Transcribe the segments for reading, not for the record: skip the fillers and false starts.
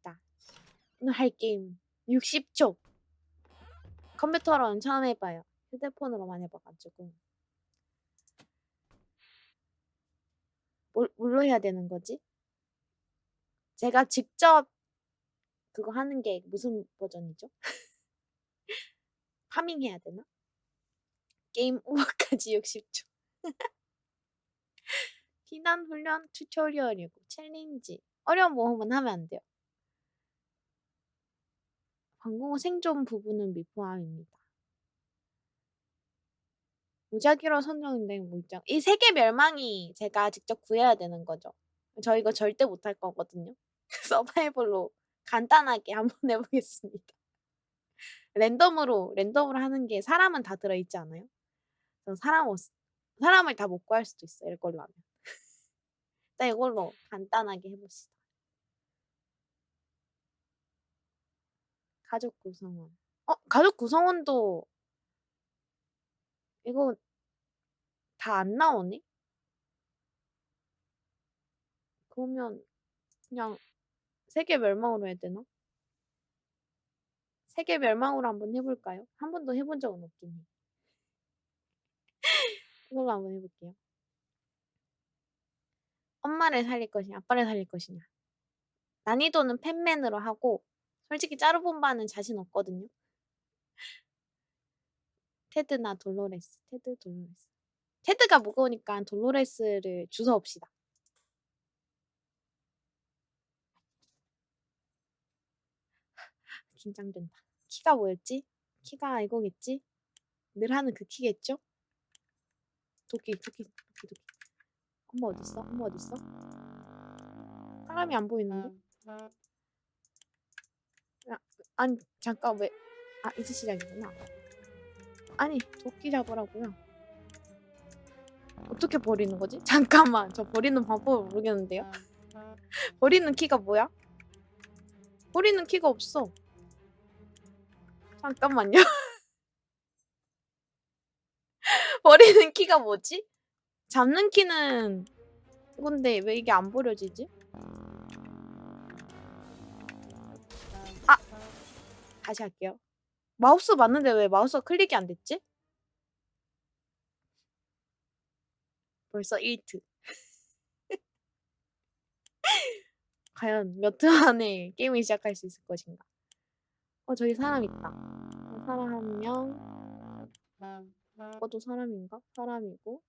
반갑습니다. 오늘 할 게임 60초. 컴퓨터로는 처음 해봐요. 휴대폰으로만 해봐가지고. 뭘로 해야 되는 거지? 제가 직접 그거 하는 게 무슨 버전이죠? 파밍 해야 되나? 게임 오버까지 60초. 비난 훈련 튜토리얼이고 챌린지. 어려운 모험은 하면 안 돼요. 방공 생존 부분은 미포함입니다. 무작위로 선정된 물장. 이 세계 멸망이 제가 직접 구해야 되는 거죠. 저 이거 절대 못할 거거든요. 서바이벌로 간단하게 한번 해보겠습니다. 랜덤으로 하는 게 사람은 다 들어있지 않아요? 사람을 다 못 구할 수도 있어. 이걸로 하면. 일단 이걸로 간단하게 해봅시다. 가족 구성원. 가족 구성원도 이거 다 안 나오네? 그러면 그냥 세계 멸망으로 해야 되나? 세계 멸망으로 한번 해볼까요? 한 번도 해본 적은 없긴 해. 이걸로 한번 해볼게요. 엄마를 살릴 것이냐, 아빠를 살릴 것이냐. 난이도는 팬맨으로 하고, 솔직히 짜루본바는 자신 없거든요. 테드나 돌로레스. 돌로레스. 테드가 무거우니까 돌로레스를 주워옵시다. 긴장된다. 키가 뭐였지? 키가 이거겠지? 늘 하는 그 키겠죠? 도끼. 엄마 어딨어? 사람이 안 보이는데? 야, 아니, 잠깐, 왜. 이제 시작이구나. 아니, 도끼 잡으라고요. 어떻게 버리는 거지? 잠깐만, 저 버리는 방법을 모르겠는데요? 버리는 키가 뭐야? 버리는 키가 없어. 잠깐만요. 버리는 키가 뭐지? 잡는 키는 이건데 왜 이게 안 버려지지? 다시 할게요. 마우스 맞는데 왜 마우스가 클릭이 안 됐지? 벌써 1트. 과연 몇 트 만에 게임을 시작할 수 있을 것인가? 저기 사람 있다. 사람 한 명. 또 사람인가? 사람이고.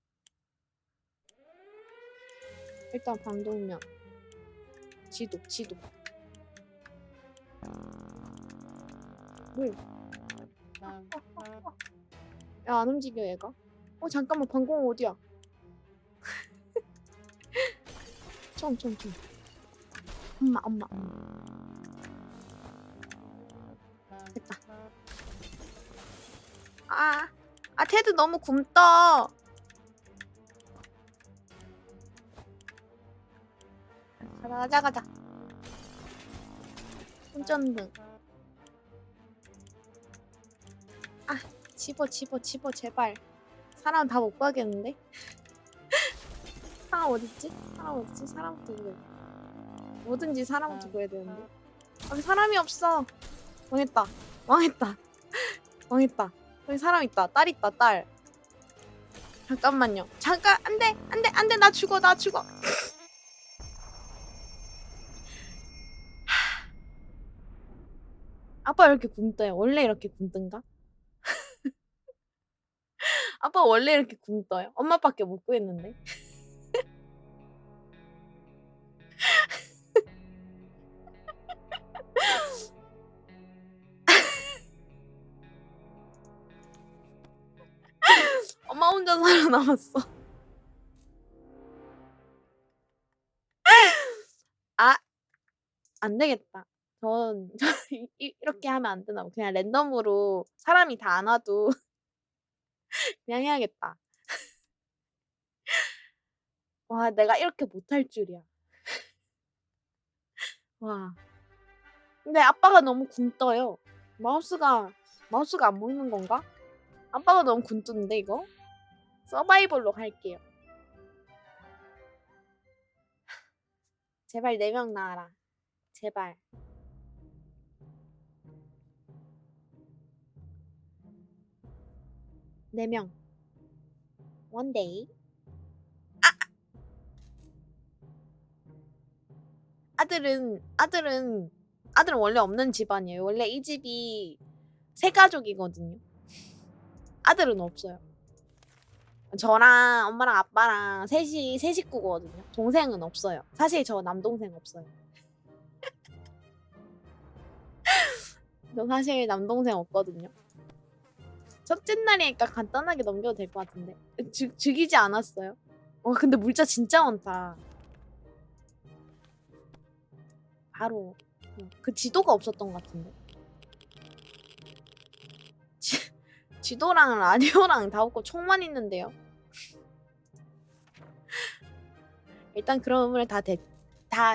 일단 방독면. 지도. 왜? 야, 안 움직여, 얘가. 잠깐만, 방공 어디야? 총. 엄마. 됐다. 테드 너무 굼떠. 가자. 운전등. 집어, 제발. 사람 다 못 구하겠는데? 사람 어딨지? 사람부터 구해. 뭐든지 사람부터 구해야 되는데. 사람이 없어. 망했다. 여기 사람 있다. 딸 있다, 딸. 잠깐만요. 안 돼. 나 죽어. 아빠 왜 이렇게 굼떠요? 원래 이렇게 굼뜬가? 아빠 원래 이렇게 굼떠요? 엄마밖에 못 구했는데. 엄마 혼자 살아남았어. 안 되겠다. 전 이렇게 하면 안 되나 봐. 그냥 랜덤으로 사람이 다 안 와도 그냥 해야겠다. 와, 내가 이렇게 못할 줄이야. 와. 근데 아빠가 너무 굼떠요. 마우스가 안 보이는 건가? 아빠가 너무 굼뜬데 이거? 서바이벌로 할게요. 제발 4명 나와라. 제발. 4명. One day. 아들은 원래 없는 집안이에요. 원래 이 집이 세 가족이거든요. 아들은 없어요. 저랑 엄마랑 아빠랑 셋이 세 식구거든요. 동생은 없어요. 사실 저 남동생 없어요. 저 사실 남동생 없거든요. 첫째 날이니까 간단하게 넘겨도 될 것 같은데. 죽이지 않았어요. 근데 물자 진짜 많다. 바로 그 지도가 없었던 것 같은데. 지도랑 라디오랑 다 없고 총만 있는데요. 일단 그런 의문을 다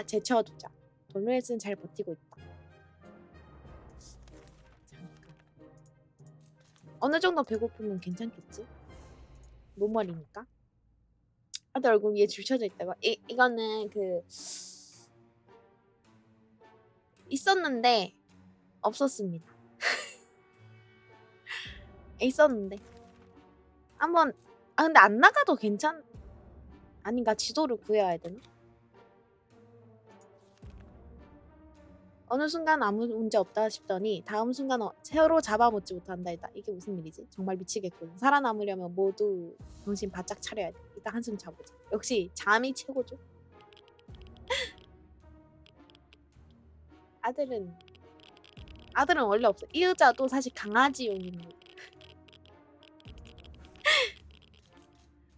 제쳐두자. 돌메스는 잘 버티고 있다. 잠깐. 어느 정도 배고프면 괜찮겠지? 노멀이니까. 아들 얼굴 위에 줄 쳐져 있다고. 이거는 있었는데 없었습니다. 있었는데 한번 근데 안 나가도 아닌가? 지도를 구해야 되나? 어느 순간 아무 문제 없다 싶더니 다음 순간 새로 잡아먹지 못한다 했다. 이게 무슨 일이지? 정말 미치겠군. 살아남으려면 모두 정신 바짝 차려야 돼. 일단 한숨 자보자. 역시 잠이 최고죠. 아들은 원래 없어. 이 의자도 사실 강아지용입니다.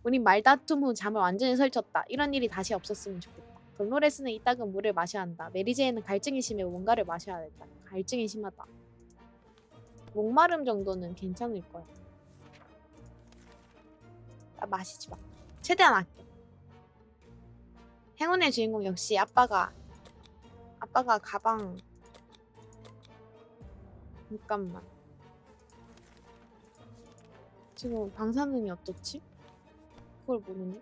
우린 말다툼 후 잠을 완전히 설쳤다. 이런 일이 다시 없었으면 좋겠다. 돌로레스는 이따금 물을 마셔야 한다. 메리제이는 갈증이 심해 뭔가를 마셔야 했다. 갈증이 심하다. 목마름 정도는 괜찮을 거야. 마시지 마. 최대한 아껴. 행운의 주인공 역시 아빠가 가방. 잠깐만. 지금 방사능이 어떻지? 그걸 모르네.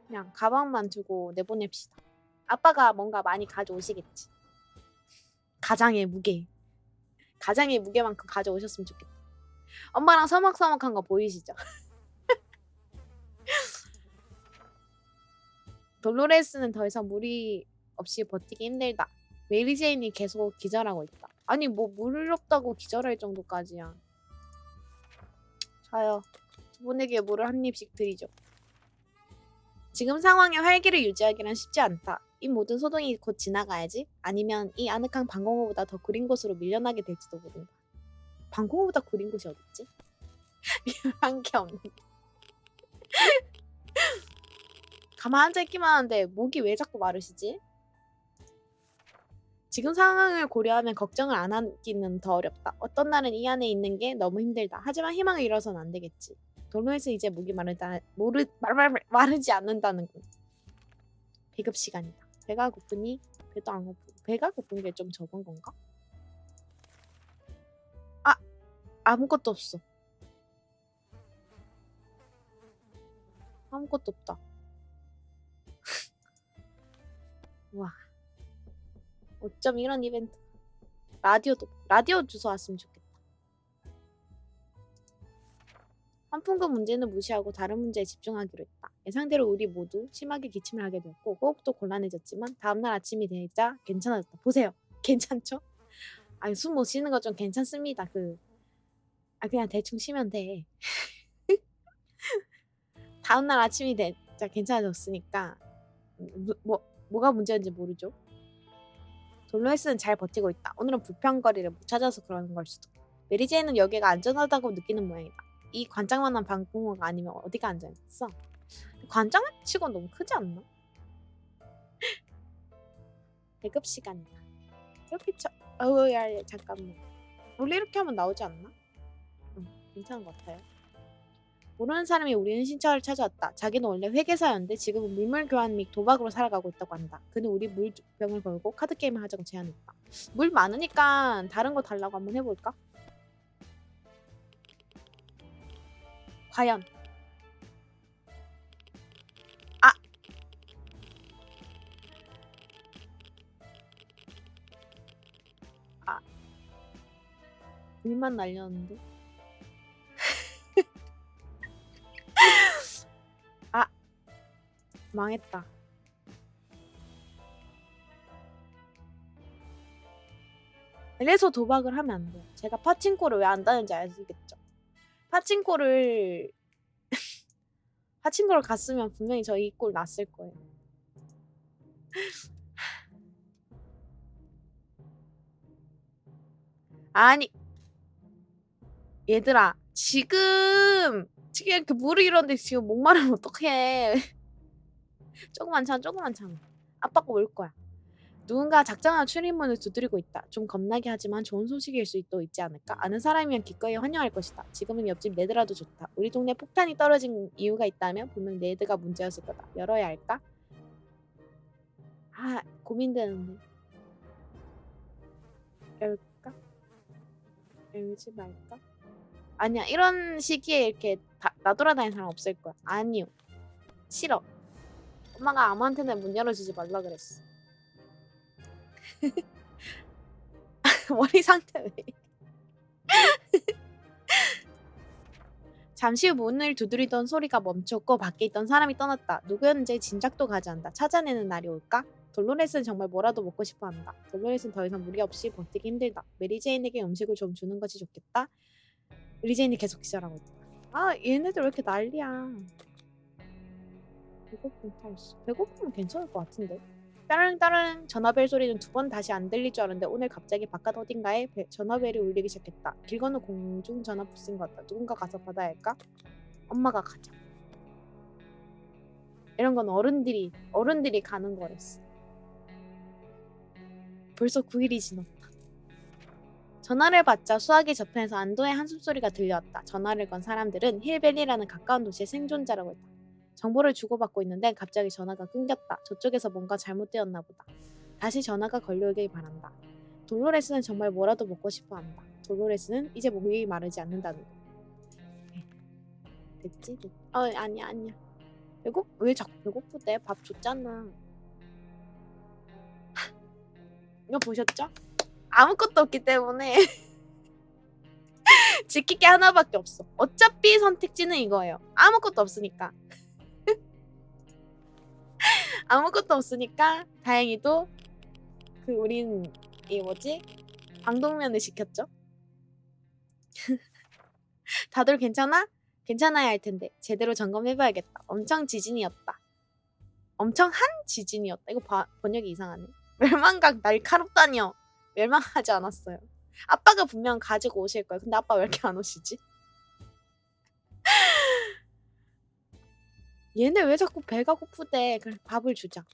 그냥 가방만 두고 내보냅시다. 아빠가 뭔가 많이 가져오시겠지. 가장의 무게만큼 가져오셨으면 좋겠다. 엄마랑 서먹서먹한 거 보이시죠? 돌로레스는 더 이상 물이 없이 버티기 힘들다. 메리제인이 계속 기절하고 있다. 아니 뭐 물 없다고 기절할 정도까지야. 자요. 두 분에게 물을 한 입씩 드리죠. 지금 상황에 활기를 유지하기란 쉽지 않다. 이 모든 소동이 곧 지나가야지. 아니면 이 아늑한 방공호보다 더 구린 곳으로 밀려나게 될지도 모른다. 방공호보다 구린 곳이 어딨지? 한 게 없네. 가만 앉아있기만 하는데 목이 왜 자꾸 마르시지? 지금 상황을 고려하면 걱정을 안 하기는 더 어렵다. 어떤 날은 이 안에 있는 게 너무 힘들다. 하지만 희망을 잃어서는 안 되겠지. 돌로에서 이제 목이 마르지 않는다는군. 배급 시간이다. 배가 고프니 배도 안 고프고. 배가 고픈 게 좀 적은 건가? 아무것도 없어. 아무것도 없다. 와. 어쩜 이런 이벤트. 라디오 주소 왔으면 좋겠다. 환풍구 문제는 무시하고 다른 문제에 집중하기로 했다. 예상대로 우리 모두 심하게 기침을 하게 되었고 호흡도 곤란해졌지만 다음날 아침이 되자 괜찮아졌다. 보세요. 괜찮죠? 아니 숨 못 쉬는 거 좀 괜찮습니다. 그냥 대충 쉬면 돼. 다음날 아침이 되자 괜찮아졌으니까 뭐가 문제인지 모르죠. 돌로에스는 잘 버티고 있다. 오늘은 불평거리를 못 찾아서 그러는 걸 수도. 메리제이는 여기가 안전하다고 느끼는 모양이다. 이 관장만한 방공호가 아니면 어디가 안전했어? 관장 치곤 너무 크지 않나? 배급 시간이다. 이렇게 야, 잠깐만. 원래 이렇게 하면 나오지 않나? 괜찮은 것 같아요. 모르는 사람이 우리 은신처를 찾아왔다. 자기는 원래 회계사였는데 지금은 물물 교환 및 도박으로 살아가고 있다고 한다. 그는 우리 물병을 걸고 카드게임을 하자고 제안했다. 물 많으니까 다른 거 달라고 한번 해볼까? 과연 불만 날렸는데. 아, 망했다. 이래서 도박을 하면 안 돼요. 제가 파친코를 왜 안 다는지 아시겠죠? 파친코를 갔으면 분명히 저 이 꼴 났을 거예요. 아니, 얘들아, 지금 이렇게 물이 이런데 지금 목마르면 어떡해. 조금만 참아. 아빠가 올 거야. 누군가 작정한 출입문을 두드리고 있다. 좀 겁나게 하지만 좋은 소식일 수도 있지 않을까? 아는 사람이면 기꺼이 환영할 것이다. 지금은 옆집 네드라도 좋다. 우리 동네 폭탄이 떨어진 이유가 있다면 분명 네드가 문제였을 거다. 열어야 할까? 아, 고민되는데. 열까? 열지 말까? 아니야, 이런 시기에 이렇게 나돌아다니는 사람 없을 거야. 아니요. 싫어. 엄마가 아무한테나 문 열어주지 말라 그랬어. 머리 상태 왜? 잠시 후 문을 두드리던 소리가 멈췄고 밖에 있던 사람이 떠났다. 누구였는지 짐작도 가지 않는다. 찾아내는 날이 올까? 돌로레스는 정말 뭐라도 먹고 싶어 한다. 돌로레스는 더 이상 무리 없이 버티기 힘들다. 메리제인에게 음식을 좀 주는 것이 좋겠다. 메리제인이 계속 기절하고 있다. 아, 얘네들 왜 이렇게 난리야. 배고픔 탈수. 배고프면 괜찮을 것 같은데. 따릉따릉 전화벨 소리는 두 번 다시 안 들릴 줄 알았는데 오늘 갑자기 바깥 어딘가에 전화벨이 울리기 시작했다. 길 건너 공중전화 부스인 것 같다. 누군가 가서 받아야 할까? 엄마가 가자. 이런 건 어른들이 가는 거랬어. 벌써 9일이 지났다. 전화를 받자 수화기 저편에서 안도의 한숨소리가 들려왔다. 전화를 건 사람들은 힐벨리라는 가까운 도시의 생존자라고 했다. 정보를 주고받고 있는데 갑자기 전화가 끊겼다. 저쪽에서 뭔가 잘못되었나 보다. 다시 전화가 걸려오길 바란다. 돌로레스는 정말 뭐라도 먹고 싶어 한다. 돌로레스는 이제 목이 마르지 않는다는 거. 됐지? 아니야. 왜 자꾸 배고프대? 밥 줬잖아. 이거 보셨죠? 아무것도 없기 때문에 지킬 게 하나밖에 없어. 어차피 선택지는 이거예요. 아무것도 없으니까. 아무것도 없으니까 다행히도 우린 이 뭐지? 방독면을 시켰죠. 다들 괜찮아? 괜찮아야 할 텐데 제대로 점검해봐야겠다. 엄청 지진이었다. 엄청 한 지진이었다. 이거 번역이 이상하네. 멸망각 날카롭다니요. 멸망하지 않았어요. 아빠가 분명 가지고 오실 거예요. 근데 아빠 왜 이렇게 안 오시지? 얘네 왜 자꾸 배가 고프대. 그래 밥을 주자.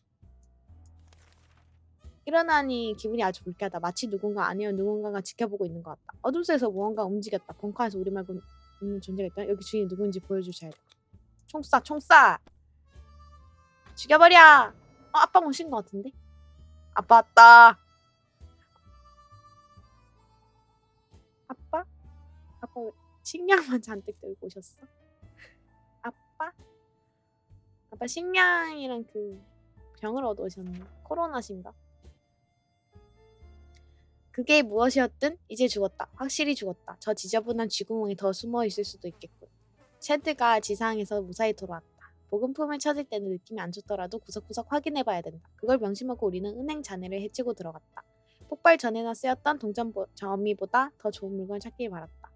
일어나니 기분이 아주 불쾌하다. 마치 누군가가 지켜보고 있는 것 같다. 어둠 속에서 무언가 움직였다. 벙커에서 우리 말고 있는 존재가 있다. 여기 주인이 누군지 보여주셔야 돼. 총 쏴! 죽여버려! 아빠 오신 것 같은데? 아빠 왔다. 아빠 왜 식량만 잔뜩 들고 오셨어? 아빠 식량이랑 병을 얻으셨네. 코로나신가? 그게 무엇이었든 이제 죽었다. 확실히 죽었다. 저 지저분한 쥐구멍에 더 숨어 있을 수도 있겠군. 셰드가 지상에서 무사히 돌아왔다. 보금품을 찾을 때는 느낌이 안 좋더라도 구석구석 확인해봐야 된다. 그걸 명심하고 우리는 은행 잔해를 헤치고 들어갔다. 폭발 전에나 쓰였던 동전 점미보다 더 좋은 물건을 찾길 바랐다.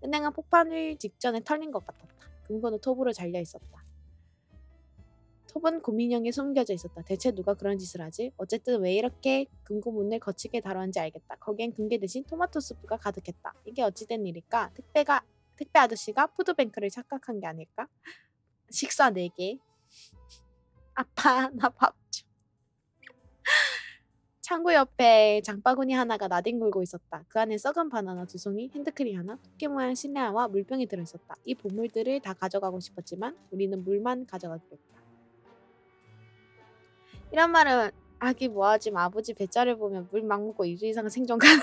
은행은 폭발을 직전에 털린 것 같았다. 금고는 톱으로 잘려있었다. 톱은 고민형에 숨겨져 있었다. 대체 누가 그런 짓을 하지? 어쨌든 왜 이렇게 금고 문을 거치게 다루는지 알겠다. 거기엔 금괴 대신 토마토 수프가 가득했다. 이게 어찌된 일일까? 택배 아저씨가 푸드뱅크를 착각한 게 아닐까? 식사 4개. 아빠 나 밥 줘. 창고 옆에 장바구니 하나가 나뒹굴고 있었다. 그 안에 썩은 바나나 2송이, 핸드크림 하나, 토끼 모양 실내화와 물병이 들어있었다. 이 보물들을 다 가져가고 싶었지만 우리는 물만 가져가기로 했다. 이런 말은 하기 뭐하지만 아버지 배짜를 보면 물 막 먹고 2주 이상 생존 가능.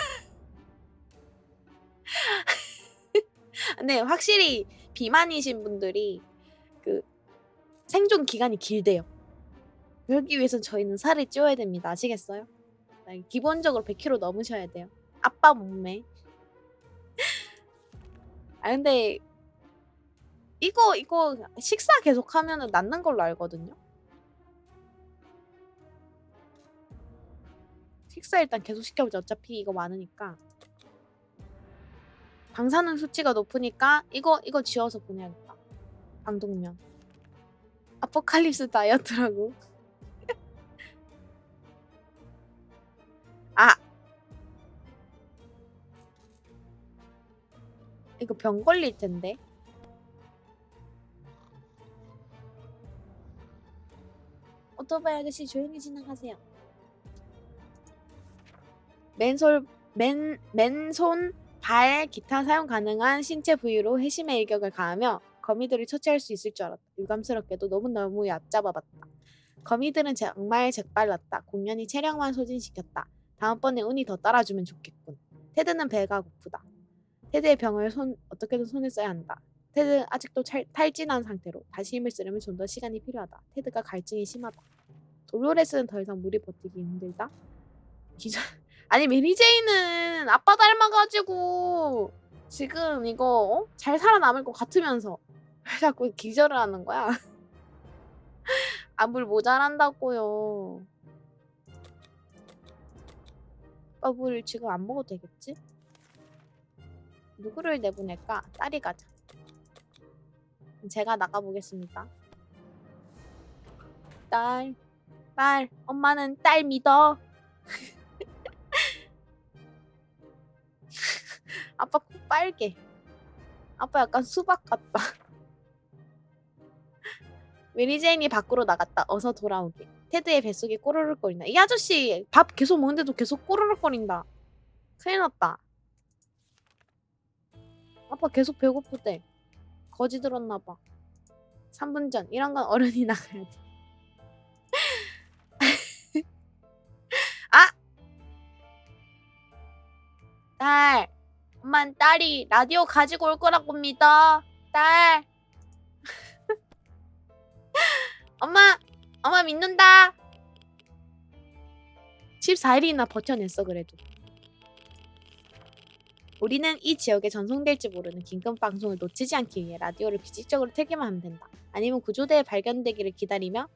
근데 확실히 비만이신 분들이 생존 기간이 길대요. 그러기 위해서 저희는 살을 찌워야 됩니다. 아시겠어요? 기본적으로 100kg 넘으셔야 돼요. 아빠 몸매. 아 근데 이거 식사 계속 하면은 낫는 걸로 알거든요. 식사 일단 계속 시켜보자. 어차피 이거 많으니까. 방사능 수치가 높으니까 이거 지워서 보내야겠다. 방독면. 아포칼립스 다이어트라고. 아 이거 병 걸릴 텐데. 오토바이 아저씨 조용히 지나가세요. 맨손, 발, 기타 사용 가능한 신체 부위로 회심의 일격을 가하며 거미들을 처치할 수 있을 줄 알았다. 유감스럽게도 너무너무 얕잡아봤다. 거미들은 정말 재빨랐다. 공연히 체력만 소진시켰다. 다음번에 운이 더 따라주면 좋겠군. 테드는 배가 고프다. 테드의 병을 어떻게든 손을 써야 한다. 테드 아직도 탈진한 상태로 다시 힘을 쓰려면 좀 더 시간이 필요하다. 테드가 갈증이 심하다. 돌로레스는 더 이상 물이 버티기 힘들다. 기절. 아니 메리제이는 아빠 닮아가지고 지금 이거 잘 살아남을 것 같으면서 왜 자꾸 기절을 하는 거야? 아 물 모자란다고요. 아빠 물 지금 안 먹어도 되겠지? 누구를 내보낼까? 딸이 가자. 제가 나가보겠습니다. 딸, 엄마는 딸 믿어. 아빠 코 빨개. 아빠 약간 수박 같다. 메리제인이 밖으로 나갔다. 어서 돌아오게. 테드의 뱃속이 꼬르륵거린다. 이 아저씨 밥 계속 먹는데도 계속 꼬르륵거린다. 큰일 났다. 아빠 계속 배고프대. 거지 들었나봐. 3분 전. 이런 건 어른이 나가야 돼. 아! 딸. 엄만 딸이 라디오 가지고 올 거라고 믿어. 딸. 엄마 믿는다. 14일이나 버텨냈어 그래도. 우리는 이 지역에 전송될지 모르는 긴급 방송을 놓치지 않기 위해 라디오를 규칙적으로 틀기만 하면 된다. 아니면 구조대에 발견되기를 기다리며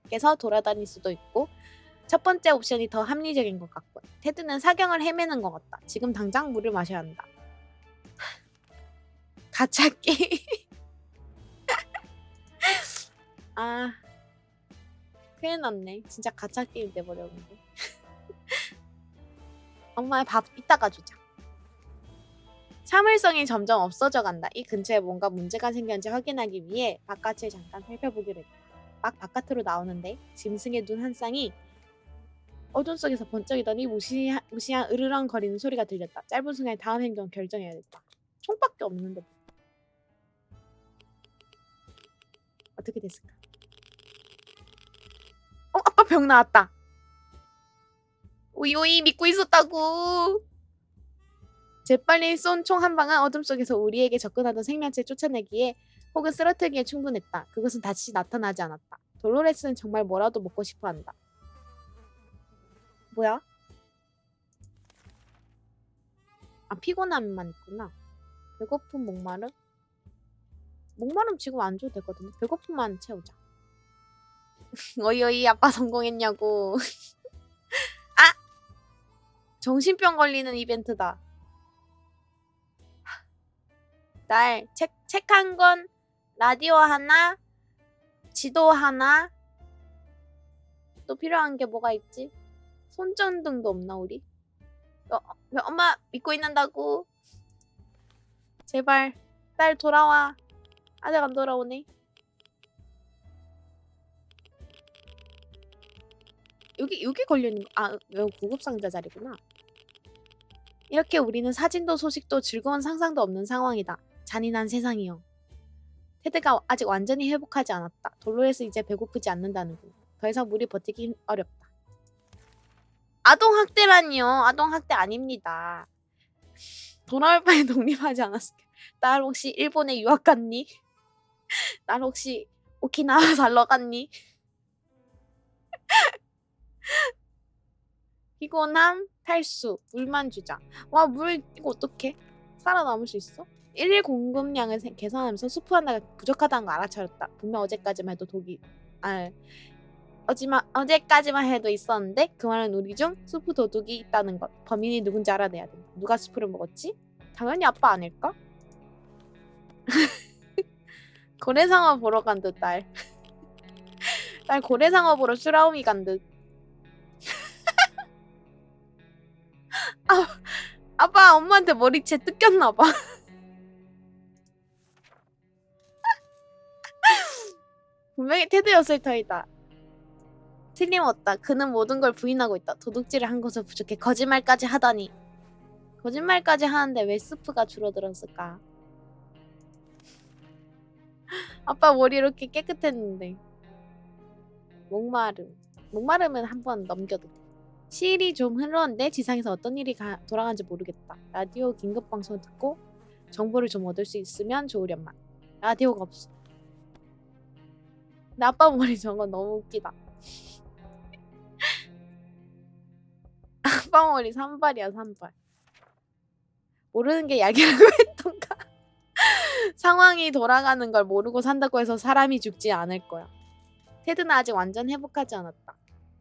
밖에서 돌아다닐 수도 있고 첫 번째 옵션이 더 합리적인 것 같군. 테드는 사경을 헤매는 것 같다. 지금 당장 물을 마셔야 한다. 가짜 게임. 아 큰일 났네. 진짜 가짜 게임 돼버렸는데. 엄마의 밥 이따가 주자. 참을성이 점점 없어져 간다. 이 근처에 뭔가 문제가 생겼는지 확인하기 위해 바깥을 잠깐 살펴보기로 했다. 막 바깥으로 나오는데 짐승의 눈 한 쌍이 어둠 속에서 번쩍이더니 무시한 으르렁거리는 소리가 들렸다. 짧은 순간에 다음 행동을 결정해야겠다. 총밖에 없는데 어떻게 됐을까? 아빠 병 나왔다. 오이오이 믿고 있었다고. 재빨리 쏜 총 한 방은 어둠 속에서 우리에게 접근하던 생명체를 쫓아내기에 혹은 쓰러뜨리기에 충분했다. 그것은 다시 나타나지 않았다. 돌로레스는 정말 뭐라도 먹고 싶어한다. 뭐야? 아 피곤함만 있구나. 배고픔 목마름? 목마름 지금 안 줘도 되거든요. 배고픔만 채우자. 어이어이 아빠 성공했냐고. 아! 정신병 걸리는 이벤트다. 딸, 책 한 권, 라디오 하나, 지도 하나. 또 필요한 게 뭐가 있지? 손전등도 없나 우리? 엄마 믿고 있는다고. 제발 딸 돌아와. 아직 안 돌아오네. 여기 걸려있는 거. 아 여기 구급 상자 자리구나. 이렇게 우리는 사진도 소식도 즐거운 상상도 없는 상황이다. 잔인한 세상이여. 테드가 아직 완전히 회복하지 않았다. 돌로레스 이제 배고프지 않는다는군. 더 이상 물이 버티기 어렵다. 아동학대라니요. 아동학대 아닙니다. 돌아올 바에 독립하지 않았을까. 딸 혹시 일본에 유학 갔니? 딸 혹시 오키나와 살러 갔니? 피곤함, 탈수, 물만 주자. 와, 물 이거 어떡해? 살아남을 수 있어? 일일 공급량을 계산하면서 수프 하나가 부족하다는 거 알아차렸다. 분명 어제까지만 해도 어제까지만 해도 있었는데 그 말은 우리 중 수프 도둑이 있다는 것. 범인이 누군지 알아내야 돼. 누가 수프를 먹었지? 당연히 아빠 아닐까? 고래상어 보러 간 듯 딸. 딸 고래상어 보러 슈라오미 간 듯. 아빠 엄마한테 머리채 뜯겼나 봐. 분명히 테드였을 터이다. 틀림없다. 그는 모든 걸 부인하고 있다. 도둑질을 한 것은 부족해. 거짓말까지 하다니. 거짓말까지 하는데 왜 스프가 줄어들었을까? 아빠 머리 이렇게 깨끗했는데. 목마름은 한번 넘겨도 돼. 시일이 좀 흘렀는데 지상에서 어떤 일이 돌아가는지 모르겠다. 라디오 긴급방송 듣고 정보를 좀 얻을 수 있으면 좋으련만. 라디오가 없어. 근데 아빠 머리 저거 너무 웃기다. 아빠 머리 산발이야 산발. 모르는 게 약이라고 했던가. 상황이 돌아가는 걸 모르고 산다고 해서 사람이 죽지 않을 거야. 테드는 아직 완전 회복하지 않았다.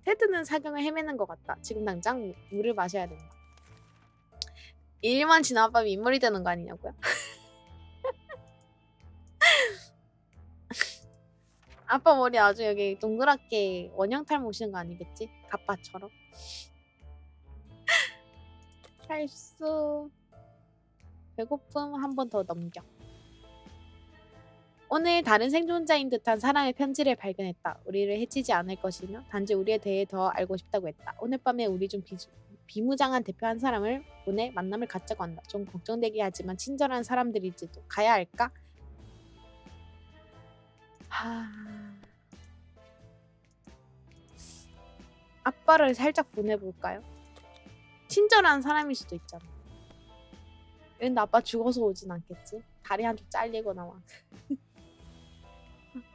테드는 사경을 헤매는 것 같다. 지금 당장 물을 마셔야 된다. 일만 지나면 인물이 되는 거 아니냐고요? 아빠 머리 아주 여기 동그랗게 원형 탈모시는 거 아니겠지? 가빠처럼. 탈수. 배고픔 한 번 더 넘겨. 오늘 다른 생존자인 듯한 사랑의 편지를 발견했다. 우리를 해치지 않을 것이며 단지 우리에 대해 더 알고 싶다고 했다. 오늘 밤에 우리 중 비무장한 대표 한 사람을 보내 만남을 갖자고 한다. 좀 걱정되긴 하지만 친절한 사람들일지도. 가야 할까? 아빠를 살짝 보내볼까요? 친절한 사람일 수도 있잖아. 근데 아빠 죽어서 오진 않겠지? 다리 한쪽 잘리거나 막.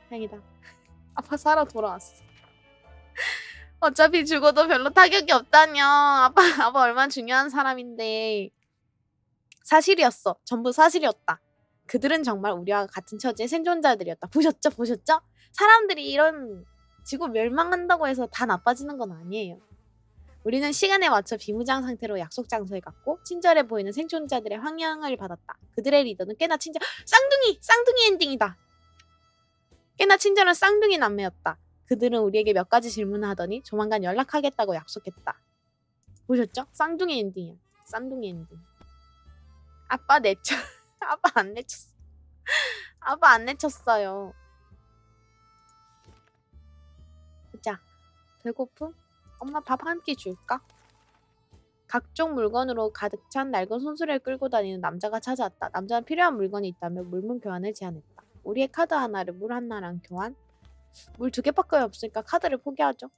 다행이다. 아빠 살아 돌아왔어. 어차피 죽어도 별로 타격이 없다뇨. 아빠 얼마나 중요한 사람인데. 사실이었어. 전부 사실이었다. 그들은 정말 우리와 같은 처지의 생존자들이었다. 보셨죠? 사람들이 이런 지구 멸망한다고 해서 다 나빠지는 건 아니에요. 우리는 시간에 맞춰 비무장 상태로 약속 장소에 갔고 친절해 보이는 생존자들의 환영을 받았다. 그들의 리더는 꽤나 쌍둥이 엔딩이다. 꽤나 친절한 쌍둥이 남매였다. 그들은 우리에게 몇 가지 질문을 하더니 조만간 연락하겠다고 약속했다. 보셨죠? 쌍둥이 엔딩이야. 쌍둥이 엔딩. 아빠 내쳐. 아빠 안 내쳤어. 아빠 안 내쳤어요. 자, 배고픔? 엄마 밥 한 끼 줄까? 각종 물건으로 가득 찬 낡은 손수레를 끌고 다니는 남자가 찾아왔다. 남자는 필요한 물건이 있다며 물문 교환을 제안했다. 우리의 카드 하나를 물 하나랑 교환? 물 2개밖에 없으니까 카드를 포기하죠.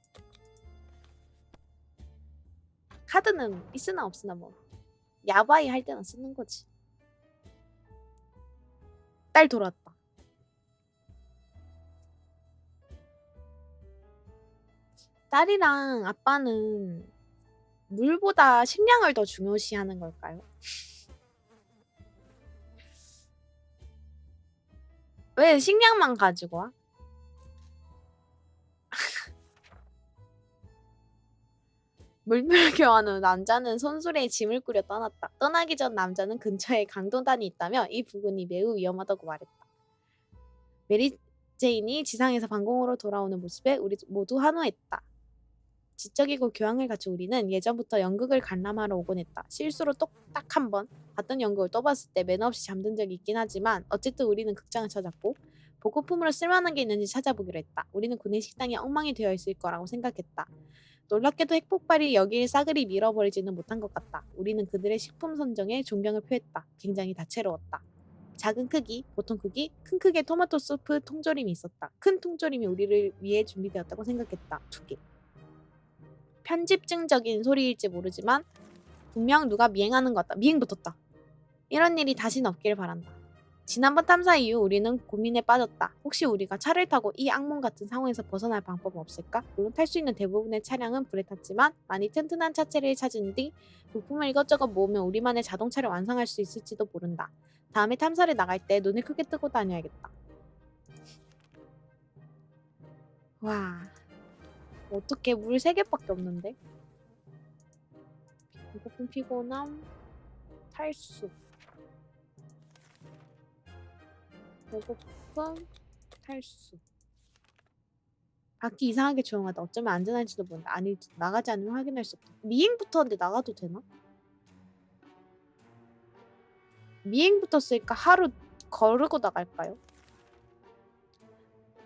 카드는 있으나 없으나 뭐 야바이 할 때는 쓰는 거지. 딸 돌아왔다. 딸이랑 아빠는 물보다 식량을 더 중요시하는 걸까요? 왜 식량만 가지고 와? 물물 교환 후 남자는 손수레에 짐을 꾸려 떠났다. 떠나기 전 남자는 근처에 강도단이 있다며 이 부근이 매우 위험하다고 말했다. 메리 제인이 지상에서 방공으로 돌아오는 모습에 우리 모두 환호했다. 지적이고 교양을 갖춘 우리는 예전부터 연극을 관람하러 오곤 했다. 실수로 딱 한 번 봤던 연극을 또 봤을 때 매너 없이 잠든 적이 있긴 하지만 어쨌든 우리는 극장을 찾았고 보급품으로 쓸만한 게 있는지 찾아보기로 했다. 우리는 구내식당이 엉망이 되어 있을 거라고 생각했다. 놀랍게도 핵폭발이 여기를 싸그리 밀어버리지는 못한 것 같다. 우리는 그들의 식품 선정에 존경을 표했다. 굉장히 다채로웠다. 작은 크기, 보통 크기, 큰 크기의 토마토 수프 통조림이 있었다. 큰 통조림이 우리를 위해 준비되었다고 생각했다. 2개. 편집증적인 소리일지 모르지만 분명 누가 미행하는 것 같다. 미행 붙었다. 이런 일이 다시는 없길 바란다. 지난번 탐사 이후 우리는 고민에 빠졌다. 혹시 우리가 차를 타고 이 악몽 같은 상황에서 벗어날 방법은 없을까? 물론 탈 수 있는 대부분의 차량은 불에 탔지만 많이 튼튼한 차체를 찾은 뒤 부품을 이것저것 모으면 우리만의 자동차를 완성할 수 있을지도 모른다. 다음에 탐사를 나갈 때 눈을 크게 뜨고 다녀야겠다. 와, 어떻게 물 3개밖에 없는데? 배고픔, 피곤함, 탈수. 배고픔, 탈수. 밖이 이상하게 조용하다. 어쩌면 안전할지도 모른다. 아닐지 나가지 않으면 확인할 수 없다. 미행부터 하는데 나가도 되나? 미행부터 쓰니까 하루 거르고 나갈까요?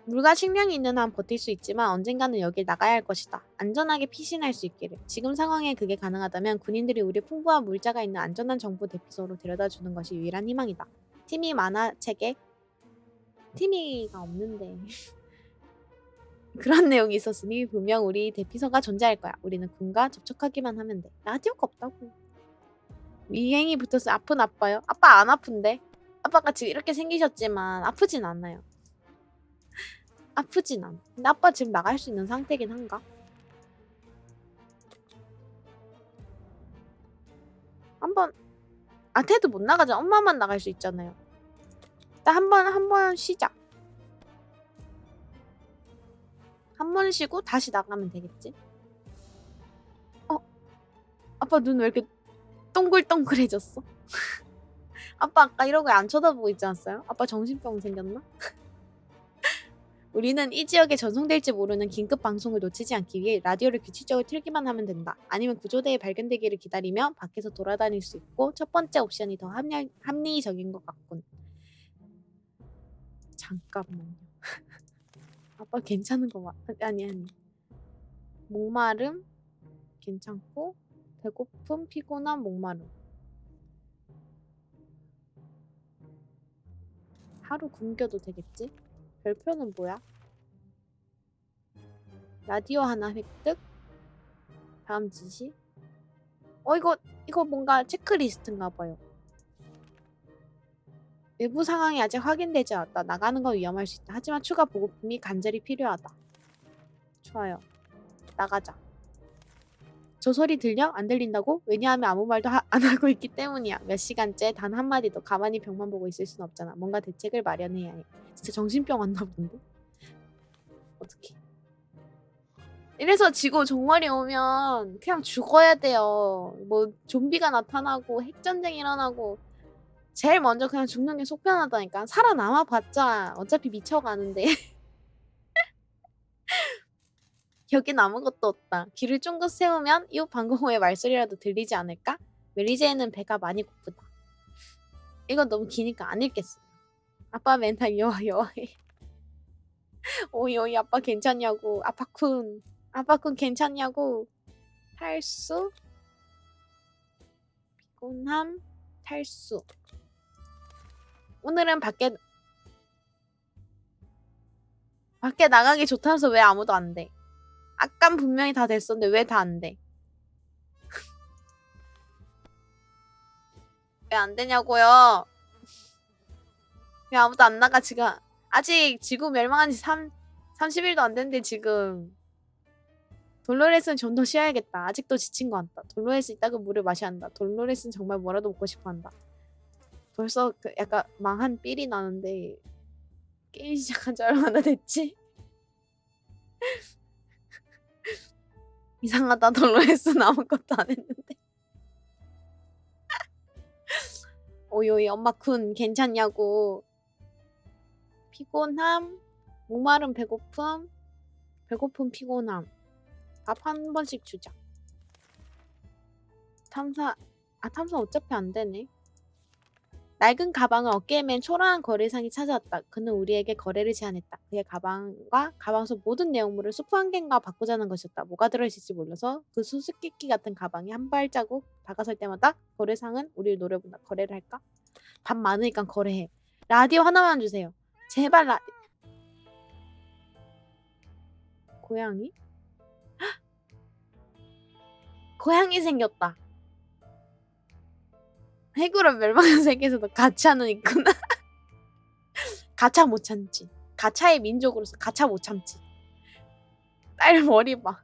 물과 식량이 있는 한 버틸 수 있지만 언젠가는 여길 나가야 할 것이다. 안전하게 피신할 수 있기를. 지금 상황에 그게 가능하다면 군인들이 우리 풍부한 물자가 있는 안전한 정부 대피소로 데려다주는 것이 유일한 희망이다. 팀이 만화책에 팀이가 없는데 그런 내용이 있었으니 분명 우리 대피소가 존재할 거야. 우리는 군과 접촉하기만 하면 돼. 라디오가 없다고. 미행이 붙어서 아파요? 아빠 안 아픈데? 아빠가 지금 이렇게 생기셨지만 아프진 않아요. 아프진 않아. 근데 아빠 지금 나갈 수 있는 상태긴 한가? 한번 태도 못 나가잖아. 엄마만 나갈 수 있잖아요. 일단 한 번 쉬자. 한 번 쉬고 다시 나가면 되겠지? 아빠 눈 왜 이렇게 동글동글해졌어? 아빠 아까 이러고 안 쳐다보고 있지 않았어요? 아빠 정신병 생겼나? 우리는 이 지역에 전송될지 모르는 긴급 방송을 놓치지 않기 위해 라디오를 규칙적으로 틀기만 하면 된다. 아니면 구조대에 발견되기를 기다리며 밖에서 돌아다닐 수 있고 첫 번째 옵션이 더 합리적인 것 같군. 잠깐만요. 아빠 괜찮은 거 봐. 아니. 목마름 괜찮고 배고픔, 피곤함, 목마름. 하루 굶겨도 되겠지? 별표는 뭐야? 라디오 하나 획득? 다음 지시? 이거 뭔가 체크리스트인가 봐요. 외부 상황이 아직 확인되지 않았다. 나가는 건 위험할 수 있다. 하지만 추가 보급품이 간절히 필요하다. 좋아요. 나가자. 저 소리 들려? 안 들린다고? 왜냐하면 아무 말도 안 하고 있기 때문이야. 몇 시간째 단 한마디도 가만히 벽만 보고 있을 순 없잖아. 뭔가 대책을 마련해야 해. 진짜 정신병 왔나 본데? 어떡해. 이래서 지구 종말이 오면 그냥 죽어야 돼요. 뭐 좀비가 나타나고 핵전쟁 일어나고 제일 먼저 그냥 죽는 게 속 편하다니까. 살아남아 봤자 어차피 미쳐가는데. 여긴 아무것도 없다. 귀를 쫑긋 세우면 이웃 방공호의 말소리라도 들리지 않을까? 멜리제에는 배가 많이 고프다. 이건 너무 기니까 안 읽겠어요. 아빠 맨날 여와해. 오이 아빠 괜찮냐고. 아빠쿤 괜찮냐고. 탈수 피곤함 탈수. 오늘은 밖에 나가기 좋다면서 왜 아무도 안 돼? 아깐 분명히 다 됐었는데 왜 다 안 돼? 왜 안 되냐고요? 왜 아무도 안 나가 지금? 아직 지구 멸망한 지 30일도 안 됐는데 지금. 돌로레스는 좀 더 쉬어야겠다. 아직도 지친 것 같다. 돌로레스 이따가 물을 마셔야 한다. 돌로레스는 정말 뭐라도 먹고 싶어 한다. 벌써 그 약간 망한 삘이 나는데 게임 시작한 지 얼마나 됐지? 이상하다. 돌로레스는 아무것도 안 했는데. 오이 엄마쿤 괜찮냐고. 피곤함 목마름 배고픔 피곤함. 밥 한 번씩 주자. 탐사 어차피 안 되네. 낡은 가방을 어깨에 맨 초라한 거래상이 찾아왔다. 그는 우리에게 거래를 제안했다. 그의 가방과 가방 속 모든 내용물을 수프 한 갱과 바꾸자는 것이었다. 뭐가 들어있을지 몰라서 그 수수께끼 같은 가방에 한 발자국 다가설 때마다 거래상은 우리를 노려본다. 거래를 할까? 밥 많으니까 거래해. 라디오 하나만 주세요. 제발 고양이? 고양이 생겼다. 해구랑 멸망한 세계에서도 같이 하는 있구나. 가차 못 참지. 가차의 민족으로서 가차 못 참지. 딸 머리 봐.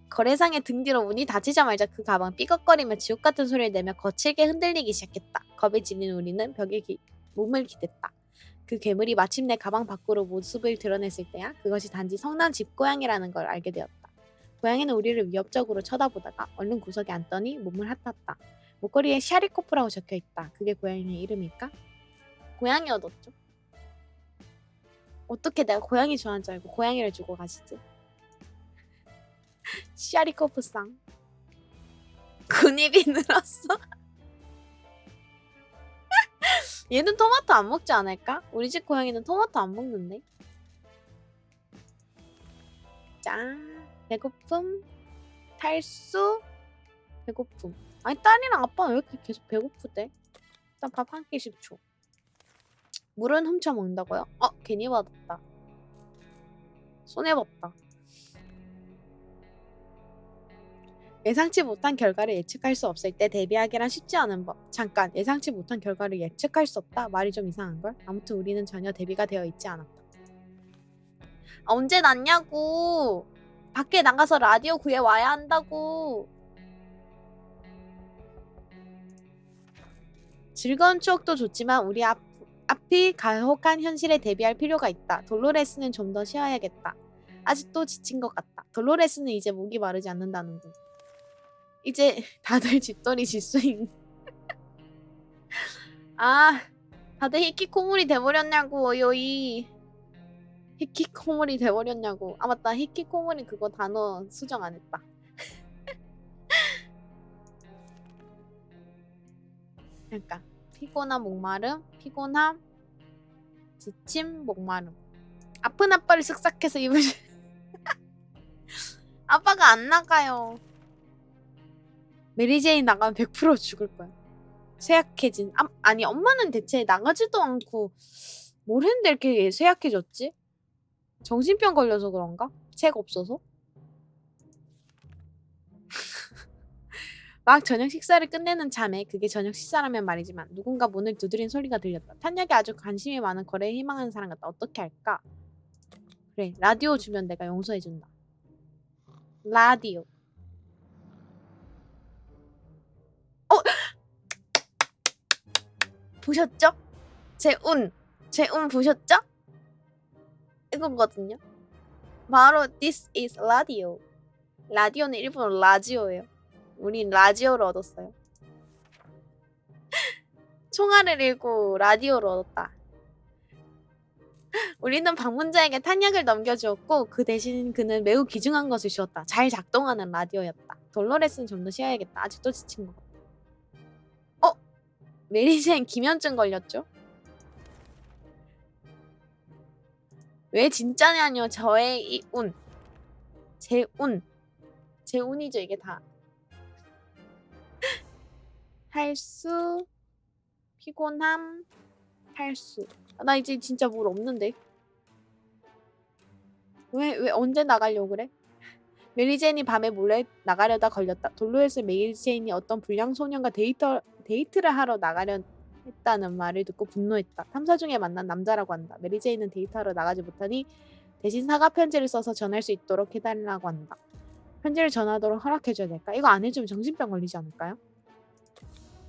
거래상의 등 뒤로 문이 닫히자마자 그 가방 삐걱거리며 지옥 같은 소리를 내며 거칠게 흔들리기 시작했다. 겁에 질린 우리는 벽에 몸을 기댔다. 그 괴물이 마침내 가방 밖으로 모습을 드러냈을 때야 그것이 단지 성난 집고양이라는 걸 알게 되었다. 고양이는 우리를 위협적으로 쳐다보다가 얼른 구석에 앉더니 몸을 핫탔다. 목걸이에 샤리코프라고 적혀있다. 그게 고양이의 이름일까? 고양이 얻었죠. 어떻게 내가 고양이 좋아하는 줄 알고 고양이를 주고 가시지? 샤리코프상. 근입이 늘었어. 얘는 토마토 안 먹지 않을까? 우리 집 고양이는 토마토 안 먹는데. 짠. 배고픔. 탈수. 배고픔. 아니 딸이랑 아빠는 왜 이렇게 계속 배고프대? 일단 밥 한 끼씩 줘. 물은 훔쳐 먹는다고요? 괜히 받았다. 손해봤다. 예상치 못한 결과를 예측할 수 없을 때 대비하기란 쉽지 않은 법. 잠깐, 예상치 못한 결과를 예측할 수 없다? 말이 좀 이상한걸? 아무튼 우리는 전혀 대비가 되어 있지 않았다. 언제 났냐고! 밖에 나가서 라디오 구해와야 한다고! 즐거운 추억도 좋지만 우리 앞이 가혹한 현실에 대비할 필요가 있다. 돌로레스는 좀 더 쉬어야겠다. 아직도 지친 것 같다. 돌로레스는 이제 목이 마르지 않는다는군. 이제 다들 집돌이 질수인. 아, 다들 히키코모리 돼버렸냐고 요이. 히키코모리 돼버렸냐고. 아 맞다, 히키코모리 그거 단어 수정 안 했다. 그러니까 피곤한 목마름, 피곤함, 지침, 목마름. 아픈 아빠를 쓱싹해서 입을. 아빠가 안 나가요. 메리제인 나가면 100% 죽을 거야. 쇠약해진. 아니 엄마는 대체 나가지도 않고 뭘 했는데 이렇게 쇠약해졌지? 정신병 걸려서 그런가? 책 없어서? 막 저녁 식사를 끝내는 참에 그게 저녁 식사라면 말이지만 누군가 문을 두드린 소리가 들렸다. 탄약에 아주 관심이 많은 거래에 희망하는 사람 같다. 어떻게 할까? 그래, 라디오 주면 내가 용서해준다. 라디오. 보셨죠? 제 운 보셨죠? 이거거든요. 바로 This is radio. 라디오는 일본어 라지오예요. 우린 라지오를 얻었어요. 총알을 잃고 라디오를 얻었다. 우리는 방문자에게 탄약을 넘겨주었고 그 대신 그는 매우 귀중한 것을 주었다. 잘 작동하는 라디오였다. 돌로레스는 좀 더 쉬어야겠다. 아직도 지친 것 같다. 메리제인 기면증 걸렸죠? 왜 진짜냐뇨. 저의 이 운. 제 운. 제 운이죠 이게 다. 탈수. 피곤함. 탈수. 나 이제 진짜 물 없는데. 왜 언제 나가려고 그래? 메리제인이 밤에 몰래 나가려다 걸렸다. 돌로에서 메리제인이 어떤 불량 소년과 데이트를 하러 나가려 했다는 말을 듣고 분노했다. 탐사 중에 만난 남자라고 한다. 메리제인은 데이트하러 나가지 못하니 대신 사과 편지를 써서 전할 수 있도록 해달라고 한다. 편지를 전하도록 허락해줘야 될까? 이거 안 해주면 정신병 걸리지 않을까요?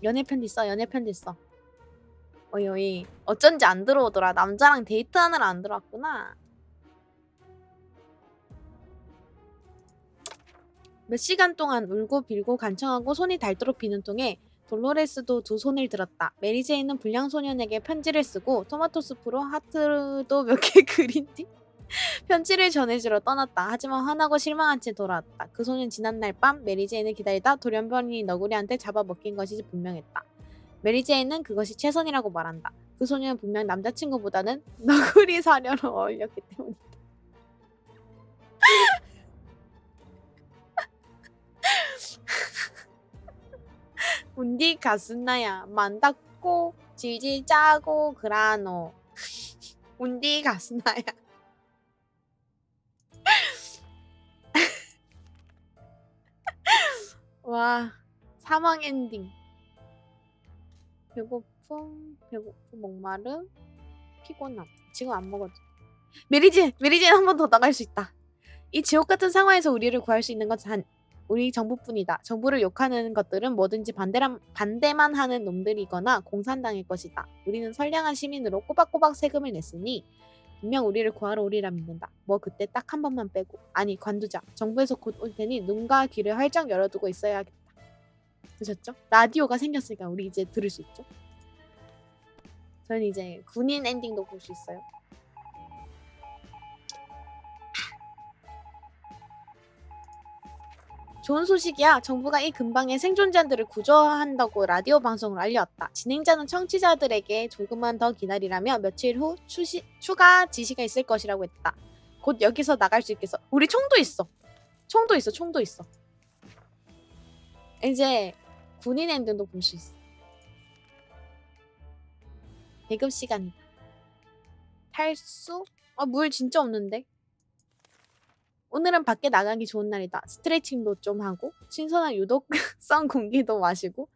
연애 편지 써. 연애 편지 써. 어이 어쩐지 안 들어오더라. 남자랑 데이트하느라 안 들어왔구나. 몇 시간 동안 울고 빌고 간청하고 손이 닳도록 비는 통에 돌로레스도 두 손을 들었다. 메리제인은 불량 소년에게 편지를 쓰고 토마토 수프로 하트도 몇 개 그린 뒤 편지를 전해주러 떠났다. 하지만 화나고 실망한 채 돌아왔다. 그 소년 지난날 밤 메리제인을 기다리다 돌연변이 너구리한테 잡아먹힌 것이 분명했다. 메리제인은 그것이 최선이라고 말한다. 그 소년은 분명 남자친구보다는 너구리 사료로 어울렸기 때문이다. 운디 가스나야 만다고 질질 짜고 그라노. 운디 가스나야. 와 사망 엔딩. 배고픔. 배고픔, 목마름, 피곤함. 지금 안 먹어도. 메리진 한 번 더 나갈 수 있다. 이 지옥 같은 상황에서 우리를 구할 수 있는 건 단 우리 정부뿐이다. 정부를 욕하는 것들은 뭐든지 반대만 하는 놈들이거나 공산당일 것이다. 우리는 선량한 시민으로 꼬박꼬박 세금을 냈으니 분명 우리를 구하러 오리라 믿는다. 뭐 그때 딱 한 번만 빼고. 아니 관두자. 정부에서 곧 올 테니 눈과 귀를 활짝 열어두고 있어야겠다. 보셨죠? 라디오가 생겼으니까 우리 이제 들을 수 있죠. 저는 이제 군인 엔딩도 볼 수 있어요. 좋은 소식이야. 정부가 이 근방의 생존자들을 구조한다고 라디오 방송으로 알려왔다. 진행자는 청취자들에게 조금만 더 기다리라며 며칠 후 추가 지시가 있을 것이라고 했다. 곧 여기서 나갈 수 있겠어. 우리 총도 있어. 총도 있어. 이제 군인 엔딩도 볼 수 있어. 배급 시간이다. 탈수? 물 진짜 없는데? 오늘은 밖에 나가기 좋은 날이다. 스트레칭도 좀 하고 신선한 유독성 공기도 마시고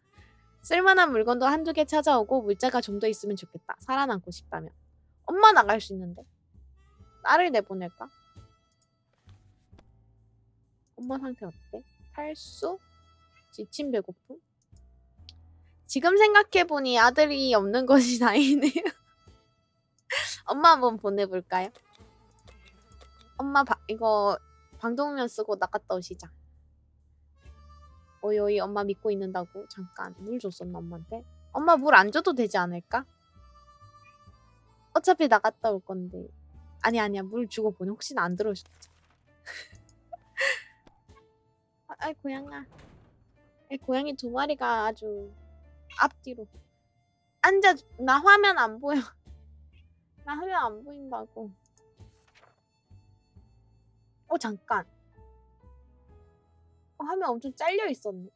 쓸만한 물건도 한두 개 찾아오고 물자가 좀 더 있으면 좋겠다. 살아남고 싶다면. 엄마 나갈 수 있는데? 나를 내보낼까? 엄마 상태 어때? 탈수? 지친 배고픔? 지금 생각해보니 아들이 없는 것이 다행이네요. 엄마 한번 보내볼까요? 엄마 이거 방독면 쓰고 나갔다 오시자. 오이 엄마 믿고 있는다고. 잠깐 물 줬었나 엄마한테? 엄마 물 안 줘도 되지 않을까? 어차피 나갔다 올 건데. 아니야 물 주고 보니 혹시나 안 들어오셨지. 아이 고양아. 고양이 두 마리가 아주 앞뒤로. 앉아. 나 화면 안 보여. 나 화면 안 보인다고. 잠깐. 화면 엄청 잘려 있었네.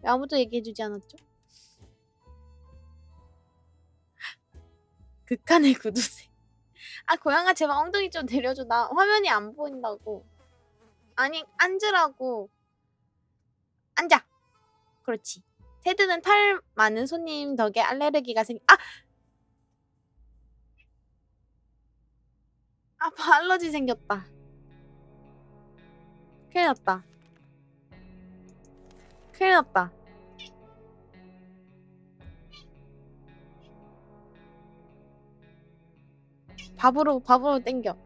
왜 아무도 얘기해주지 않았죠? 극한의 구두쇠. 고양아 제발 엉덩이 좀 내려줘. 나 화면이 안 보인다고. 아니 앉으라고. 앉아. 그렇지. 테드는 털 많은 손님 덕에 알레르기가 알러지 생겼다. 큰일 났다. 밥으로 땡겨.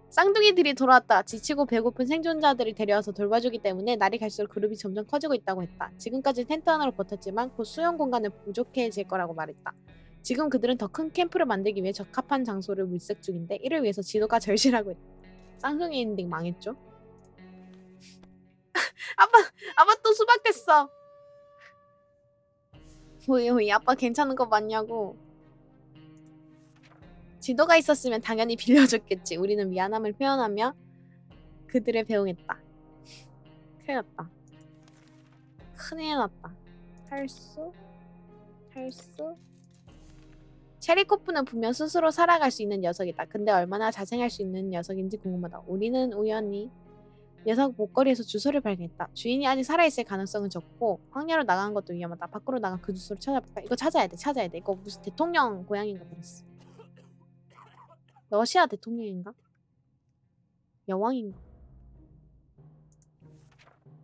쌍둥이들이 돌아왔다. 지치고 배고픈 생존자들을 데려와서 돌봐주기 때문에 날이 갈수록 그룹이 점점 커지고 있다고 했다. 지금까지 텐트 하나로 버텼지만 곧 수용 공간은 부족해질 거라고 말했다. 지금 그들은 더 큰 캠프를 만들기 위해 적합한 장소를 물색 중인데 이를 위해서 지도가 절실하고 있다. 쌍둥이 엔딩 망했죠? 아빠 또 수박했어. 호이 아빠 괜찮은 거 맞냐고. 지도가 있었으면 당연히 빌려줬겠지. 우리는 미안함을 표현하며 그들을 배웅했다. 큰일 났다. 탈수? 체리코프는 분명 스스로 살아갈 수 있는 녀석이다. 근데 얼마나 자생할 수 있는 녀석인지 궁금하다. 우리는 우연히 녀석 목걸이에서 주소를 발견했다. 주인이 아직 살아있을 가능성은 적고 황야로 나간 것도 위험하다. 밖으로 나간 그 주소를 찾아볼까? 이거 찾아야 돼. 이거 무슨 대통령 고향인가 그랬어. 러시아 대통령인가? 여왕인가?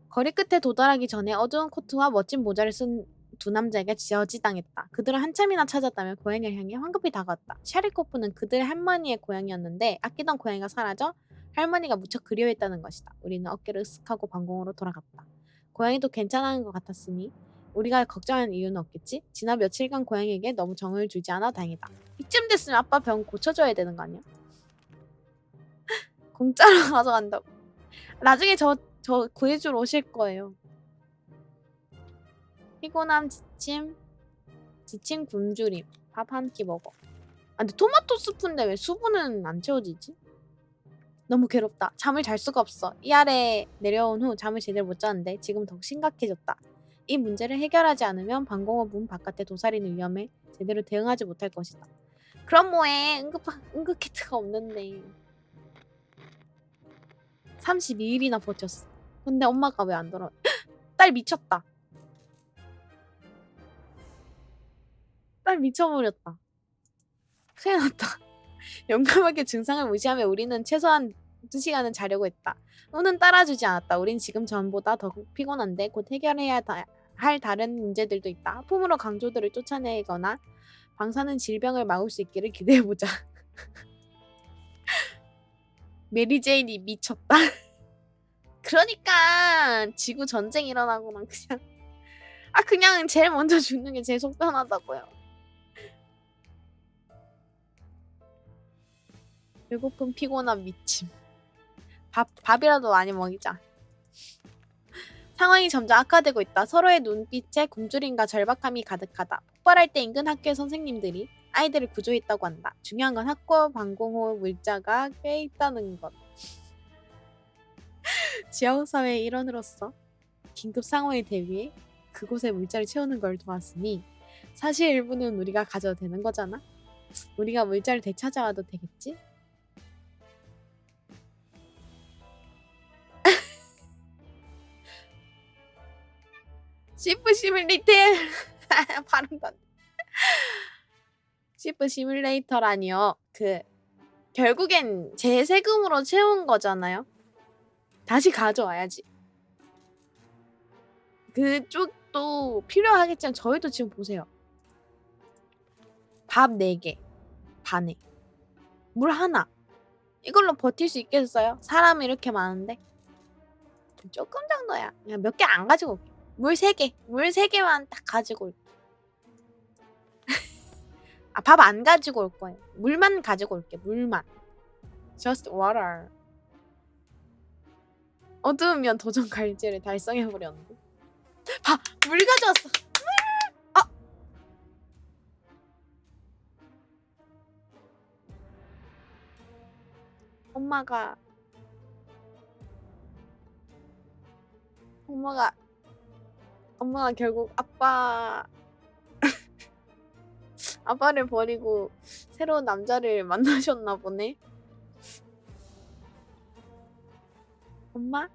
거리 끝에 도달하기 전에 어두운 코트와 멋진 모자를 쓴 두 남자에게 저지당했다. 그들은 한참이나 찾았다며 고향을 향해 황급히 다가왔다. 샤리코프는 그들의 할머니의 고향이었는데 아끼던 고향이가 사라져 할머니가 무척 그리워했다는 것이다. 우리는 어깨를 으쓱하고 방공으로 돌아갔다. 고양이도 괜찮은 것 같았으니 우리가 걱정하는 이유는 없겠지? 지난 며칠간 고양이에게 너무 정을 주지 않아 다행이다. 이쯤 됐으면 아빠 병 고쳐줘야 되는 거 아니야? 공짜로 가져간다고. 나중에 저 구해주러 오실 거예요. 피곤함, 지침 굶주림. 밥 한 끼 먹어. 근데 토마토 스프인데 왜 수분은 안 채워지지? 너무 괴롭다. 잠을 잘 수가 없어. 이 아래 내려온 후 잠을 제대로 못 잤는데 지금 더욱 심각해졌다. 이 문제를 해결하지 않으면 방공호 문 바깥의 도사리는 위험해 제대로 대응하지 못할 것이다. 그럼 뭐해? 응급 키트가 없는데. 32일이나 버텼어. 근데 엄마가 왜 안 돌아? 딸 미쳤다. 딸 미쳐버렸다. 큰일 났다. 용감하게 증상을 무시하며 우리는 최소한 2시간은 자려고 했다. 우는 따라주지 않았다. 우린 지금 전보다 더 피곤한데 곧 해결해야 할 다른 문제들도 있다. 하품으로 강조들을 쫓아내거나 방사능 질병을 막을 수 있기를 기대해보자. 메리제인이 미쳤다. 그러니까 지구 전쟁 일어나거나 그냥 제일 먼저 죽는 게 제일 속편하다고요. 배고픔 피곤함 미침. 밥이라도 많이 먹이자. 상황이 점점 악화되고 있다. 서로의 눈빛에 굶주림과 절박함이 가득하다. 폭발할 때 인근 학교의 선생님들이 아이들을 구조했다고 한다. 중요한 건 학교 방공호 물자가 꽤 있다는 것. 지역사회의 일원으로서 긴급 상황에 대비해 그곳에 물자를 채우는 걸 도왔으니 사실 일부는 우리가 가져도 되는 거잖아? 우리가 물자를 되찾아와도 되겠지? 시프 시뮬레이터 발음도 안 돼. 시프 시뮬레이터라니요. 결국엔 제 세금으로 채운 거잖아요. 다시 가져와야지. 그쪽도 필요하겠지만 저희도 지금 보세요. 밥 4개 반에 물 하나 이걸로 버틸 수 있겠어요? 사람이 이렇게 많은데 조금 정도야. 그냥 몇 개 안 가지고 올게. 물 3개만 딱 가지고 올게. 밥 안 가지고 올 거예요. 물만 가지고 올게. 물만. Just water. 어두우면 도전 갈지를 달성해버렸는데. 물 가져왔어. 엄마가 결국 아빠를 버리고 새로운 남자를 만나셨나 보네. 엄마?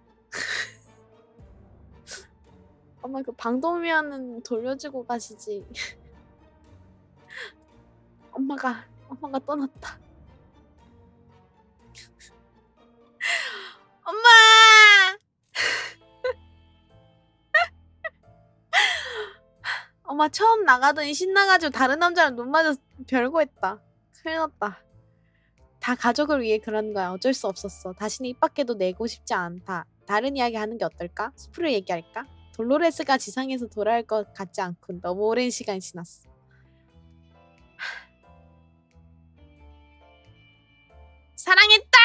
엄마 방독면은 돌려주고 가시지. 엄마가 떠났다. 엄마! 엄마 처음 나가더니 신나가지고 다른 남자랑 눈 맞아서 별거했다. 큰일 났다. 다 가족을 위해 그런 거야. 어쩔 수 없었어. 다시는 입 밖에도 내고 싶지 않다. 다른 이야기 하는 게 어떨까? 스프를 얘기할까? 돌로레스가 지상에서 돌아올 것 같지 않군. 너무 오랜 시간이 지났어. 사랑했다!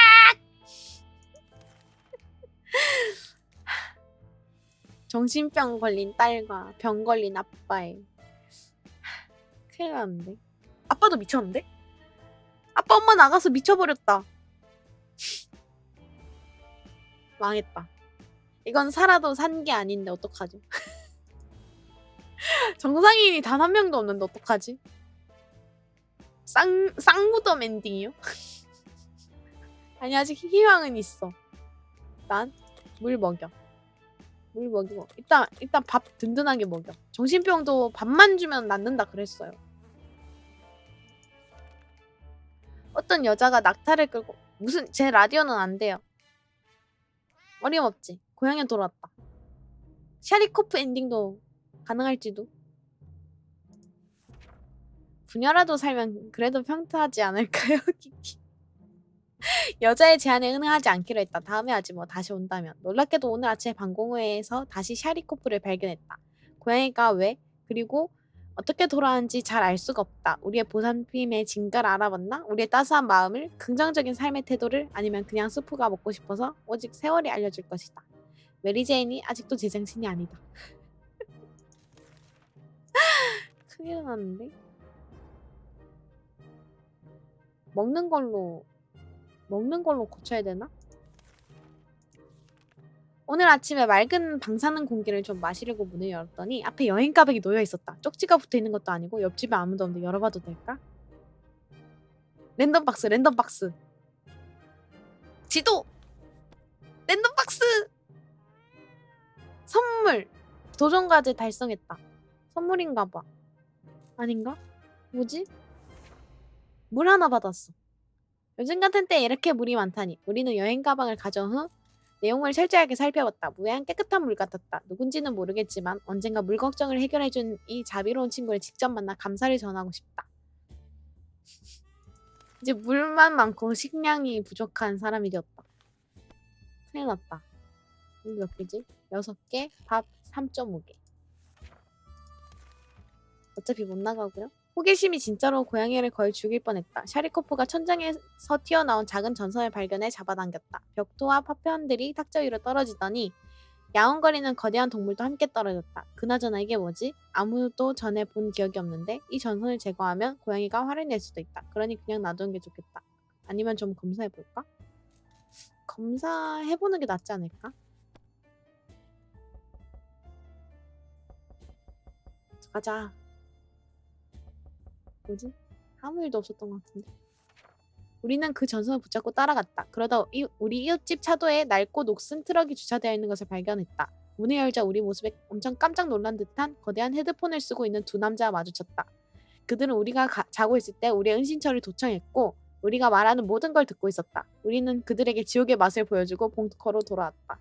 정신병 걸린 딸과 병 걸린 아빠의 큰일 났는데. 아빠도 미쳤는데? 아빠 엄마 나가서 미쳐버렸다. 망했다. 이건 살아도 산 게 아닌데 어떡하죠? 정상인이 단 한 명도 없는데 어떡하지? 쌍무덤 엔딩이요? 아니 아직 희망은 있어. 일단 물 먹여. 물 먹이고 일단 밥 든든하게 먹여. 정신병도 밥만 주면 낫는다 그랬어요. 어떤 여자가 낙타를 끌고 제 라디오는 안 돼요. 어림없지. 고향에 돌아왔다. 샤리코프 엔딩도 가능할지도. 부녀라도 살면 그래도 평타하지 않을까요? 여자의 제안에 응하지 않기로 했다. 다음에 하지 뭐 다시 온다면. 놀랍게도 오늘 아침에 방공호에서 다시 샤리코프를 발견했다. 고양이가 왜? 그리고 어떻게 돌아왔는지 잘 알 수가 없다. 우리의 보살핌의 진가를 알아봤나? 우리의 따스한 마음을? 긍정적인 삶의 태도를? 아니면 그냥 스프가 먹고 싶어서? 오직 세월이 알려줄 것이다. 메리제인이 아직도 제정신이 아니다. 큰일 났는데? 먹는 걸로 고쳐야 되나? 오늘 아침에 맑은 방사능 공기를 좀 마시려고 문을 열었더니 앞에 여행 가방이 놓여 있었다. 쪽지가 붙어 있는 것도 아니고 옆집에 아무도 없는데 열어봐도 될까? 랜덤 박스, 랜덤 박스. 지도! 랜덤 박스! 선물! 도전 과제 달성했다. 선물인가 봐. 아닌가? 뭐지? 물 하나 받았어. 요즘 같은 때 이렇게 물이 많다니. 우리는 여행 가방을 가져온 후 내용을 철저하게 살펴봤다. 무해한 깨끗한 물 같았다. 누군지는 모르겠지만 언젠가 물 걱정을 해결해준 이 자비로운 친구를 직접 만나 감사를 전하고 싶다. 이제 물만 많고 식량이 부족한 사람이 되었다. 큰일 났다. 물 몇 개지? 6개, 밥 3.5개. 어차피 못 나가고요. 호기심이 진짜로 고양이를 거의 죽일 뻔했다. 샤리코프가 천장에서 튀어나온 작은 전선을 발견해 잡아당겼다. 벽토와 파편들이 탁자 위로 떨어지더니 야옹거리는 거대한 동물도 함께 떨어졌다. 그나저나 이게 뭐지? 아무도 전에 본 기억이 없는데 이 전선을 제거하면 고양이가 화를 낼 수도 있다. 그러니 그냥 놔두는 게 좋겠다. 아니면 좀 검사해볼까? 검사해보는 게 낫지 않을까? 가자. 뭐지? 아무 일도 없었던 것 같은데. 우리는 그 전선을 붙잡고 따라갔다. 그러다 우리 이웃집 차도에 낡고 녹슨 트럭이 주차되어 있는 것을 발견했다. 문을 열자 우리 모습에 엄청 깜짝 놀란 듯한 거대한 헤드폰을 쓰고 있는 두 남자와 마주쳤다. 그들은 우리가 자고 있을 때 우리의 은신처를 도청했고 우리가 말하는 모든 걸 듣고 있었다. 우리는 그들에게 지옥의 맛을 보여주고 봉투커로 돌아왔다.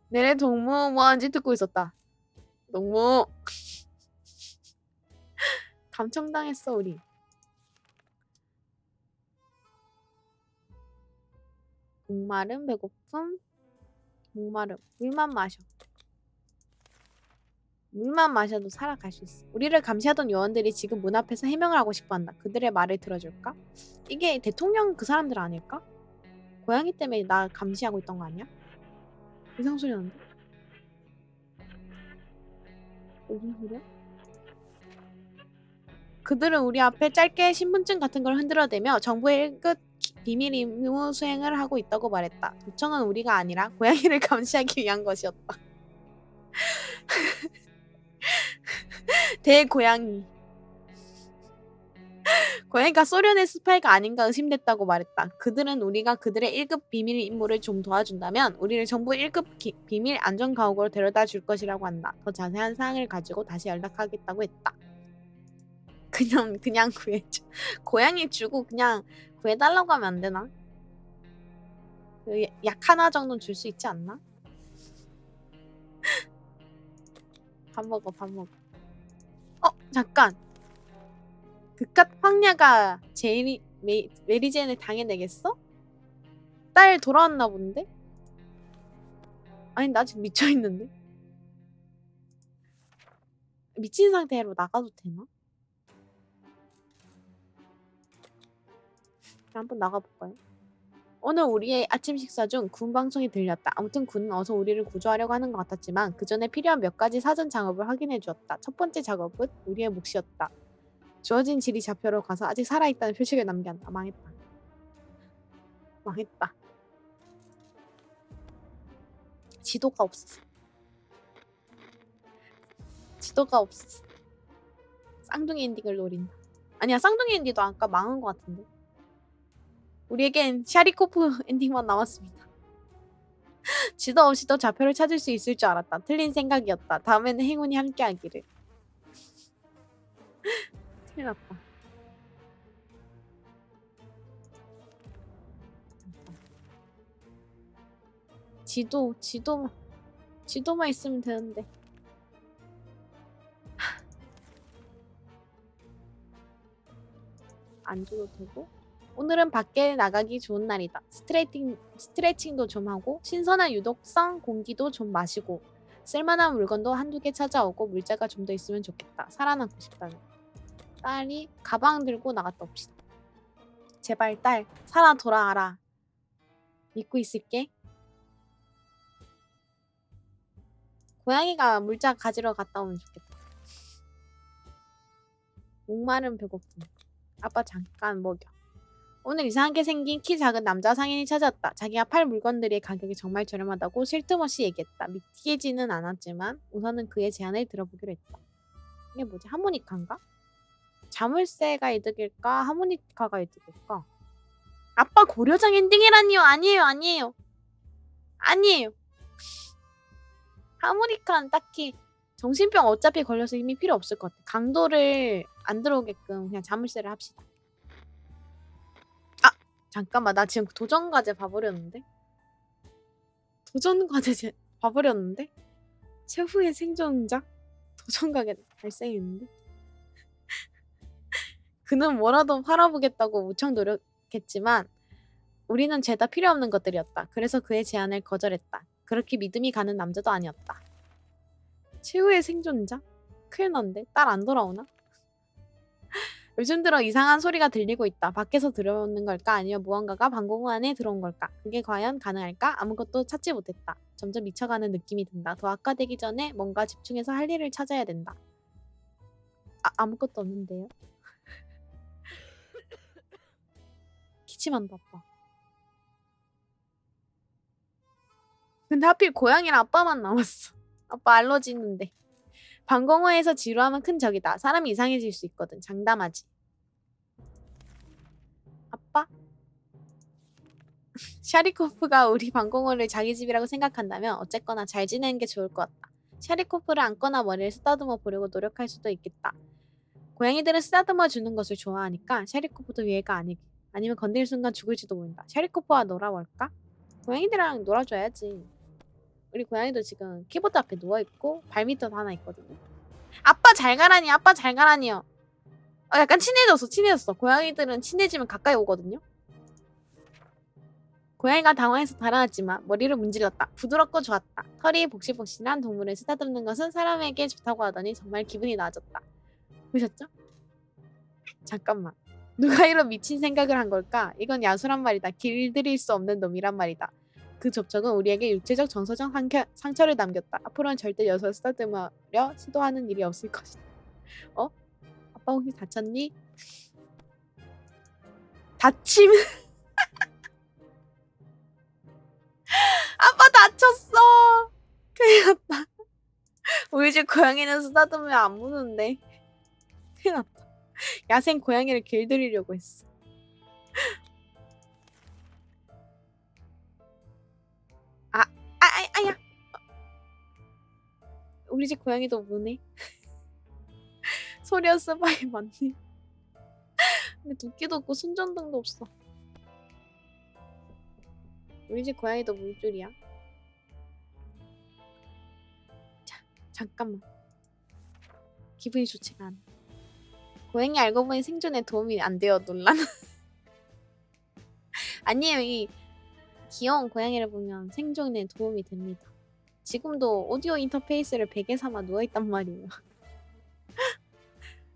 내래 동무 뭐하는지 듣고 있었다. 동무 감청당했어 우리. 목마름, 배고픔, 목마름. 물만 마셔. 물만 마셔도 살아갈 수 있어. 우리를 감시하던 요원들이 지금 문 앞에서 해명을 하고 싶어한다. 그들의 말을 들어줄까? 이게 대통령 그 사람들 아닐까? 고양이 때문에 나 감시하고 있던 거 아니야? 이상 소리 나는데? 무슨 소리야? 그들은 우리 앞에 짧게 신분증 같은 걸 흔들어대며 정부의 1급 비밀 임무 수행을 하고 있다고 말했다. 도청은 우리가 아니라 고양이를 감시하기 위한 것이었다. 대고양이. 고양이가 소련의 스파이가 아닌가 의심됐다고 말했다. 그들은 우리가 그들의 1급 비밀 임무를 좀 도와준다면 우리를 정부 1급 비밀 안전가옥으로 데려다 줄 것이라고 한다. 더 자세한 사항을 가지고 다시 연락하겠다고 했다. 그냥 구해줘. 고양이 주고 그냥 구해달라고 하면 안 되나? 약 하나 정도는 줄 수 있지 않나? 밥 먹어, 밥 먹어. 잠깐. 그깟 황녀가 메리제인을 당해내겠어? 딸 돌아왔나 본데? 아니 나 지금 미쳐있는데? 미친 상태로 나가도 되나? 한번 나가볼까요? 오늘 우리의 아침 식사 중 군 방송이 들렸다. 아무튼 군은 어서 우리를 구조하려고 하는 것 같았지만 그 전에 필요한 몇 가지 사전 작업을 확인해 주었다. 첫 번째 작업은 우리의 몫이었다. 주어진 지리 좌표로 가서 아직 살아있다는 표식을 남겨야 한다. 망했다. 망했다. 지도가 없었어. 지도가 없었어. 쌍둥이 엔딩을 노린다. 아니야, 쌍둥이 엔딩도 아까 망한 것 같은데. 우리에겐 샤리코프 엔딩만 남았습니다. 지도 없이도 좌표를 찾을 수 있을 줄 알았다. 틀린 생각이었다. 다음에는 행운이 함께하기를. 큰일 났다. 지도만 있으면 되는데. 안 줘도 되고. 오늘은 밖에 나가기 좋은 날이다. 스트레칭도 좀 하고 신선한 유독성 공기도 좀 마시고 쓸만한 물건도 한두 개 찾아오고 물자가 좀 더 있으면 좋겠다. 살아남고 싶다면. 딸이 가방 들고 나갔다 옵시다. 제발 딸 살아 돌아와라. 믿고 있을게. 고양이가 물자 가지러 갔다 오면 좋겠다. 목마른 배고픔. 아빠 잠깐 먹여. 오늘 이상하게 생긴 키 작은 남자 상인이 찾아왔다. 자기가 팔 물건들의 가격이 정말 저렴하다고 쉴 틈 없이 얘기했다. 믿기지는 않았지만 우선은 그의 제안을 들어보기로 했다. 이게 뭐지? 하모니카인가? 자물쇠가 이득일까? 하모니카가 이득일까? 아빠 고려장 엔딩이라니요. 아니에요. 아니에요. 아니에요. 하모니카는 딱히 정신병 어차피 걸려서 이미 필요 없을 것 같아. 강도를 안 들어오게끔 그냥 자물쇠를 합시다. 아! 잠깐만. 나 지금 도전과제 봐버렸는데? 도전과제 봐버렸는데? 최후의 생존자? 도전과제 발생했는데? 그는 뭐라도 팔아보겠다고 무척 노력했지만 우리는 죄다 필요 없는 것들이었다. 그래서 그의 제안을 거절했다. 그렇게 믿음이 가는 남자도 아니었다. 최후의 생존자? 큰일 난데? 딸 안 돌아오나? 요즘 들어 이상한 소리가 들리고 있다. 밖에서 들어오는 걸까? 아니면 무언가가 방공호 안에 들어온 걸까? 그게 과연 가능할까? 아무것도 찾지 못했다. 점점 미쳐가는 느낌이 든다. 더 악화되기 전에 뭔가 집중해서 할 일을 찾아야 된다. 아무것도 없는데요? 기침한다, 아빠. 근데 하필 고양이랑 아빠만 남았어. 아빠 알러지 있는데. 방공호에서 지루하면 큰 적이다. 사람이 이상해질 수 있거든. 장담하지. 아빠? 샤리코프가 우리 방공호를 자기 집이라고 생각한다면 어쨌거나 잘 지내는 게 좋을 것 같다. 샤리코프를 안거나 머리를 쓰다듬어 보려고 노력할 수도 있겠다. 고양이들은 쓰다듬어 주는 것을 좋아하니까 샤리코프도 예외가 아니면 건드릴 순간 죽을지도 모른다. 샤리코프와 놀아볼까? 고양이들이랑 놀아줘야지. 우리 고양이도 지금 키보드 앞에 누워있고 발밑도 하나 있거든요. 아빠 잘 가라니. 아빠 잘 가라니요. 약간 친해졌어. 고양이들은 친해지면 가까이 오거든요. 고양이가 당황해서 달아났지만 머리를 문질렀다. 부드럽고 좋았다. 털이 복실복실한 동물을 쓰다듬는 것은 사람에게 좋다고 하더니 정말 기분이 나아졌다. 보셨죠? 잠깐만. 누가 이런 미친 생각을 한 걸까? 이건 야수란 말이다. 길들일 수 없는 놈이란 말이다. 그 접촉은 우리에게 육체적 정서적 상처를 남겼다. 앞으로는 절대 녀석을 쓰다듬으려 시도하는 일이 없을 것이다. 아빠 혹시 다쳤니? 다침? 아빠 다쳤어! 큰일 났다. 우리 집 고양이는 쓰다듬으면 안 무는데. 큰일 났다. 야생 고양이를 길들이려고 했어. 아야! 우리 집 고양이도 무네. 소리언 스바이 맞네. 근데 도끼도 없고 손전등도 없어. 우리 집 고양이도 물줄이야. 자, 잠깐만. 기분이 좋지가 않아. 고양이 알고 보니 생존에 도움이 안 돼요. 논란. 아니에요. 이 귀여운 고양이를 보면 생존에 도움이 됩니다. 지금도 오디오 인터페이스를 베개 삼아 누워있단 말이에요.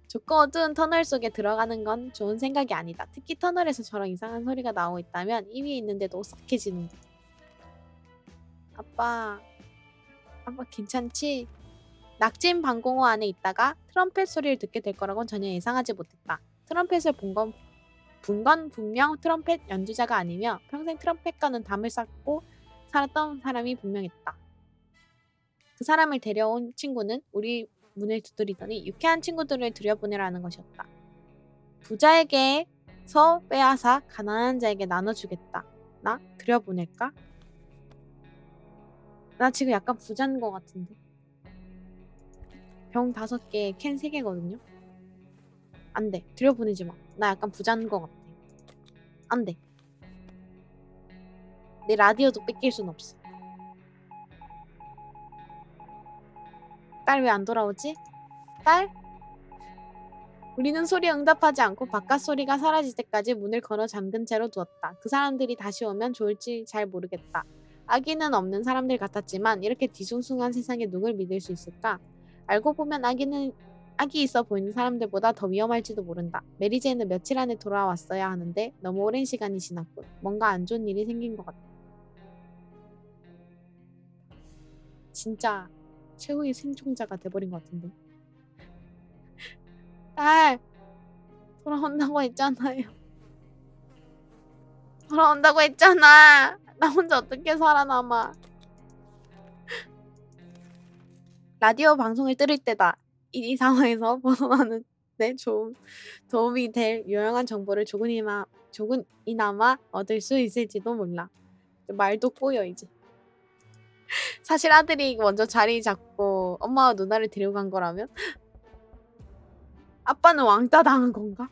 좁고 어두운 터널 속에 들어가는 건 좋은 생각이 아니다. 특히 터널에서 저런 이상한 소리가 나오고 있다면 이 위에 있는데도 오싹해지는다. 아빠 괜찮지? 낙진 방공호 안에 있다가 트럼펫 소리를 듣게 될 거라곤 전혀 예상하지 못했다. 트럼펫을 본 건 분명 트럼펫 연주자가 아니며 평생 트럼펫과는 담을 쌓고 살았던 사람이 분명했다. 그 사람을 데려온 친구는 우리 문을 두드리더니 유쾌한 친구들을 들여보내라는 것이었다. 부자에게서 빼앗아 가난한 자에게 나눠주겠다. 나 들여보낼까? 나 지금 약간 부자인 것 같은데. 병 5개, 캔 3개거든요. 안 돼. 들여보내지 마. 나 약간 부자인 것 같아. 안 돼. 내 라디오도 뺏길 순 없어. 딸 왜 안 돌아오지? 딸? 우리는 소리에 응답하지 않고 바깥 소리가 사라질 때까지 문을 걸어 잠근 채로 두었다. 그 사람들이 다시 오면 좋을지 잘 모르겠다. 아기는 없는 사람들 같았지만 이렇게 뒤숭숭한 세상에 누굴 믿을 수 있을까? 알고 보면 아기 있어 보이는 사람들보다 더 위험할지도 모른다. 메리제이는 며칠 안에 돌아왔어야 하는데 너무 오랜 시간이 지났군. 뭔가 안 좋은 일이 생긴 것 같다. 진짜 최후의 생존자가 돼버린 것 같은데. 딸! 돌아온다고 했잖아요. 돌아온다고 했잖아. 나 혼자 어떻게 살아남아. 라디오 방송을 들을 때다. 이 상황에서 벗어나는 데 도움이 될 유용한 정보를 조금이나마 얻을 수 있을지도 몰라. 말도 꼬여 이제. 사실 아들이 먼저 자리 잡고 엄마와 누나를 데리고 간 거라면 아빠는 왕따 당한 건가?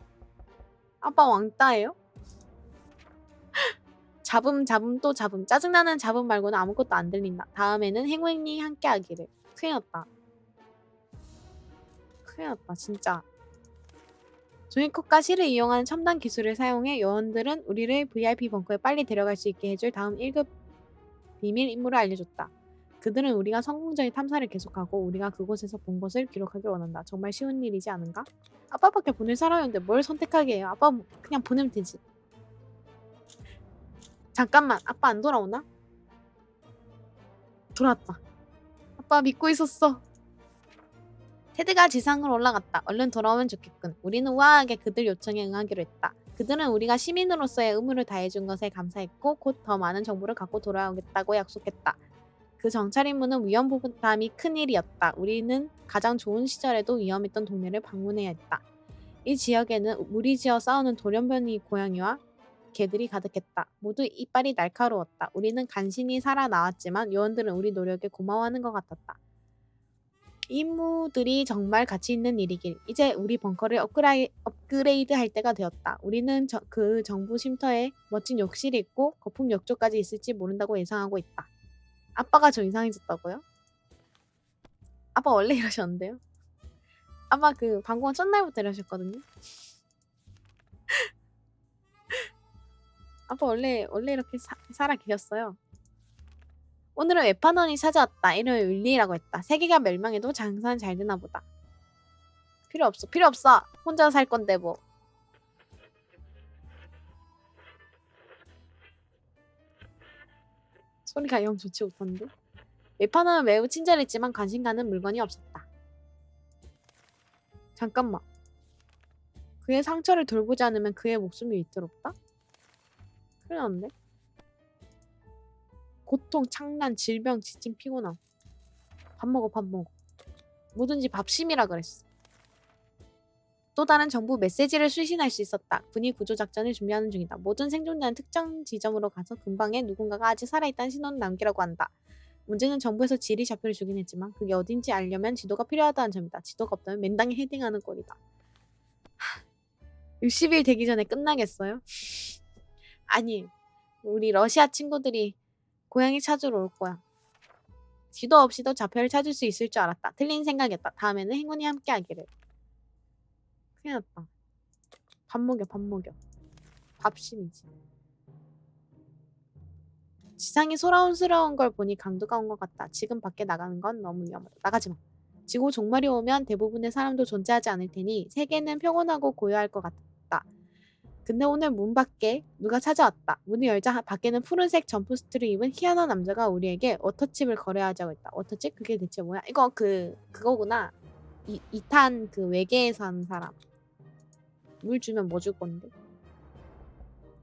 아빠 왕따예요? 잡음 또 잡음. 짜증나는 잡음 말고는 아무것도 안 들린다. 다음에는 행운이 함께하기를. 큰일 났다. 큰일 났다 진짜. 종이컵과 실을 이용하는 첨단 기술을 사용해 요원들은 우리를 VIP 벙커에 빨리 데려갈 수 있게 해줄 다음 1급 비밀 임무를 알려줬다. 그들은 우리가 성공적인 탐사를 계속하고 우리가 그곳에서 본 것을 기록하길 원한다. 정말 쉬운 일이지 않은가? 아빠밖에 보낼 사람이 없는데 뭘 선택하게 해요? 아빠 그냥 보내면 되지. 잠깐만, 아빠 안 돌아오나? 돌아왔다. 아빠 믿고 있었어. 테드가 지상으로 올라갔다. 얼른 돌아오면 좋겠군. 우리는 우아하게 그들 요청에 응하기로 했다. 그들은 우리가 시민으로서의 의무를 다해준 것에 감사했고 곧 더 많은 정보를 갖고 돌아오겠다고 약속했다. 그 정찰 임무는 위험 부담이 큰 일이었다. 우리는 가장 좋은 시절에도 위험했던 동네를 방문해야 했다. 이 지역에는 무리지어 싸우는 돌연변이 고양이와 개들이 가득했다. 모두 이빨이 날카로웠다. 우리는 간신히 살아나왔지만 요원들은 우리 노력에 고마워하는 것 같았다. 임무들이 정말 가치 있는 일이길. 이제 우리 벙커를 업그레이드 할 때가 되었다. 우리는 그 정부 쉼터에 멋진 욕실이 있고 거품 욕조까지 있을지 모른다고 예상하고 있다. 아빠가 좀 이상해졌다고요? 아빠 원래 이러셨는데요? 아빠 그 방송 첫날부터 이러셨거든요? 아빠 원래 이렇게 살아 계셨어요. 오늘은 외판원이 찾아왔다. 이름을 윌리라고 했다. 세계가 멸망해도 장사는 잘 되나 보다. 필요 없어. 혼자 살 건데 뭐. 소리가 영 좋지 못한데? 외판원은 매우 친절했지만 관심 가는 물건이 없었다. 잠깐만. 그의 상처를 돌보지 않으면 그의 목숨이 위태롭다? 큰일 났네. 고통, 창난, 질병, 지침, 피곤함. 밥 먹어. 뭐든지 밥심이라 그랬어. 또 다른 정부 메시지를 수신할 수 있었다. 군이 구조작전을 준비하는 중이다. 모든 생존자는 특정 지점으로 가서 근방에 누군가가 아직 살아있다는 신호를 남기라고 한다. 문제는 정부에서 지리 좌표를 주긴 했지만 그게 어딘지 알려면 지도가 필요하다는 점이다. 지도가 없다면 맨땅에 헤딩하는 꼴이다. 60일 되기 전에 끝나겠어요? 아니, 우리 러시아 친구들이 고양이 찾으러 올 거야. 지도 없이도 좌표를 찾을 수 있을 줄 알았다. 틀린 생각이었다. 다음에는 행운이 함께하기를. 큰일 났다. 밥 먹여. 밥심이지. 지상이 소란스러운 걸 보니 강도가 온 것 같다. 지금 밖에 나가는 건 너무 위험하다. 나가지 마. 지구 종말이 오면 대부분의 사람도 존재하지 않을 테니 세계는 평온하고 고요할 것 같다. 근데 오늘 문 밖에 누가 찾아왔다. 문을 열자 밖에는 푸른색 점프스트를 입은 희한한 남자가 우리에게 워터칩을 거래하자고 했다. 워터칩? 그게 대체 뭐야? 이거 그거구나. 2탄 그 외계에서 하는 사람. 물 주면 뭐 줄 건데?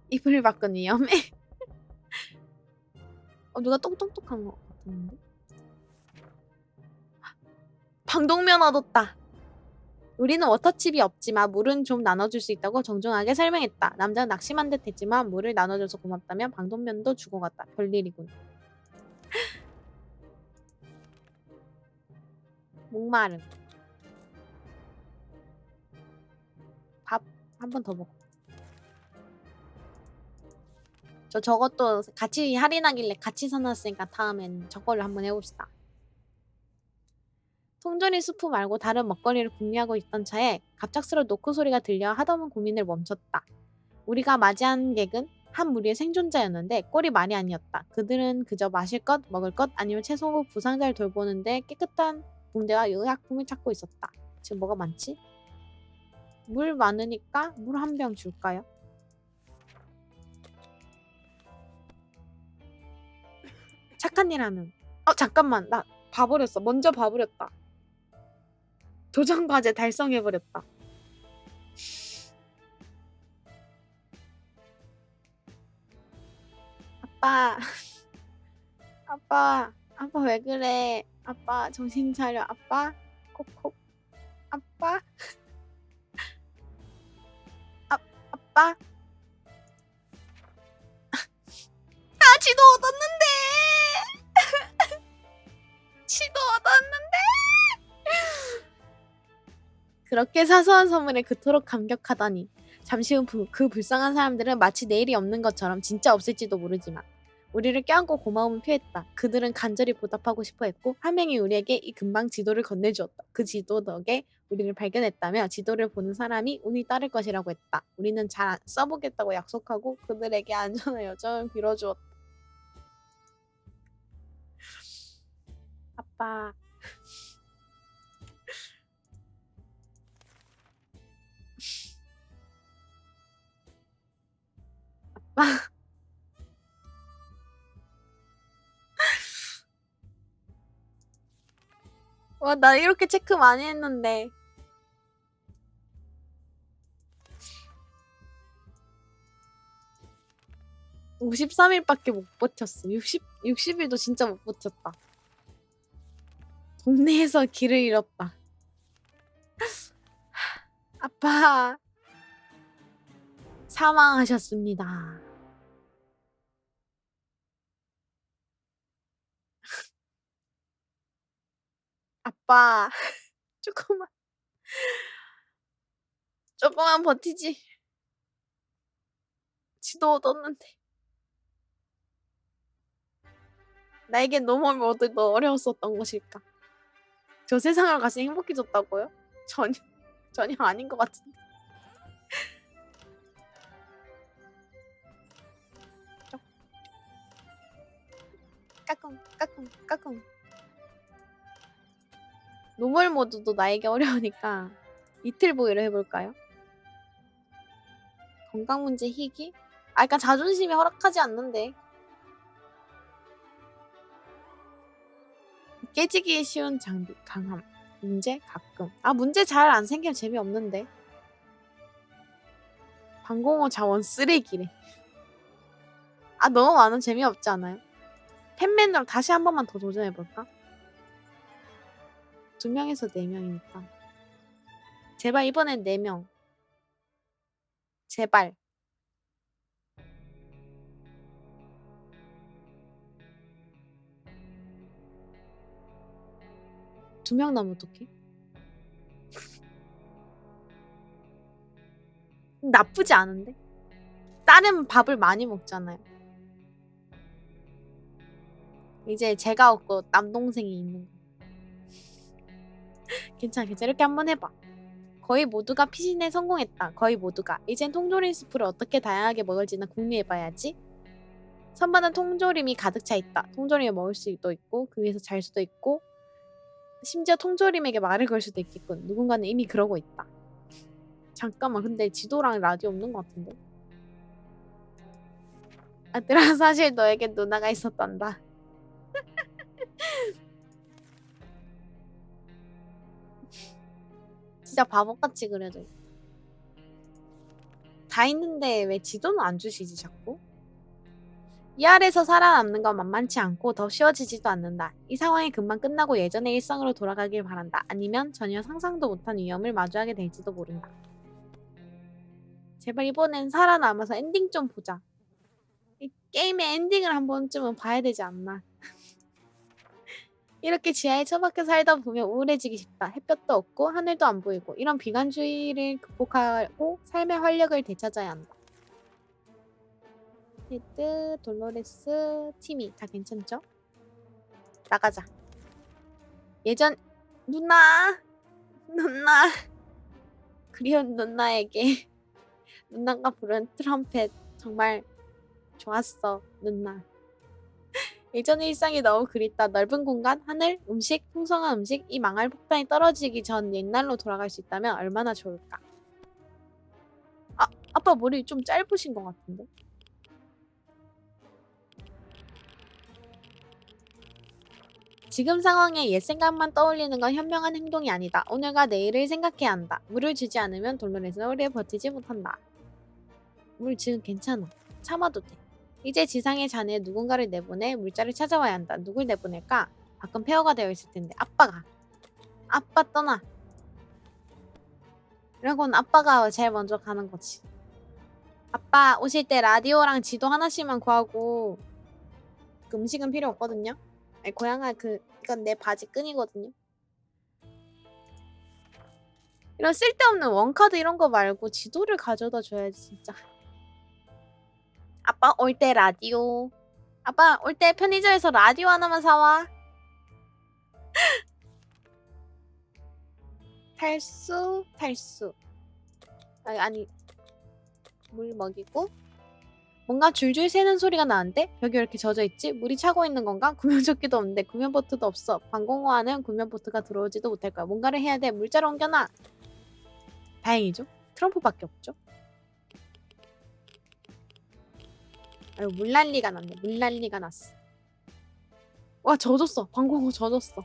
이불 밖은 위험해. 누가 똑똑똑한 것 같은데? 방독면 얻었다. 우리는 워터칩이 없지만 물은 좀 나눠줄 수 있다고 정중하게 설명했다. 남자는 낙심한 듯 했지만 물을 나눠줘서 고맙다며 방독면도 주고 갔다. 별일이군. 목마름. 밥 한 번 더 먹어. 저것도 같이 할인하길래 같이 사놨으니까 다음엔 저걸로 한번 해봅시다. 통조림 수프 말고 다른 먹거리를 궁리하고 있던 차에 갑작스러운 노크 소리가 들려 하다못해 고민을 멈췄다. 우리가 맞이한 객은 한 무리의 생존자였는데 꼴이 말이 아니었다. 그들은 그저 마실 것, 먹을 것 아니면 최소 부상자를 돌보는데 깨끗한 붕대와 의약품을 찾고 있었다. 지금 뭐가 많지? 물 많으니까 물 한 병 줄까요? 착한 일 하는. 잠깐만. 나 봐버렸어. 먼저 봐버렸다. 도전 과제 달성해버렸다. 아빠. 아빠. 아빠 왜 그래? 아빠 정신 차려. 아빠. 콕콕. 아빠. 아빠. 아, 지도 얻었는데. 지도 얻었는데. 그렇게 사소한 선물에 그토록 감격하다니. 잠시 후 그 불쌍한 사람들은 마치 내일이 없는 것처럼 진짜 없을지도 모르지만 우리를 껴안고 고마움을 표했다. 그들은 간절히 보답하고 싶어 했고 한 명이 우리에게 이 금방 지도를 건네주었다. 그 지도 덕에 우리를 발견했다며 지도를 보는 사람이 운이 따를 것이라고 했다. 우리는 잘 써보겠다고 약속하고 그들에게 안전한 여정을 빌어주었다. 아빠. 아빠. 와, 나 이렇게 체크 많이 했는데. 53일밖에 못 버텼어. 60일도 진짜 못 버텼다. 동네에서 길을 잃었다. 아빠. 사망하셨습니다. 아빠. 조금만 버티지. 지도 얻었는데. 나에겐 너무 어려웠었던 것일까? 저 세상을 가서 행복해졌다고요? 전혀 아닌 것 같은데. 까꿍. 노멀 모드도 나에게 어려우니까 이틀 보기로 해볼까요? 건강 문제 희귀? 아, 그러니까 자존심이 허락하지 않는데. 깨지기 쉬운 장비 강함. 문제 가끔. 아, 문제 잘 안 생기면 재미없는데. 방공호 자원 쓰레기래. 아, 너무 많으면 재미없지 않아요? 팬맨으로 다시 한 번만 더 도전해볼까? 2명에서 4명이니까. 제발 이번엔 4명. 제발. 2명 나면 어떡해? 나쁘지 않은데? 딸은 밥을 많이 먹잖아요. 이제 제가 없고 남동생이 있는 거. 괜찮아. 이렇게 한번 해봐. 거의 모두가 피신에 성공했다. 거의 모두가. 이젠 통조림 스프를 어떻게 다양하게 먹을지는 궁리해봐야지. 선반은 통조림이 가득 차 있다. 통조림을 먹을 수도 있고 그 위에서 잘 수도 있고 심지어 통조림에게 말을 걸 수도 있겠군. 누군가는 이미 그러고 있다. 잠깐만, 근데 지도랑 라디오 없는 것 같은데? 아들아, 사실 너에겐 누나가 있었단다. 진짜 바보같이 그려져 있다. 다 있는데 왜 지도는 안 주시지 자꾸? 이 아래서 살아남는 건 만만치 않고 더 쉬워지지도 않는다. 이 상황이 금방 끝나고 예전의 일상으로 돌아가길 바란다. 아니면 전혀 상상도 못한 위험을 마주하게 될지도 모른다. 제발 이번엔 살아남아서 엔딩 좀 보자. 이 게임의 엔딩을 한 번쯤은 봐야 되지 않나. 이렇게 지하에 처박혀 살다 보면 우울해지기 쉽다. 햇볕도 없고 하늘도 안 보이고 이런 비관주의를 극복하고 삶의 활력을 되찾아야 한다. 헤드, 돌로레스, 티미 다 괜찮죠? 나가자. 예전 누나 그리운 누나에게 누나가 부른 트럼펫 정말 좋았어. 누나. 예전의 일상이 너무 그립다. 넓은 공간, 하늘, 음식, 풍성한 음식, 이 망할 폭탄이 떨어지기 전 옛날로 돌아갈 수 있다면 얼마나 좋을까. 아, 아빠 머리 좀 짧으신 것 같은데? 지금 상황에 옛 생각만 떠올리는 건 현명한 행동이 아니다. 오늘과 내일을 생각해야 한다. 물을 주지 않으면 돌로레스는 오래 버티지 못한다. 물 지금 괜찮아. 참아도 돼. 이제 지상의 잔해에 누군가를 내보내 물자를 찾아와야 한다. 누굴 내보낼까? 밖은 폐허가 되어 있을 텐데. 아빠가. 아빠 떠나. 이러고는 아빠가 제일 먼저 가는 거지. 아빠 오실 때 라디오랑 지도 하나씩만 구하고. 그 음식은 필요 없거든요. 아니 고양아 이건 내 바지 끈이거든요. 이런 쓸데없는 원카드 이런 거 말고 지도를 가져다 줘야지 진짜. 아빠 올 때 라디오. 아빠 올 때 편의점에서 라디오 하나만 사와. 탈수. 아니 물 먹이고. 뭔가 줄줄 새는 소리가 나는데 벽이 왜 이렇게 젖어있지? 물이 차고 있는 건가? 구명조끼도 없는데 구명보트도 없어. 방공호와는 구명보트가 들어오지도 못할 거야. 뭔가를 해야 돼. 물자를 옮겨놔. 다행이죠. 트럼프밖에 없죠. 아유 물난리가 났네. 물난리가 났어. 와 젖었어. 방공호 젖었어.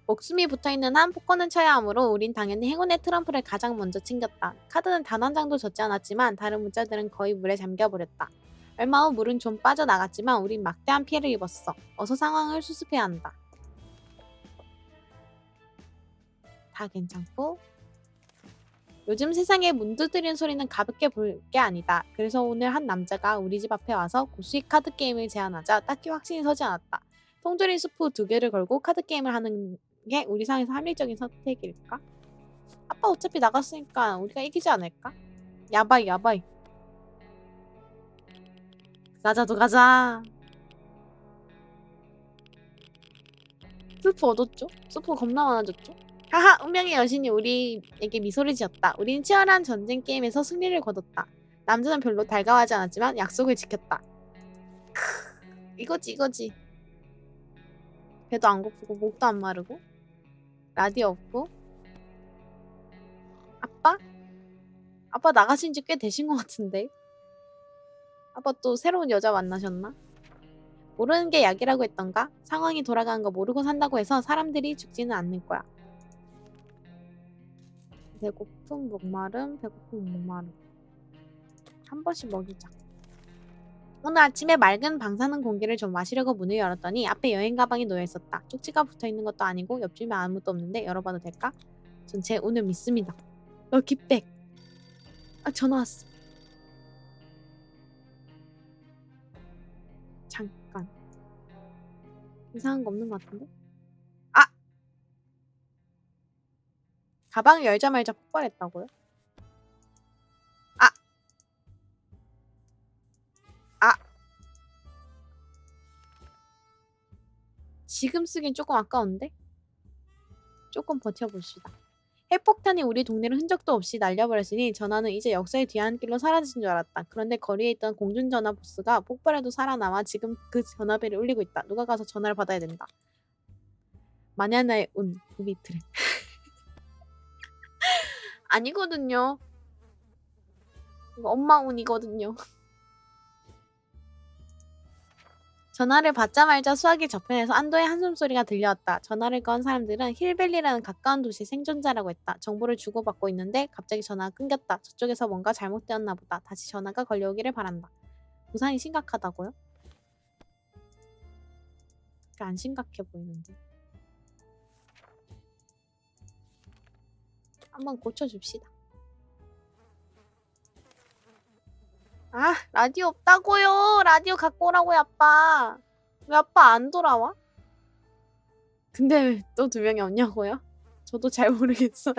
목숨이 붙어있는 한 포커는 쳐야 하므로 우린 당연히 행운의 트럼프를 가장 먼저 챙겼다. 카드는 단 한 장도 젖지 않았지만 다른 문자들은 거의 물에 잠겨버렸다. 얼마 후 물은 좀 빠져나갔지만 우린 막대한 피해를 입었어. 어서 상황을 수습해야 한다. 다 괜찮고 요즘 세상에 문 두드리는 소리는 가볍게 볼 게 아니다. 그래서 오늘 한 남자가 우리 집 앞에 와서 고수익 카드 게임을 제안하자 딱히 확신이 서지 않았다. 통조림 수프 2개를 걸고 카드 게임을 하는 게 우리 상에서 합리적인 선택일까? 아빠 어차피 나갔으니까 우리가 이기지 않을까? 야바이. 가자. 수프 얻었죠? 수프 겁나 많아졌죠? 하하, 운명의 여신이 우리에게 미소를 지었다. 우리는 치열한 전쟁 게임에서 승리를 거뒀다. 남자는 별로 달가워하지 않았지만 약속을 지켰다. 이거지. 배도 안 고프고 목도 안 마르고 라디오 없고. 아빠 나가신 지 꽤 되신 것 같은데. 아빠 또 새로운 여자 만나셨나? 모르는 게 약이라고 했던가? 상황이 돌아가는 거 모르고 산다고 해서 사람들이 죽지는 않을 거야. 배고픔, 목마름. 한 번씩 먹이자. 오늘 아침에 맑은 방사능 공기를 좀 마시려고 문을 열었더니 앞에 여행 가방이 놓여 있었다. 쪽지가 붙어 있는 것도 아니고 옆집에 아무것도 없는데 열어봐도 될까? 전 제 운을 믿습니다. 럭키백. 전화 왔어. 잠깐. 이상한 거 없는 것 같은데? 가방을 열자마자 폭발했다고요? 지금 쓰긴 조금 아까운데? 조금 버텨봅시다. 핵폭탄이 우리 동네를 흔적도 없이 날려버렸으니 전화는 이제 역사의 뒤안길로 사라진 줄 알았다. 그런데 거리에 있던 공중전화 부스가 폭발해도 살아남아 지금 그 전화벨이 울리고 있다. 누가 가서 전화를 받아야 된다. 마냐나의 운, 부비트랩. 아니거든요. 이거 엄마 운이거든요. 전화를 받자마자 수화기 저편에서 안도의 한숨소리가 들려왔다. 전화를 건 사람들은 힐밸리라는 가까운 도시의 생존자라고 했다. 정보를 주고받고 있는데 갑자기 전화가 끊겼다. 저쪽에서 뭔가 잘못되었나 보다. 다시 전화가 걸려오기를 바란다. 부상이 심각하다고요? 그게 안 심각해 보이는데. 한번 고쳐줍시다. 라디오 없다고요. 라디오 갖고 오라고요, 아빠. 왜 아빠 안 돌아와? 근데 왜 또 2명이 없냐고요? 저도 잘 모르겠어요.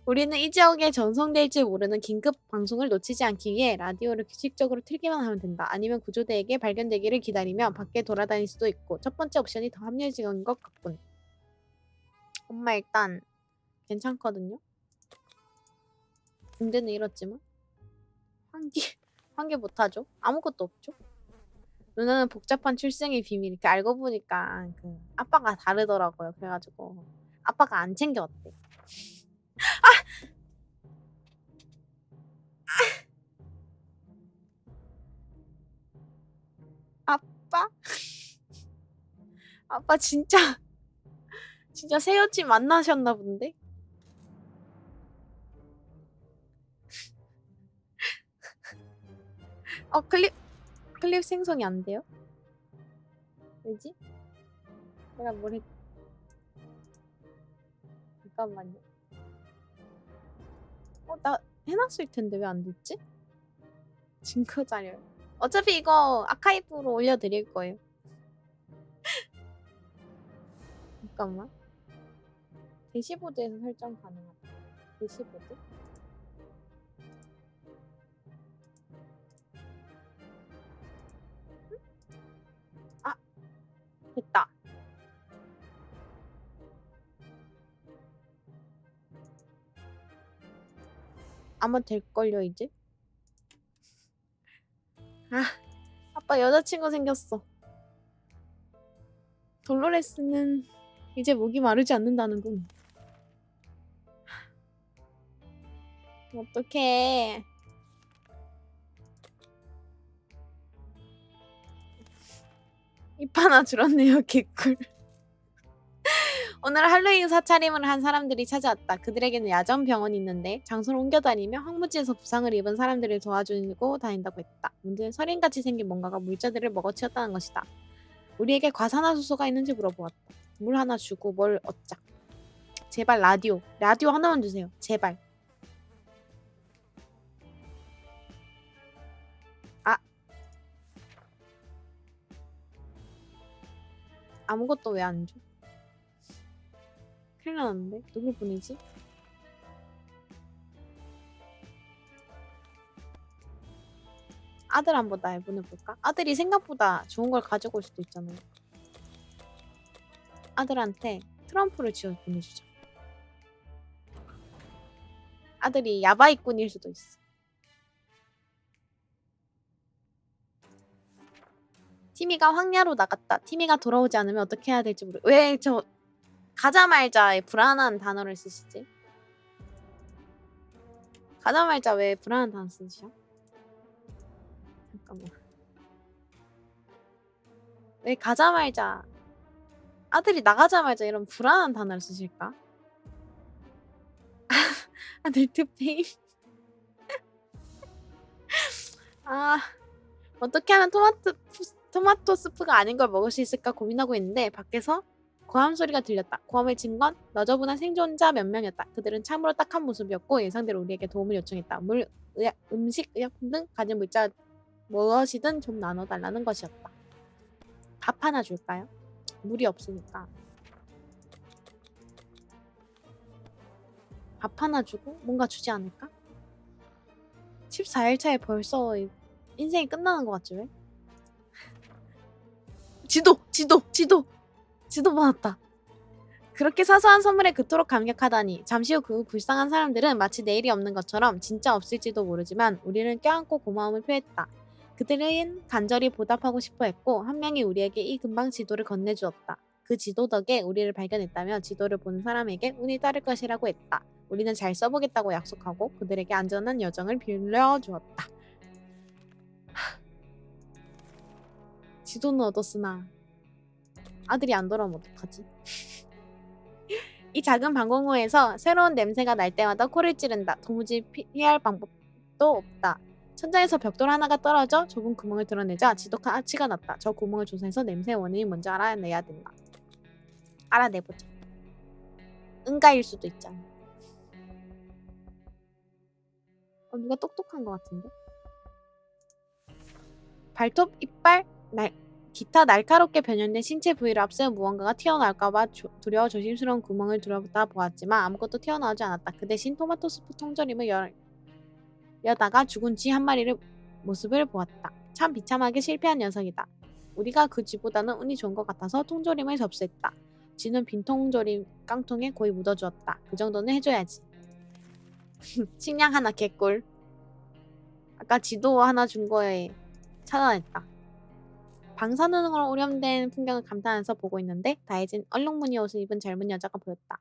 우리는 이 지역에 전송될지 모르는 긴급 방송을 놓치지 않기 위해 라디오를 규칙적으로 틀기만 하면 된다. 아니면 구조대에게 발견되기를 기다리며 밖에 돌아다닐 수도 있고 첫 번째 옵션이 더 합리적인 것 같군. 엄마 일단 괜찮거든요. 군대는 잃었지만 환기 못하죠. 아무것도 없죠. 누나는 복잡한 출생의 비밀 이렇게 알고 보니까 그 아빠가 다르더라고요. 그래가지고 아빠가 안 챙겨왔대. 아빠? 아빠 진짜 새 여친 만나셨나 본데? 클립 생성이 안 돼요? 왜지? 내가 뭘 했... 잠깐만요. 나 해놨을 텐데 왜 안 됐지? 증거 자료. 어차피 이거 아카이브로 올려드릴 거예요. 잠깐만. 대시보드에서 설정 가능하다. 대시보드? 아! 됐다. 아마 될걸요 이제? 아, 아빠 여자친구 생겼어. 돌로레스는 이제 목이 마르지 않는다는군. 어떡해. 입 하나 줄었네요, 개꿀. 오늘 할로윈 사차림을 한 사람들이 찾아왔다. 그들에게는 야전 병원이 있는데 장소를 옮겨다니며 황무지에서 부상을 입은 사람들을 도와주고 다닌다고 했다. 문제는 서린같이 생긴 뭔가가 물자들을 먹어치웠다는 것이다. 우리에게 과산화수소가 있는지 물어보았다. 물 하나 주고 뭘 얻자. 제발 라디오 하나만 주세요. 제발. 아, 아무것도 왜 안 줘? 큰일 났는데? 누굴 보내지? 아들 한번 날 보내볼까? 아들이 생각보다 좋은 걸 가지고 올 수도 있잖아요. 아들한테 트럼프를 쥐어 보내주자. 아들이 야바이꾼일 수도 있어. 티미가 황야로 나갔다. 티미가 돌아오지 않으면 어떻게 해야 될지 모르. 왜 저 가자말자에 불안한 단어를 쓰시지? 가자말자 왜 불안한 단어 쓰시죠? 잠깐만. 왜 가자말자 아들이 나가자마자 이런 불안한 단어를 쓰실까? 아들 투페임. 아, 어떻게 하면 토마토 스프가 아닌 걸 먹을 수 있을까 고민하고 있는데 밖에서 고함 소리가 들렸다. 고함을 친 건 너저분한 생존자 몇 명이었다. 그들은 참으로 딱한 모습이었고 예상대로 우리에게 도움을 요청했다. 물, 의약, 음식, 의약품 등 가진 물자 무엇이든 좀 나눠달라는 것이었다. 밥 하나 줄까요? 물이 없으니까. 밥 하나 주고 뭔가 주지 않을까? 14일 차에 벌써 인생이 끝나는 것 같지 왜? 지도 받았다. 그렇게 사소한 선물에 그토록 감격하다니. 잠시 후 그 불쌍한 사람들은 마치 내일이 없는 것처럼 진짜 없을지도 모르지만 우리를 껴안고 고마움을 표했다. 그들은 간절히 보답하고 싶어 했고 한 명이 우리에게 이 근방 지도를 건네주었다. 그 지도 덕에 우리를 발견했다며 지도를 보는 사람에게 운이 따를 것이라고 했다. 우리는 잘 써보겠다고 약속하고 그들에게 안전한 여정을 빌려주었다. 지도는 얻었으나 아들이 안 돌아오면 어떡하지? 이 작은 방공호에서 새로운 냄새가 날 때마다 코를 찌른다. 도무지 피할 방법도 없다. 천장에서 벽돌 하나가 떨어져 좁은 구멍을 드러내자 지독한 아치가 났다. 저 구멍을 조사해서 냄새의 원인이 뭔지 알아내야 된다. 알아내보자. 응가일 수도 있잖아. 누가 똑똑한 것 같은데? 발톱, 이빨, 기타 날카롭게 변형된 신체 부위를 앞세운 무언가가 튀어나올까봐 두려워 조심스러운 구멍을 들여다 보았지만 아무것도 튀어나오지 않았다. 그 대신 토마토 스프 통조림을 여다가 죽은 쥐 한 마리를 모습을 보았다. 참 비참하게 실패한 녀석이다. 우리가 그 쥐보다는 운이 좋은 것 같아서 통조림을 접수했다. 쥐는 빈 통조림 깡통에 고이 묻어주었다. 그 정도는 해줘야지. 식량 하나 개꿀. 아까 지도 하나 준 거에 찾아냈다. 방사능으로 오염된 풍경을 감탄하면서 보고 있는데 다혜진 얼룩무늬 옷을 입은 젊은 여자가 보였다.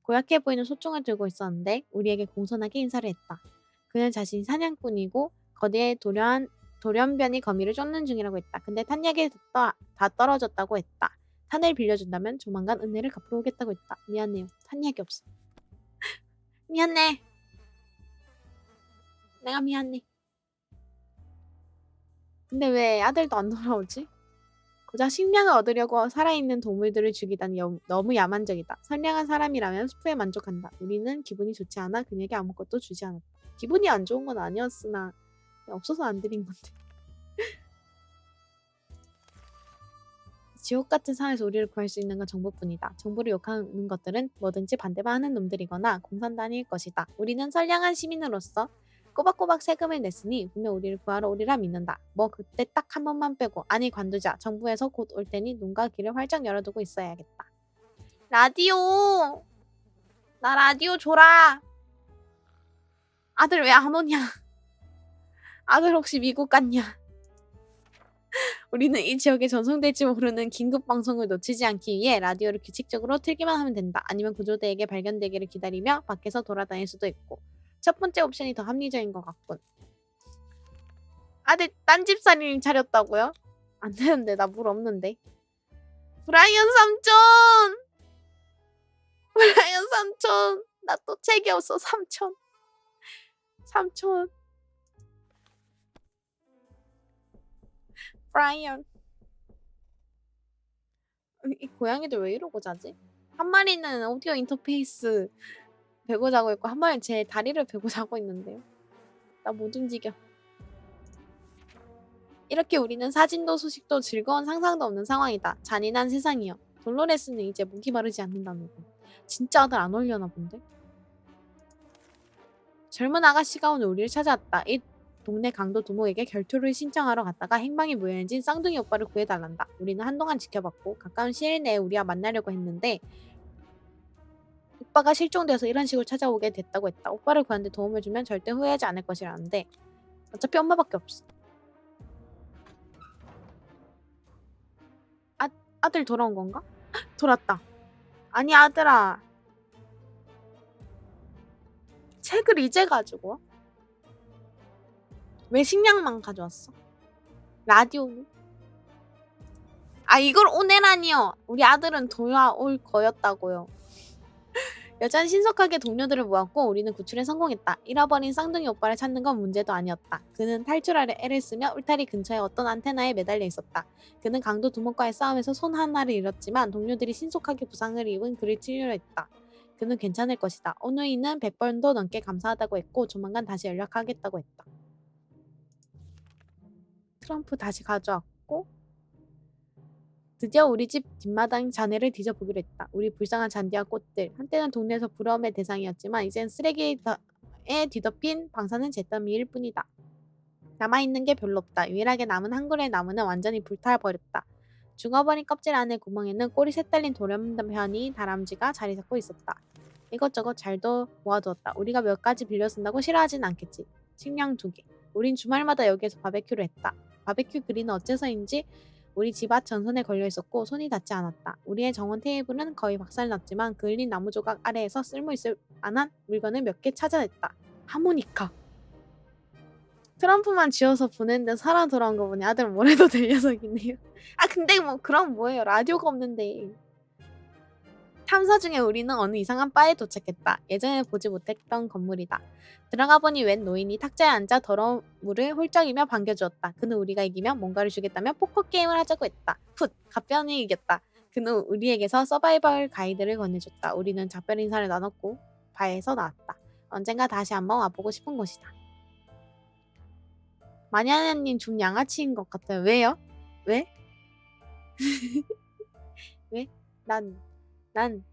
고약해 보이는 소총을 들고 있었는데 우리에게 공손하게 인사를 했다. 그는 자신이 사냥꾼이고 거대해 돌연변이 거미를 쫓는 중이라고 했다. 근데 탄약이 다 떨어졌다고 했다. 탄을 빌려준다면 조만간 은혜를 갚으러 오겠다고 했다. 미안해요. 탄약이 없어. 미안해. 내가 미안해. 근데 왜 아들도 안 돌아오지? 고작 식량을 얻으려고 살아있는 동물들을 죽이다니 너무 야만적이다. 선량한 사람이라면 수프에 만족한다. 우리는 기분이 좋지 않아 그녀에게 아무것도 주지 않았다. 기분이 안 좋은 건 아니었으나 없어서 안 드린 건데. 지옥 같은 상황에서 우리를 구할 수 있는 건 정부뿐이다. 정부를 욕하는 것들은 뭐든지 반대만 하는 놈들이거나 공산당일 것이다. 우리는 선량한 시민으로서 꼬박꼬박 세금을 냈으니 분명 우리를 구하러 오리라 믿는다. 뭐 그때 딱 한 번만 빼고 아니 관두자. 정부에서 곧 올 테니 눈과 귀를 활짝 열어두고 있어야겠다. 라디오! 나 라디오 줘라! 아들 왜 안 오냐? 아들 혹시 미국 갔냐? 우리는 이 지역에 전송될지 모르는 긴급 방송을 놓치지 않기 위해 라디오를 규칙적으로 틀기만 하면 된다. 아니면 구조대에게 발견되기를 기다리며 밖에서 돌아다닐 수도 있고. 첫 번째 옵션이 더 합리적인 것 같군. 아들 딴집살인 차렸다고요? 안 되는데 나 물 없는데. 브라이언 삼촌! 브라이언 삼촌! 나 또 책이 없어 삼촌. 삼촌. 브라이언. 이 고양이들 왜 이러고 자지? 한 마리는 오디오 인터페이스 베고 자고 있고 한 마리는 제 다리를 베고 자고 있는데요. 나 못 움직여. 이렇게 우리는 사진도 소식도 즐거운 상상도 없는 상황이다. 잔인한 세상이여. 돌로레스는 이제 목이 마르지 않는다는 거. 진짜 아들 안 올려나 본데? 젊은 아가씨가 오늘 우리를 찾아왔다. 이 동네 강도 두목에게 결투를 신청하러 갔다가 행방이 묘연해진 쌍둥이 오빠를 구해달란다. 우리는 한동안 지켜봤고 가까운 시일 내에 우리와 만나려고 했는데 오빠가 실종되어서 이런 식으로 찾아오게 됐다고 했다. 오빠를 구하는데 도움을 주면 절대 후회하지 않을 것이라는데 어차피 엄마밖에 없어. 아들 돌아온 건가? 돌았다. 아니 아들아. 책을 이제 가지고 와? 왜 식량만 가져왔어? 라디오는? 아 이걸 오내라니요. 우리 아들은 돌아올 거였다고요. 여자는 신속하게 동료들을 모았고 우리는 구출에 성공했다. 잃어버린 쌍둥이 오빠를 찾는 건 문제도 아니었다. 그는 탈출하려 애를 쓰며 울타리 근처에 어떤 안테나에 매달려 있었다. 그는 강도 두목과의 싸움에서 손 하나를 잃었지만 동료들이 신속하게 부상을 입은 그를 치료를 했다. 그는 괜찮을 것이다. 오누이는 100번도 넘게 감사하다고 했고 조만간 다시 연락하겠다고 했다. 트럼프 다시 가져왔고 드디어 우리 집 뒷마당 잔해를 뒤져보기로 했다. 우리 불쌍한 잔디와 꽃들. 한때는 동네에서 부러움의 대상이었지만 이젠 쓰레기에 뒤덮인 방사능 잿더미일 뿐이다. 남아있는 게 별로 없다. 유일하게 남은 한 그루의 나무는 완전히 불타버렸다. 죽어버린 껍질 안의 구멍에는 꼬리 새달린 돌연변이 다람쥐가 자리 잡고 있었다. 이것저것 잘도 모아두었다. 우리가 몇 가지 빌려 쓴다고 싫어하진 않겠지. 식량 2개. 우린 주말마다 여기에서 바베큐를 했다. 바베큐 그릴은 어째서인지 우리 집 앞 전선에 걸려 있었고 손이 닿지 않았다. 우리의 정원 테이블은 거의 박살났지만 그을린 나무 조각 아래에서 쓸모있을 만한 물건을 몇 개 찾아냈다. 하모니카. 트럼프만 지어서 보냈는데 살아 돌아온 거 보니 아들 뭘 해도 될 녀석이네요. 아 근데 뭐 그럼 뭐예요. 라디오가 없는데. 탐사 중에 우리는 어느 이상한 바에 도착했다. 예전에 보지 못했던 건물이다. 들어가 보니 웬 노인이 탁자에 앉아 더러운 물을 홀짝이며 반겨주었다. 그는 우리가 이기면 뭔가를 주겠다며 포커 게임을 하자고 했다. 훗! 갑변이 이겼다. 그는 우리에게서 서바이벌 가이드를 건네줬다. 우리는 작별 인사를 나눴고 바에서 나왔다. 언젠가 다시 한번 와보고 싶은 곳이다. 마냐냐님 좀 양아치인 것 같아요. 왜요? 왜? 왜? 난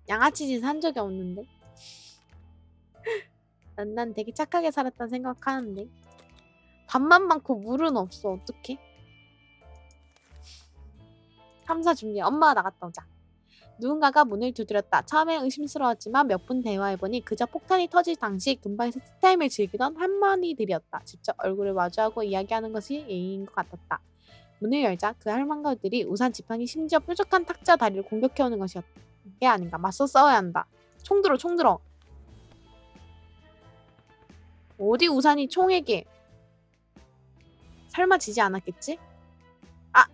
양아치 짓 한 적이 없는데. 난 되게 착하게 살았다는 생각하는데. 밥만 많고 물은 없어. 어떡해? 탐사 준비. 엄마가 나갔다 오자. 누군가가 문을 두드렸다. 처음엔 의심스러웠지만 몇 분 대화해보니 그저 폭탄이 터질 당시 근방에서 티타임을 즐기던 할머니들이었다. 직접 얼굴을 마주하고 이야기하는 것이 예의인 것 같았다. 문을 열자 그 할망가들이 우산 지팡이 심지어 뾰족한 탁자 다리를 공격해오는 것이었다. 게 아닌가. 맞서 싸워야 한다. 총 들어 총 들어. 어디 우산이 총에게. 설마 지지 않았겠지? 아!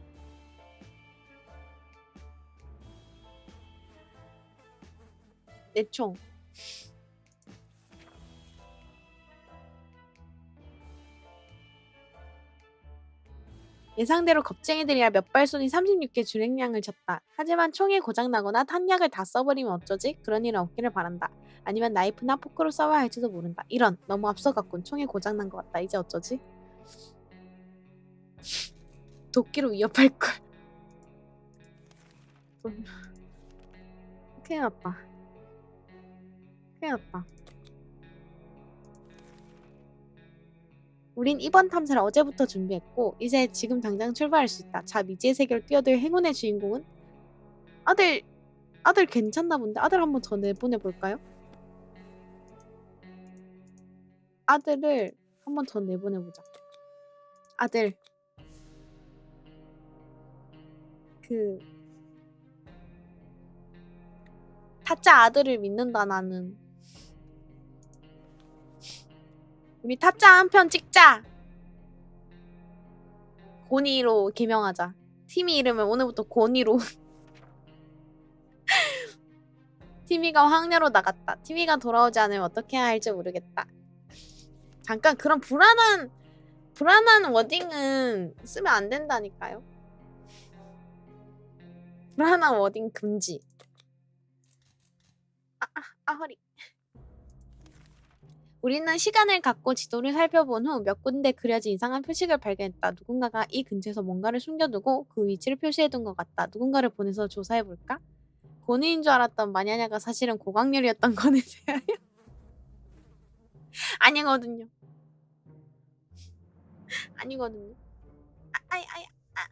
내 총. 예상대로 겁쟁이들이라 몇 발손이 36개 주행량을 쳤다. 하지만 총이 고장나거나 탄약을 다 써버리면 어쩌지? 그런 일은 없기를 바란다. 아니면 나이프나 포크로 싸워야 할지도 모른다. 이런, 너무 앞서갔군. 총이 고장난 것 같다. 이제 어쩌지? 도끼로 위협할걸. 큰일 났다. 큰일 났다. 우린 이번 탐사를 어제부터 준비했고 이제 지금 당장 출발할 수 있다. 자, 미지의 세계로 뛰어들 행운의 주인공은? 아들 괜찮나 본데? 아들 한번 더 내보내볼까요? 아들을 한번 더 내보내보자. 아들. 타짜 아들을 믿는다 나는. 우리 타짜 한 편 찍자. 고니로 개명하자. 팀이 이름을 오늘부터 고니로. 티미가 황녀로 나갔다. 티미가 돌아오지 않으면 어떻게 해야 할지 모르겠다. 잠깐, 그런 불안한 워딩은 쓰면 안 된다니까요. 불안한 워딩 금지. 허리. 우리는 시간을 갖고 지도를 살펴본 후 몇 군데 그려진 이상한 표식을 발견했다. 누군가가 이 근처에서 뭔가를 숨겨두고 그 위치를 표시해둔 것 같다. 누군가를 보내서 조사해볼까? 고니인 줄 알았던 마냐냐가 사실은 고강렬이었던 거네. 아니거든요. 아니거든요.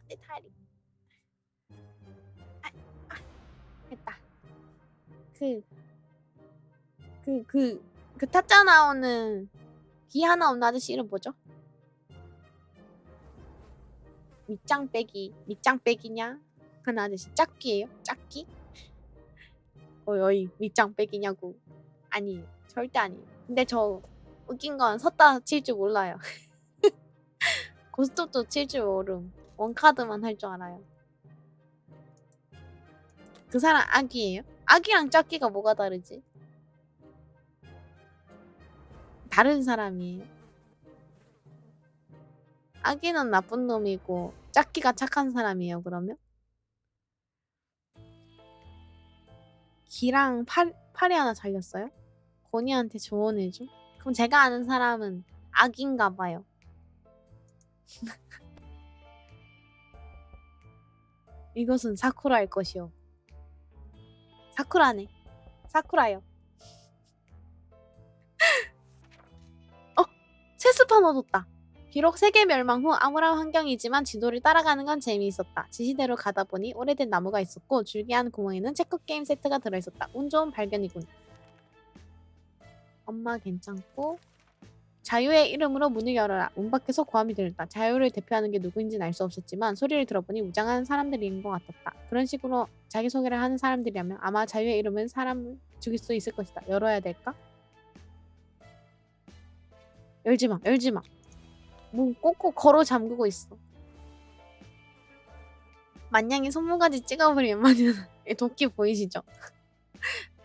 내 다리. 됐다. 그 타짜 나오는 귀 하나 없는 아저씨 이름 뭐죠? 밑장빼기냐? 하는 아저씨 짝귀예요? 짝귀? 어이 밑장빼기냐고. 아니 절대 아니에요. 근데 저 웃긴 건 섰다 칠 줄 몰라요. 고스톱도 칠 줄 모름. 원카드만 할 줄 알아요. 그 사람 아기예요? 아기랑 짝귀가 뭐가 다르지? 다른 사람이에요. 아기는 나쁜 놈이고 짝귀가 착한 사람이에요. 그러면? 귀랑 팔이 하나 잘렸어요? 고니한테 조언해줘? 그럼 제가 아는 사람은 아기인가 봐요. 이것은 사쿠라일 것이요. 사쿠라네. 사쿠라요. 체스판 얻었다. 비록 세계 멸망 후 암울한 환경이지만 지도를 따라가는 건 재미있었다. 지시대로 가다 보니 오래된 나무가 있었고 줄기한 구멍에는 체크게임 세트가 들어있었다. 운 좋은 발견이군. 엄마 괜찮고 자유의 이름으로 문을 열어라. 문 밖에서 고함이 들렸다. 자유를 대표하는 게 누구인지는 알 수 없었지만 소리를 들어보니 우장한 사람들인 것 같았다. 그런 식으로 자기소개를 하는 사람들이라면 아마 자유의 이름은 사람을 죽일 수 있을 것이다. 열어야 될까? 열지마. 문 꼭꼭 걸어 잠그고 있어. 만냥이 손모가지 찍어버리면 마냥 이 도끼 보이시죠?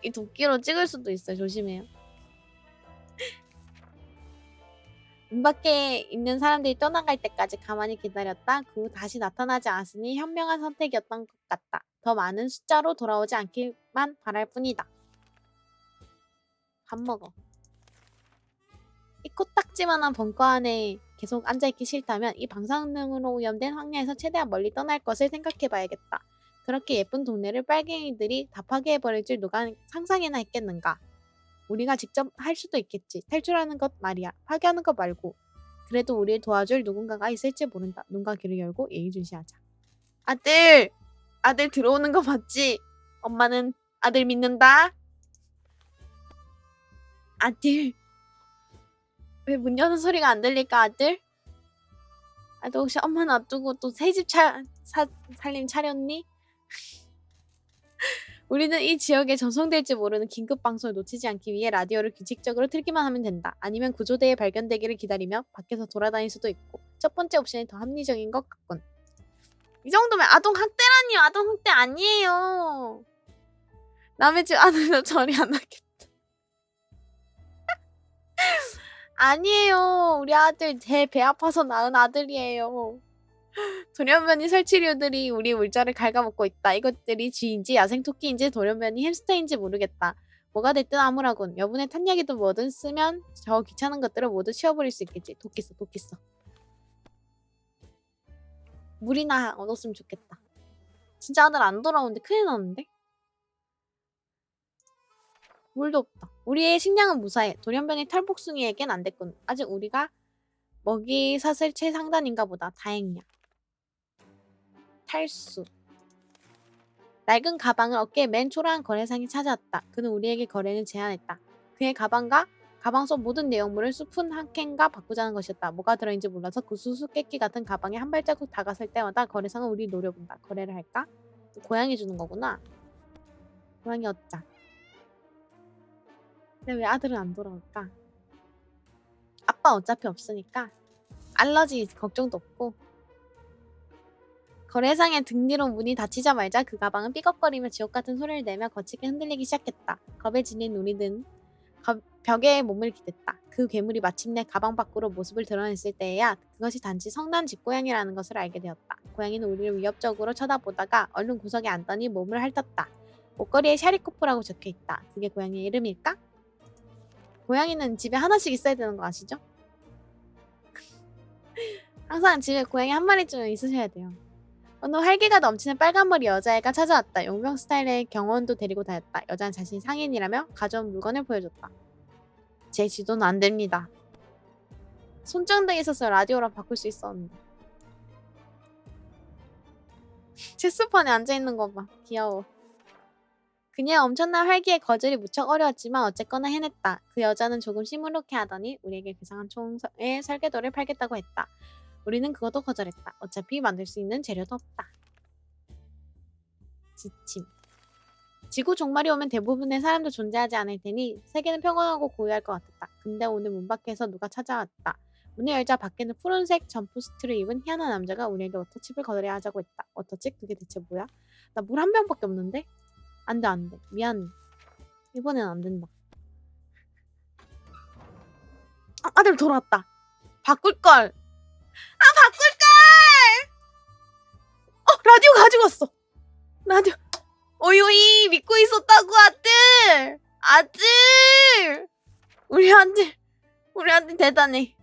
이 도끼로 찍을 수도 있어요. 조심해요. 문 밖에 있는 사람들이 떠나갈 때까지 가만히 기다렸다. 그 후 다시 나타나지 않았으니 현명한 선택이었던 것 같다. 더 많은 숫자로 돌아오지 않기만 바랄 뿐이다. 밥 먹어. 이 코딱지만한 벙커 안에 계속 앉아있기 싫다면 이 방사능으로 오염된 황야에서 최대한 멀리 떠날 것을 생각해봐야겠다. 그렇게 예쁜 동네를 빨갱이들이 다 파괴해버릴 줄 누가 상상이나 했겠는가. 우리가 직접 할 수도 있겠지. 탈출하는 것 말이야. 파괴하는 것 말고. 그래도 우리를 도와줄 누군가가 있을지 모른다. 눈과 귀를 열고 예의주시하자. 아들 들어오는 거 봤지? 엄마는 아들 믿는다. 아들 왜 문 여는 소리가 안 들릴까 아들? 너 혹시 엄마 놔두고 또 새 집 살림 차렸니? 우리는 이 지역에 전송될지 모르는 긴급 방송을 놓치지 않기 위해 라디오를 규칙적으로 틀기만 하면 된다. 아니면 구조대에 발견되기를 기다리며 밖에서 돌아다닐 수도 있고. 첫 번째 옵션이 더 합리적인 것 같군. 이 정도면 아동학대라니요. 아동학대 아니에요. 남의 집 아들로 절이 안 나겠다. 아니에요. 우리 아들 제 배 아파서 낳은 아들이에요. 돌연변이 설치류들이 우리 물자를 갉아먹고 있다. 이것들이 쥐인지 야생 토끼인지 돌연변이 햄스터인지 모르겠다. 뭐가 됐든 아무라군. 여분의 탄약이든 뭐든 쓰면 저 귀찮은 것들을 모두 치워버릴 수 있겠지. 도끼 써, 도끼 써. 물이나 얻었으면 좋겠다. 진짜 아들 안 돌아오는데 큰일 났는데? 물도 없다. 우리의 식량은 무사해. 돌연변이 탈복숭이에겐 안 됐군. 아직 우리가 먹이 사슬 최상단인가 보다. 다행이야. 탈수. 낡은 가방을 어깨에 맨 초라한 거래상이 찾아왔다. 그는 우리에게 거래는 제안했다. 그의 가방과 가방 속 모든 내용물을 수푼 한 캔과 바꾸자는 것이었다. 뭐가 들어있는지 몰라서 그 수수께끼 같은 가방에 한 발자국 다가설 때마다 거래상은 우리 노려본다. 거래를 할까? 고양이 주는 거구나. 고양이 얻자. 근데 왜 아들은 안 돌아올까? 아빠 어차피 없으니까 알러지 걱정도 없고. 거래상의 등 뒤로 문이 닫히자마자 그 가방은 삐걱거리며 지옥같은 소리를 내며 거칠게 흔들리기 시작했다. 겁에 질린 우리는 벽에 몸을 기댔다. 그 괴물이 마침내 가방 밖으로 모습을 드러냈을 때에야 그것이 단지 성난 집고양이라는 것을 알게 되었다. 고양이는 우리를 위협적으로 쳐다보다가 얼른 구석에 앉더니 몸을 핥았다. 목걸이에 샤리코프라고 적혀있다. 그게 고양이의 이름일까? 고양이는 집에 하나씩 있어야 되는 거 아시죠? 항상 집에 고양이 한 마리쯤 있으셔야 돼요. 어느 활기가 넘치는 빨간머리 여자애가 찾아왔다. 용병 스타일의 경원도 데리고 다녔다. 여자는 자신이 상인이라며 가져온 물건을 보여줬다. 제 지도는 안 됩니다. 손전등이 있어서 라디오랑 바꿀 수 있었는데. 체스판에 앉아있는 거 봐. 귀여워. 그녀의 엄청난 활기에 거절이 무척 어려웠지만 어쨌거나 해냈다. 그 여자는 조금 시무룩해 하더니 우리에게 괴상한 총의 설계도를 팔겠다고 했다. 우리는 그것도 거절했다. 어차피 만들 수 있는 재료도 없다. 지침. 지구 종말이 오면 대부분의 사람도 존재하지 않을 테니 세계는 평온하고 고요할 것 같았다. 근데 오늘 문 밖에서 누가 찾아왔다. 문을 열자 밖에는 푸른색 점프스트를 입은 희한한 남자가 우리에게 워터칩을 거래야 하자고 했다. 워터칩? 그게 대체 뭐야? 나 물 한 병밖에 없는데? 안 돼, 안 돼. 미안해. 이번엔 안 된다. 아, 아들 돌아왔다. 바꿀걸. 바꿀걸! 라디오 가지고 왔어. 라디오. 오이오이 믿고 있었다고 아들. 아들. 우리 아들 대단해.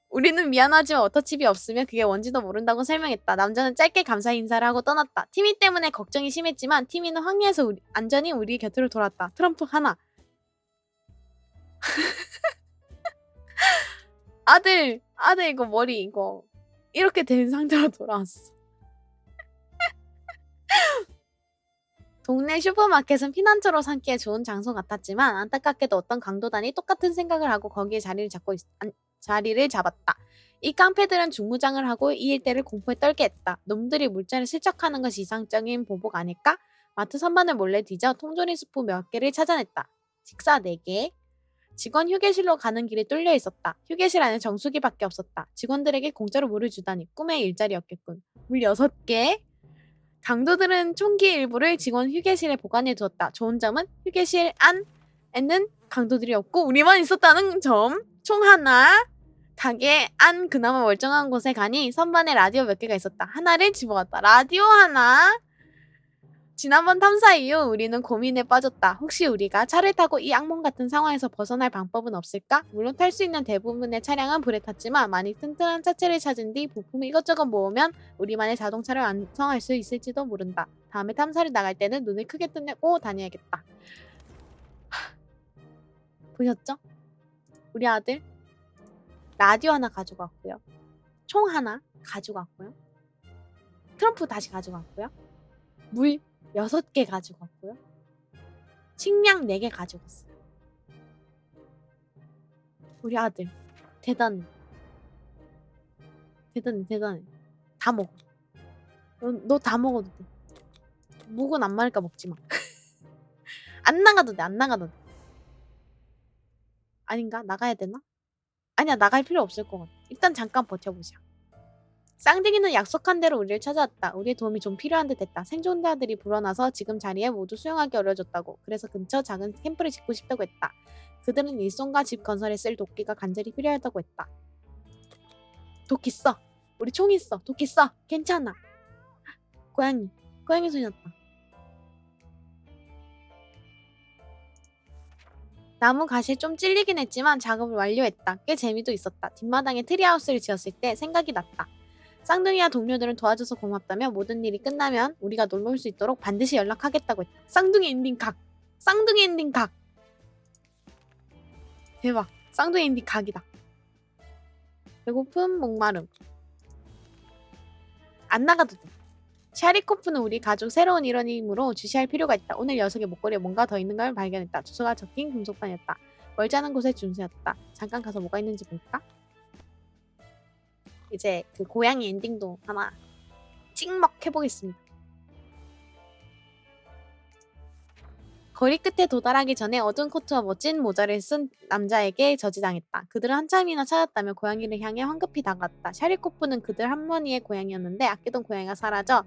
우리는 미안하지만 워터칩이 없으면 그게 뭔지도 모른다고 설명했다. 남자는 짧게 감사 인사를 하고 떠났다. 티미 때문에 걱정이 심했지만 티미는 황리에서 안전히 우리 곁으로 돌아왔다. 트럼프 하나. 아들 이거 머리 이거 이렇게 된 상태로 돌아왔어. 동네 슈퍼마켓은 피난처로 삼기에 좋은 장소 같았지만 안타깝게도 어떤 강도단이 똑같은 생각을 하고 거기에 자리를 잡았다. 이 깡패들은 중무장을 하고 이 일대를 공포에 떨게 했다. 놈들이 물자를 슬쩍하는 것이 이상적인 보복 아닐까? 마트 선반을 몰래 뒤져 통조림 스프 몇 개를 찾아냈다. 식사 4개. 직원 휴게실로 가는 길이 뚫려 있었다. 휴게실 안에 정수기밖에 없었다. 직원들에게 공짜로 물을 주다니 꿈의 일자리였겠군. 물 6개. 강도들은 총기 일부를 직원 휴게실에 보관해 두었다. 좋은 점은 휴게실 안에는 강도들이 없고 우리만 있었다는 점. 총 하나. 가게 안 그나마 멀쩡한 곳에 가니 선반에 라디오 몇 개가 있었다. 하나를 집어왔다. 라디오 하나. 지난번 탐사 이후 우리는 고민에 빠졌다. 혹시 우리가 차를 타고 이 악몽 같은 상황에서 벗어날 방법은 없을까? 물론 탈 수 있는 대부분의 차량은 불에 탔지만 만약 튼튼한 차체를 찾은 뒤 부품을 이것저것 모으면 우리만의 자동차를 완성할 수 있을지도 모른다. 다음에 탐사를 나갈 때는 눈을 크게 뜨고 다녀야겠다. 보셨죠? 우리 아들 라디오 하나 가지고 왔고요. 총 하나 가지고 왔고요. 트럼프 다시 가지고 왔고요. 물 6개 가지고 왔고요. 식량 4개 가지고 왔어요. 우리 아들 대단해. 대단해. 다 먹어. 너 다 먹어도 돼. 목은 안 마를까 먹지 마. 안 나가도 돼. 아닌가? 나가야 되나? 아니야, 나갈 필요 없을 것 같아. 일단 잠깐 버텨보자. 쌍둥이는 약속한 대로 우리를 찾아왔다. 우리의 도움이 좀 필요한 듯 했다. 생존자들이 불어나서 지금 자리에 모두 수용하기 어려워졌다고. 그래서 근처 작은 캠프를 짓고 싶다고 했다. 그들은 일손과 집 건설에 쓸 도끼가 간절히 필요하다고 했다. 독 있어. 우리 총 있어. 독 있어. 괜찮아. 고양이. 고양이 소리 났다. 나무 가시에 좀 찔리긴 했지만 작업을 완료했다. 꽤 재미도 있었다. 뒷마당에 트리하우스를 지었을 때 생각이 났다. 쌍둥이와 동료들은 도와줘서 고맙다며 모든 일이 끝나면 우리가 놀러 올 수 있도록 반드시 연락하겠다고 했다. 쌍둥이 엔딩 각. 쌍둥이 엔딩 각. 대박. 쌍둥이 엔딩 각이다. 배고픔, 목마름. 안 나가도 돼. 샤리코프는 우리 가족 새로운 일원이므로 주시할 필요가 있다. 오늘 녀석의 목걸이에 뭔가 더 있는 걸 발견했다. 주소가 적힌 금속판이었다. 멀지 않은 곳에 준수였다. 잠깐 가서 뭐가 있는지 볼까? 이제 그 고양이 엔딩도 하나 찍먹해보겠습니다. 거리 끝에 도달하기 전에 어두운 코트와 멋진 모자를 쓴 남자에게 저지당했다. 그들은 한참이나 찾았다며 고양이를 향해 황급히 다가갔다. 샤리코프는 그들 할머니의 고양이였는데 아끼던 고양이가 사라져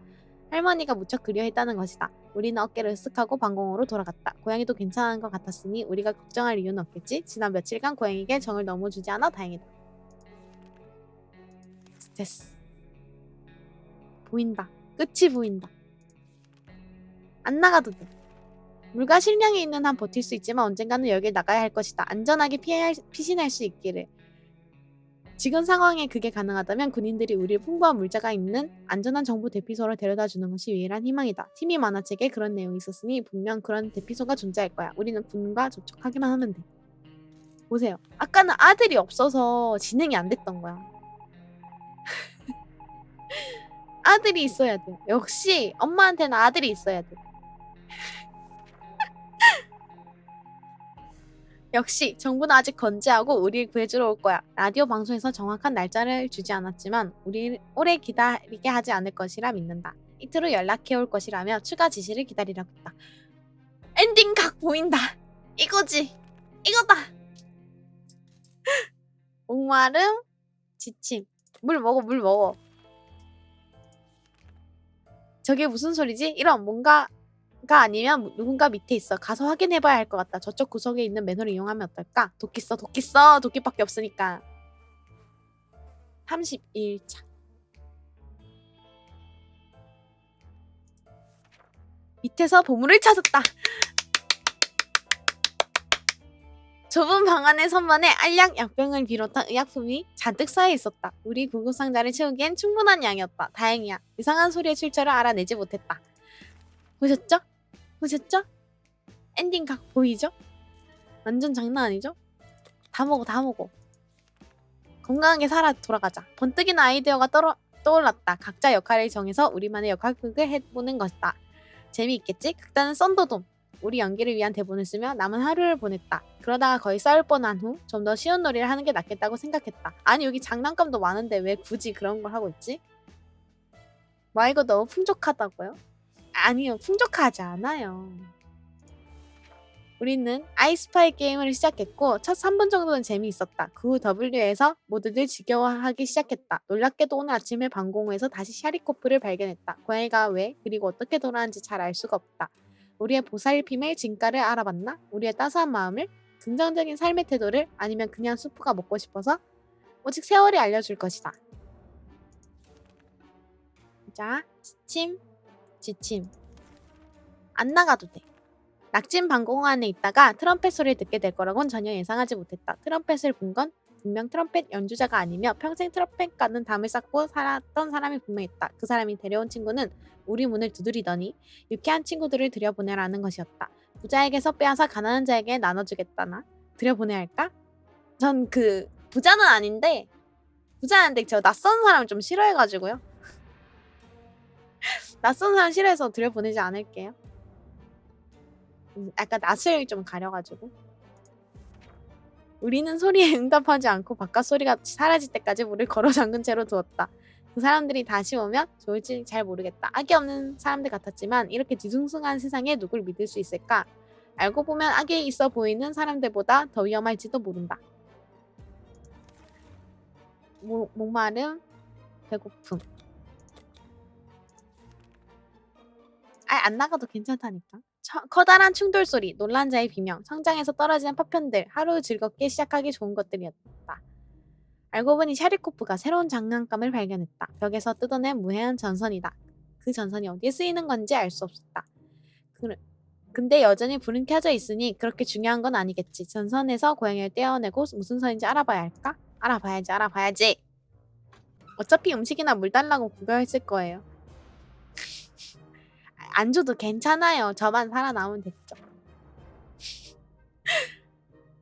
할머니가 무척 그리워했다는 것이다. 우리는 어깨를 으쓱하고 방공호로 돌아갔다. 고양이도 괜찮은 것 같았으니 우리가 걱정할 이유는 없겠지. 지난 며칠간 고양이에게 정을 너무 주지 않아 다행이다. 스트레스. 보인다. 끝이 보인다. 안 나가도 돼. 물과 식량이 있는 한 버틸 수 있지만 언젠가는 여길 나가야 할 것이다. 안전하게 피신할 수 있기를. 지금 상황에 그게 가능하다면 군인들이 우리를 풍부한 물자가 있는 안전한 정부 대피소로 데려다 주는 것이 유일한 희망이다. 팀이 만화책에 그런 내용이 있었으니 분명 그런 대피소가 존재할 거야. 우리는 군과 접촉하기만 하면 돼. 보세요. 아까는 아들이 없어서 진행이 안 됐던 거야. 아들이 있어야 돼. 역시 엄마한테는 아들이 있어야 돼. 역시 정부는 아직 건재하고 우리를 구해주러 올 거야. 라디오 방송에서 정확한 날짜를 주지 않았지만 우리 오래 기다리게 하지 않을 것이라 믿는다. 이틀 후 연락해 올 것이라며 추가 지시를 기다리라고 했다. 엔딩 각 보인다. 이거지. 이거다. 목마름, 지침. 물 먹어, 물 먹어. 저게 무슨 소리지? 이런 뭔가가 아니면 누군가 밑에 있어. 가서 확인해봐야 할 것 같다. 저쪽 구석에 있는 매너를 이용하면 어떨까? 도끼 써, 도끼 써. 도끼밖에 없으니까. 31차. 밑에서 보물을 찾았다. 좁은 방 안의 선반에 알약, 약병을 비롯한 의약품이 잔뜩 쌓여 있었다. 우리 구급상자를 채우기엔 충분한 양이었다. 다행이야. 이상한 소리의 출처를 알아내지 못했다. 보셨죠? 보셨죠? 엔딩 각 보이죠? 완전 장난 아니죠? 다 먹어, 다 먹어. 건강하게 살아 돌아가자. 번뜩이는 아이디어가 떠올랐다. 각자 역할을 정해서 우리만의 역할극을 해보는 것이다. 재미있겠지? 극단은 썬더돔. 우리 연기를 위한 대본을 쓰며 남은 하루를 보냈다. 그러다가 거의 싸울 뻔한 후 좀 더 쉬운 놀이를 하는 게 낫겠다고 생각했다. 아니 여기 장난감도 많은데 왜 굳이 그런 걸 하고 있지? 와 이거 너무 풍족하다고요? 아니요 풍족하지 않아요. 우리는 아이스파이 게임을 시작했고 첫 3분 정도는 재미있었다. 그 후 W에서 모두들 지겨워하기 시작했다. 놀랍게도 오늘 아침에 방공호에서 다시 샤리코프를 발견했다. 고양이가 왜 그리고 어떻게 돌아왔는지 잘 알 수가 없다. 우리의 보살핌의 진가를 알아봤나? 우리의 따스한 마음을? 긍정적인 삶의 태도를? 아니면 그냥 수프가 먹고 싶어서? 오직 세월이 알려줄 것이다. 자, 지침. 안 나가도 돼. 낙진 방공호 안에 있다가 트럼펫 소리를 듣게 될 거라곤 전혀 예상하지 못했다. 트럼펫을 본 건 분명 트럼펫 연주자가 아니며 평생 트럼펫과는 담을 쌓고 살았던 사람이 분명했다. 그 사람이 데려온 친구는 우리 문을 두드리더니 유쾌한 친구들을 들여보내라는 것이었다. 부자에게서 빼앗아 가난한 자에게 나눠주겠다나? 들여보내야 할까? 전 그 부자는 아닌데 부자인데 저 낯선 사람을 좀 싫어해가지고요. 낯선 사람 싫어해서 들여보내지 않을게요. 약간 낯을 좀 가려가지고. 우리는 소리에 응답하지 않고 바깥 소리가 사라질 때까지 문을 걸어 잠근 채로 두었다. 그 사람들이 다시 오면 좋을지 잘 모르겠다. 악이 없는 사람들 같았지만 이렇게 뒤숭숭한 세상에 누굴 믿을 수 있을까? 알고 보면 악이 있어 보이는 사람들보다 더 위험할지도 모른다. 목마름, 배고픔. 안 나가도 괜찮다니까. 커다란 충돌 소리, 놀란 자의 비명, 성장에서 떨어지는 파편들, 하루 즐겁게 시작하기 좋은 것들이었다. 알고 보니 샤리코프가 새로운 장난감을 발견했다. 벽에서 뜯어낸 무해한 전선이다. 그 전선이 어디에 쓰이는 건지 알 수 없었다. 근데 여전히 불은 켜져 있으니 그렇게 중요한 건 아니겠지. 전선에서 고양이를 떼어내고 무슨 선인지 알아봐야 할까? 알아봐야지. 어차피 음식이나 물 달라고 구걸했을 거예요. 안 줘도 괜찮아요. 저만 살아남으면 됐죠.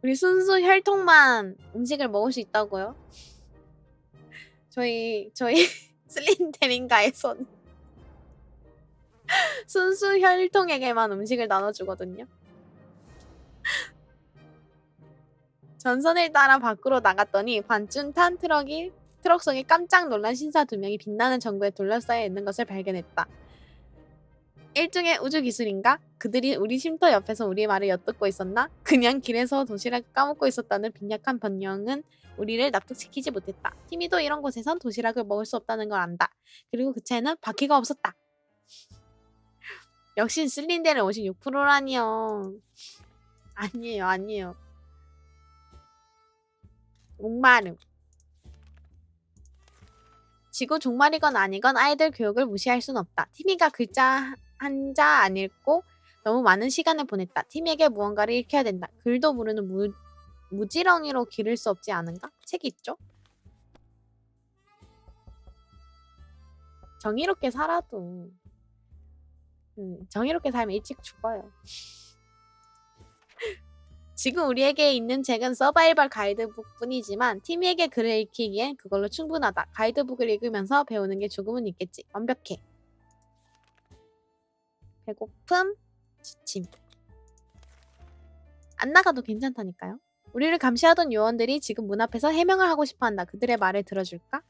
우리 순수 혈통만 음식을 먹을 수 있다고요? 저희 슬린데린가에서는 순수 혈통에게만 음식을 나눠주거든요. 전선을 따라 밖으로 나갔더니 반쯤 탄 트럭 속에 깜짝 놀란 신사 2명이 빛나는 전구에 둘러싸여 있는 것을 발견했다. 일종의 우주 기술인가? 그들이 우리 쉼터 옆에서 우리의 말을 엿듣고 있었나? 그냥 길에서 도시락을 까먹고 있었다는 빈약한 변명은 우리를 납득시키지 못했다. 티미도 이런 곳에선 도시락을 먹을 수 없다는 걸 안다. 그리고 그 차에는 바퀴가 없었다. 역시 슬린데르 56%라니요. 아니에요. 목마름. 지구 종말이건 아니건 아이들 교육을 무시할 순 없다. 티미가 글자 한자 안 읽고 너무 많은 시간을 보냈다. 티미에게 무언가를 익혀야 된다. 글도 모르는 무지렁이로 기를 수 없지 않은가? 책이 있죠? 정의롭게 살아도 정의롭게 살면 일찍 죽어요. 지금 우리에게 있는 책은 서바이벌 가이드북 뿐이지만 티미에게 글을 읽히기엔 그걸로 충분하다. 가이드북을 읽으면서 배우는 게 조금은 있겠지. 완벽해. 배고픔, 지침. 안 나가도 괜찮다니까요. 우리를 감시하던 요원들이 지금 문 앞에서 해명을 하고 싶어한다. 그들의 말을 들어줄까?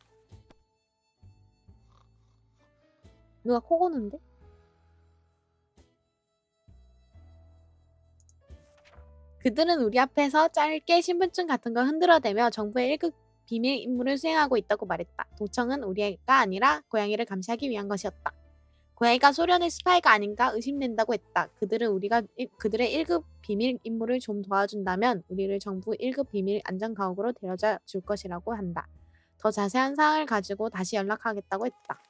누가 코 고는데? 그들은 우리 앞에서 짧게 신분증 같은 걸 흔들어대며 정부의 1급 비밀 임무를 수행하고 있다고 말했다. 도청은 우리가 아니라 고양이를 감시하기 위한 것이었다. 고양이가 소련의 스파이가 아닌가 의심된다고 했다. 그들은 그들의 1급 비밀 임무를 좀 도와준다면 우리를 정부 1급 비밀 안전가옥으로 데려다 줄 것이라고 한다. 더 자세한 사항을 가지고 다시 연락하겠다고 했다.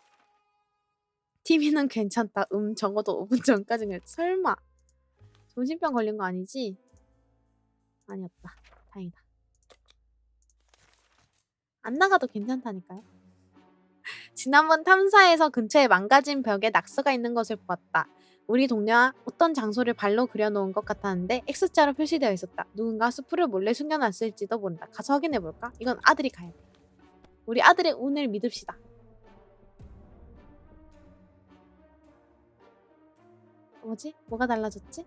티미는 괜찮다. 적어도 5분 전까지는 설마. 정신병 걸린 거 아니지? 아니었다. 다행이다. 안 나가도 괜찮다니까요. 지난번 탐사에서 근처에 망가진 벽에 낙서가 있는 것을 보았다. 우리 동네와 어떤 장소를 발로 그려놓은 것 같았는데 X자로 표시되어 있었다. 누군가 수풀을 몰래 숨겨놨을지도 모른다. 가서 확인해볼까? 이건 아들이 가야 돼. 우리 아들의 운을 믿읍시다. 뭐지? 뭐가 달라졌지?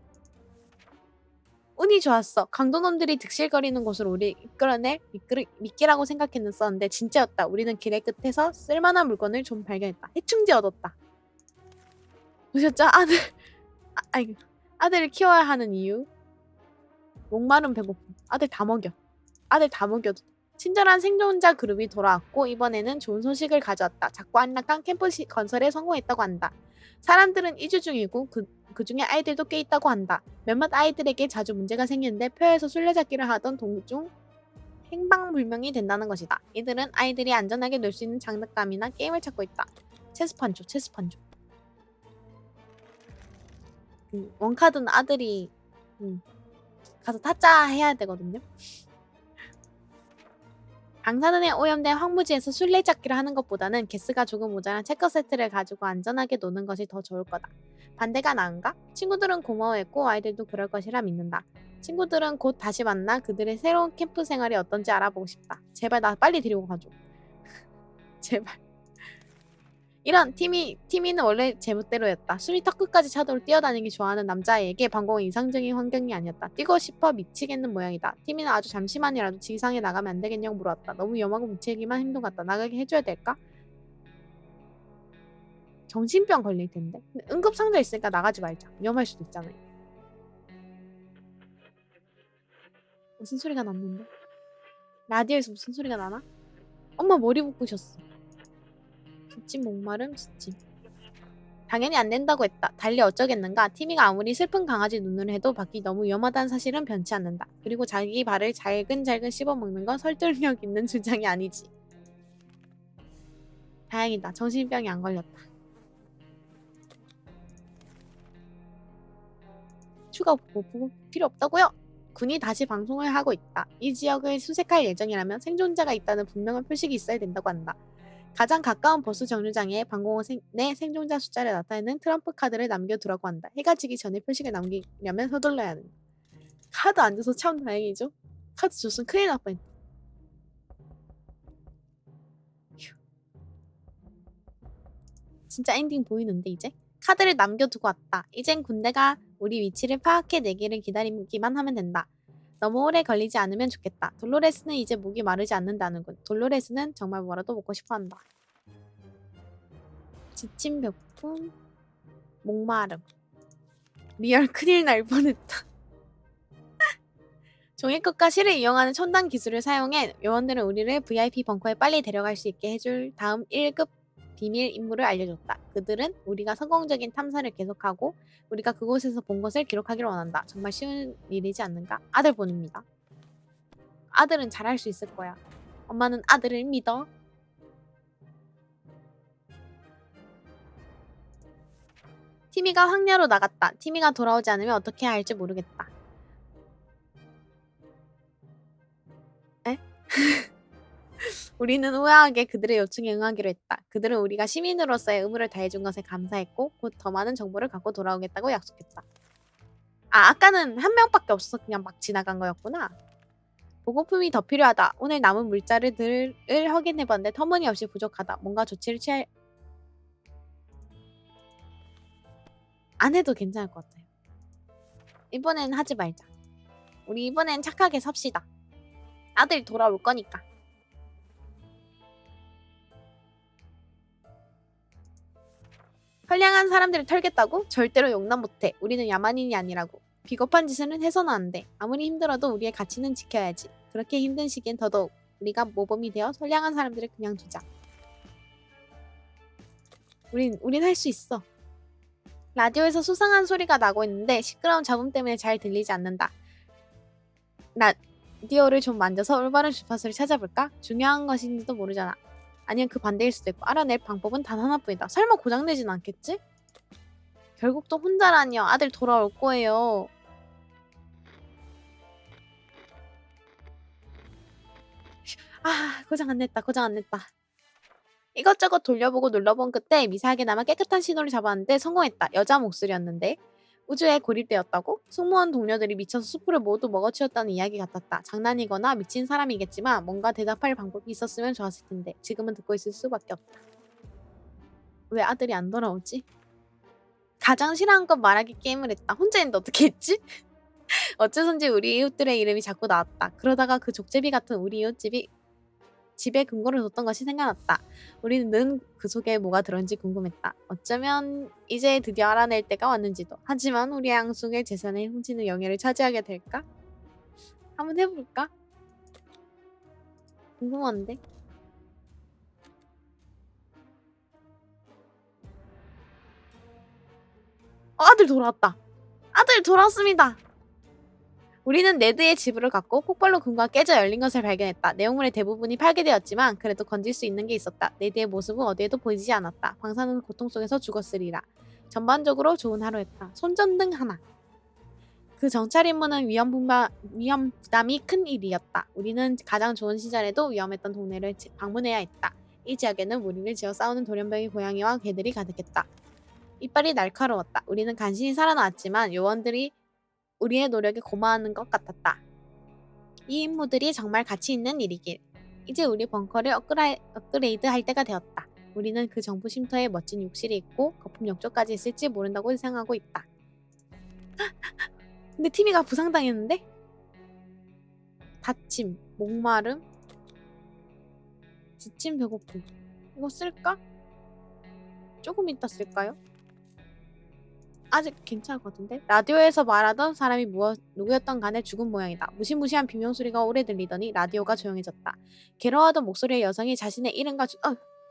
운이 좋았어. 강도놈들이 득실거리는 곳으로 우리 이끌어낼 미끼라고 생각했는데 진짜였다. 우리는 길의 끝에서 쓸만한 물건을 좀 발견했다. 해충제 얻었다. 보셨죠? 아들을 키워야 하는 이유. 목마른 배고픔. 아들 다 먹여도. 친절한 생존자 그룹이 돌아왔고 이번에는 좋은 소식을 가져왔다. 작고 안락한 캠프 건설에 성공했다고 한다. 사람들은 이주 중이고 그 중에 아이들도 꽤 있다고 한다. 몇몇 아이들에게 자주 문제가 생기는데 표에서 술래잡기를 하던 도중 행방불명이 된다는 것이다. 이들은 아이들이 안전하게 놀 수 있는 장난감이나 게임을 찾고 있다. 체스판조. 원카드는 아들이 가서 타짜 해야 되거든요. 방사능에 오염된 황무지에서 술래잡기를 하는 것보다는 개수가 조금 모자란 체커 세트를 가지고 안전하게 노는 것이 더 좋을 거다. 반대가 나은가? 친구들은 고마워했고 아이들도 그럴 것이라 믿는다. 친구들은 곧 다시 만나 그들의 새로운 캠프 생활이 어떤지 알아보고 싶다. 제발 나 빨리 데리고 가줘. 제발. 이런 티미는 원래 제멋대로였다. 숨이 턱끝까지 차도로 뛰어다니기 좋아하는 남자애에게 방공은 이상적인 환경이 아니었다. 뛰고 싶어 미치겠는 모양이다. 티미는 아주 잠시만이라도 지상에 나가면 안 되겠냐고 물었다. 너무 위험하고 무책임한 행동 같다. 나가게 해줘야 될까? 정신병 걸릴 텐데. 근데 응급상자 있으니까 나가지 말자. 위험할 수도 있잖아요. 무슨 소리가 났는데? 라디오에서 무슨 소리가 나나? 엄마 머리 묶으셨어. 지침 목마름 지침. 당연히 안 된다고 했다. 달리 어쩌겠는가. 티미가 아무리 슬픈 강아지 눈을 해도 밖이 너무 위험하다는 사실은 변치 않는다. 그리고 자기 발을 잘근잘근 씹어먹는 건 설득력 있는 주장이 아니지. 다행이다. 정신병이 안 걸렸다. 추가 보고 필요 없다고요? 군이 다시 방송을 하고 있다. 이 지역을 수색할 예정이라면 생존자가 있다는 분명한 표식이 있어야 된다고 한다. 가장 가까운 버스 정류장에 방공호 내 생존자 숫자를 나타내는 트럼프 카드를 남겨두라고 한다. 해가 지기 전에 표식을 남기려면 서둘러야 한다. 카드 안 줘서 참 다행이죠. 카드 줬으면 큰일 날 뻔했다. 진짜 엔딩 보이는데 이제? 카드를 남겨두고 왔다. 이젠 군대가 우리 위치를 파악해내기를 기다리기만 하면 된다. 너무 오래 걸리지 않으면 좋겠다. 돌로레스는 이제 목이 마르지 않는다는군. 돌로레스는 정말 뭐라도 먹고 싶어한다. 지친 벽품, 목마름. 리얼 큰일 날 뻔했다. 종이컵과 실을 이용하는 첨단 기술을 사용해 요원들은 우리를 VIP 벙커에 빨리 데려갈 수 있게 해줄 다음 1급 비밀 임무를 알려줬다. 그들은 우리가 성공적인 탐사를 계속하고 우리가 그곳에서 본 것을 기록하기를 원한다. 정말 쉬운 일이지 않는가? 아들 보냅니다. 아들은 잘할 수 있을 거야. 엄마는 아들을 믿어. 티미가 황야로 나갔다. 티미가 돌아오지 않으면 어떻게 해야 할지 모르겠다. 에? 우리는 우아하게 그들의 요청에 응하기로 했다. 그들은 우리가 시민으로서의 의무를 다해준 것에 감사했고 곧 더 많은 정보를 갖고 돌아오겠다고 약속했다. 아까는 한 명밖에 없어서 그냥 막 지나간 거였구나. 보급품이 더 필요하다. 오늘 남은 물자들을 확인해봤는데 터무니없이 부족하다. 뭔가 조치를 취할... 안 해도 괜찮을 것 같아요. 이번엔 하지 말자. 우리 이번엔 착하게 삽시다. 아들 돌아올 거니까. 선량한 사람들을 털겠다고? 절대로 용납 못해. 우리는 야만인이 아니라고. 비겁한 짓은 해서는 안 돼. 아무리 힘들어도 우리의 가치는 지켜야지. 그렇게 힘든 시기엔 더더욱 우리가 모범이 되어 선량한 사람들을 그냥 두자. 우린 할 수 있어. 라디오에서 수상한 소리가 나고 있는데 시끄러운 잡음 때문에 잘 들리지 않는다. 라디오를 좀 만져서 올바른 주파수를 찾아볼까? 중요한 것인지도 모르잖아. 아니면 그 반대일 수도 있고 알아낼 방법은 단 하나뿐이다. 설마 고장내진 않겠지? 결국 또 혼자라니요. 아들 돌아올 거예요. 고장 안 냈다. 고장 안 냈다. 이것저것 돌려보고 눌러본 끝에 미세하게나마 깨끗한 신호를 잡았는데 성공했다. 여자 목소리였는데 우주에 고립되었다고? 승무원 동료들이 미쳐서 수프를 모두 먹어치웠다는 이야기 같았다. 장난이거나 미친 사람이겠지만 뭔가 대답할 방법이 있었으면 좋았을 텐데 지금은 듣고 있을 수밖에 없다. 왜 아들이 안 돌아오지? 가장 싫어하는 건 말하기 게임을 했다. 혼자 했는데 어떻게 했지? 어째선지 우리 이웃들의 이름이 자꾸 나왔다. 그러다가 그 족제비 같은 우리 이웃집이 집에 근거를 뒀던 것이 생각났다. 우리는 늘 그 속에 뭐가 들었는지 궁금했다. 어쩌면 이제 드디어 알아낼 때가 왔는지도. 하지만 우리 양숙의 재산에 훔치는 영예를 차지하게 될까? 한번 해볼까? 궁금한데? 아들 돌아왔다. 아들 돌아왔습니다. 우리는 네드의 지부를 갔고 폭발로 근거가 깨져 열린 것을 발견했다. 내용물의 대부분이 파괴되었지만 그래도 건질 수 있는 게 있었다. 네드의 모습은 어디에도 보이지 않았다. 방사는 고통 속에서 죽었으리라. 전반적으로 좋은 하루였다. 손전등 하나. 그 정찰 임무는 위험 부담이 큰 일이었다. 우리는 가장 좋은 시절에도 위험했던 동네를 방문해야 했다. 이 지역에는 무리를 지어 싸우는 돌연변이 고양이와 개들이 가득했다. 이빨이 날카로웠다. 우리는 간신히 살아나왔지만 요원들이 우리의 노력에 고마워하는 것 같았다. 이 임무들이 정말 가치 있는 일이길. 이제 우리 벙커를 업그레이드 할 때가 되었다. 우리는 그 정부 쉼터에 멋진 욕실이 있고 거품 욕조까지 있을지 모른다고 생각하고 있다. 근데 티미가 부상당했는데? 다침, 목마름, 지침, 배고픔. 이거 쓸까? 조금 이따 쓸까요? 아직 괜찮을 것 같은데? 라디오에서 말하던 사람이 누구였던 간에 죽은 모양이다. 무시무시한 비명소리가 오래 들리더니 라디오가 조용해졌다. 괴로워하던 목소리의 여성이 자신의 이름과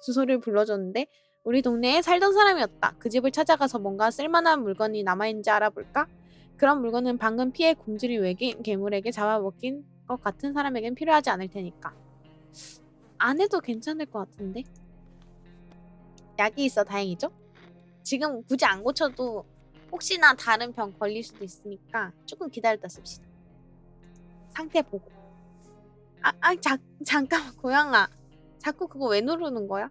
주소를 불러줬는데 우리 동네에 살던 사람이었다. 그 집을 찾아가서 뭔가 쓸만한 물건이 남아있는지 알아볼까? 그런 물건은 방금 피해 굶주린 외계인 괴물에게 잡아먹힌 것 같은 사람에겐 필요하지 않을 테니까. 안 해도 괜찮을 것 같은데? 약이 있어 다행이죠? 지금 굳이 안 고쳐도 혹시나 다른 병 걸릴 수도 있으니까 조금 기다렸다 씁시다. 상태 보고. 잠깐만 고양아. 자꾸 그거 왜 누르는 거야?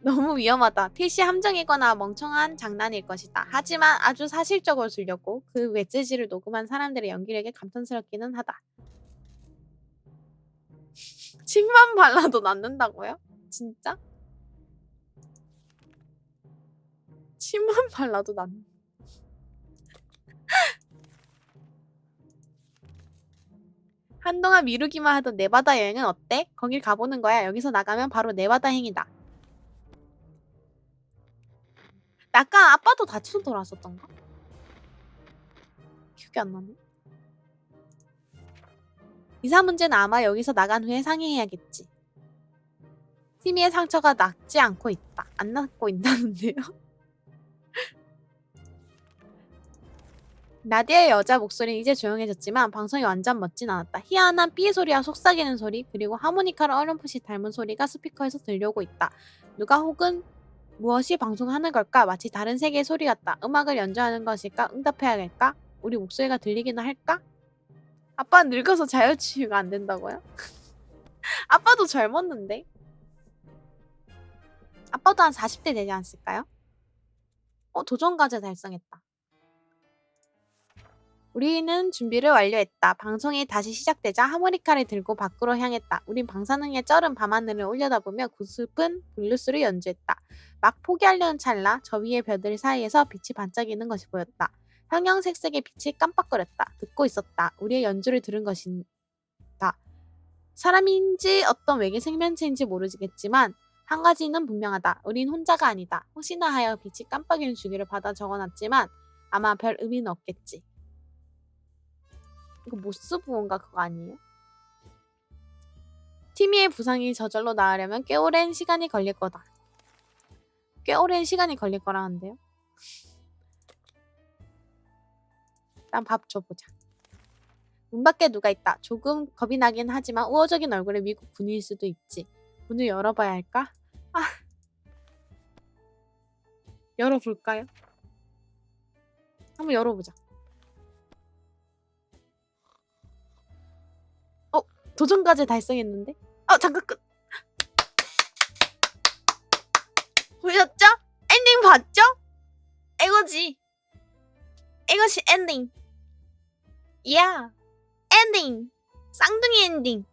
너무 위험하다. PC 함정이거나 멍청한 장난일 것이다. 하지만 아주 사실적으로 들렸고 그 메시지를 녹음한 사람들의 연기력에 감탄스럽기는 하다. 침만 발라도 낫는다고요? 진짜? 침만 발라도 낫는. 한동안 미루기만 하던 네바다 여행은 어때? 거길 가보는 거야. 여기서 나가면 바로 네바다 행이다. 아까 아빠도 다쳐서 돌아왔었던가? 기억이 안 나네. 이사 문제는 아마 여기서 나간 후에 상의해야겠지. 티미의 상처가 낫지 않고 있다. 안 낫고 있다는데요? 나디아의 여자 목소리는 이제 조용해졌지만 방송이 완전 멋진 않았다. 희한한 삐 소리와 속삭이는 소리 그리고 하모니카를 어렴풋이 닮은 소리가 스피커에서 들려오고 있다. 누가 혹은 무엇이 방송하는 걸까? 마치 다른 세계의 소리 같다. 음악을 연주하는 것일까? 응답해야 할까? 우리 목소리가 들리기는 할까? 아빠 늙어서 자율치유가 안 된다고요? 아빠도 젊었는데? 아빠도 한 40대 되지 않았을까요? 도전과제 달성했다. 우리는 준비를 완료했다. 방송이 다시 시작되자 하모니카를 들고 밖으로 향했다. 우린 방사능의 쩔은 밤하늘을 올려다보며 구슬픈 블루스를 연주했다. 막 포기하려는 찰나 저 위의 별들 사이에서 빛이 반짝이는 것이 보였다. 형형색색의 빛이 깜빡거렸다. 듣고 있었다. 우리의 연주를 들은 것이다. 사람인지 어떤 외계 생명체인지 모르겠지만 한 가지는 분명하다. 우린 혼자가 아니다. 혹시나 하여 빛이 깜빡이는 주기를 받아 적어놨지만 아마 별 의미는 없겠지. 이거 모스부호인가 그거 아니에요? 티미의 부상이 저절로 나으려면 꽤 오랜 시간이 걸릴 거다. 꽤 오랜 시간이 걸릴 거라는데요? 일단 밥 줘보자. 문 밖에 누가 있다. 조금 겁이 나긴 하지만 우호적인 얼굴의 미국 군인일 수도 있지. 문을 열어봐야 할까? 열어볼까요? 한번 열어보자. 도전까지 달성했는데? 잠깐 끝. 보셨죠? 엔딩 봤죠? 이거지. 이것이 엔딩. 야, 엔딩. 쌍둥이 엔딩.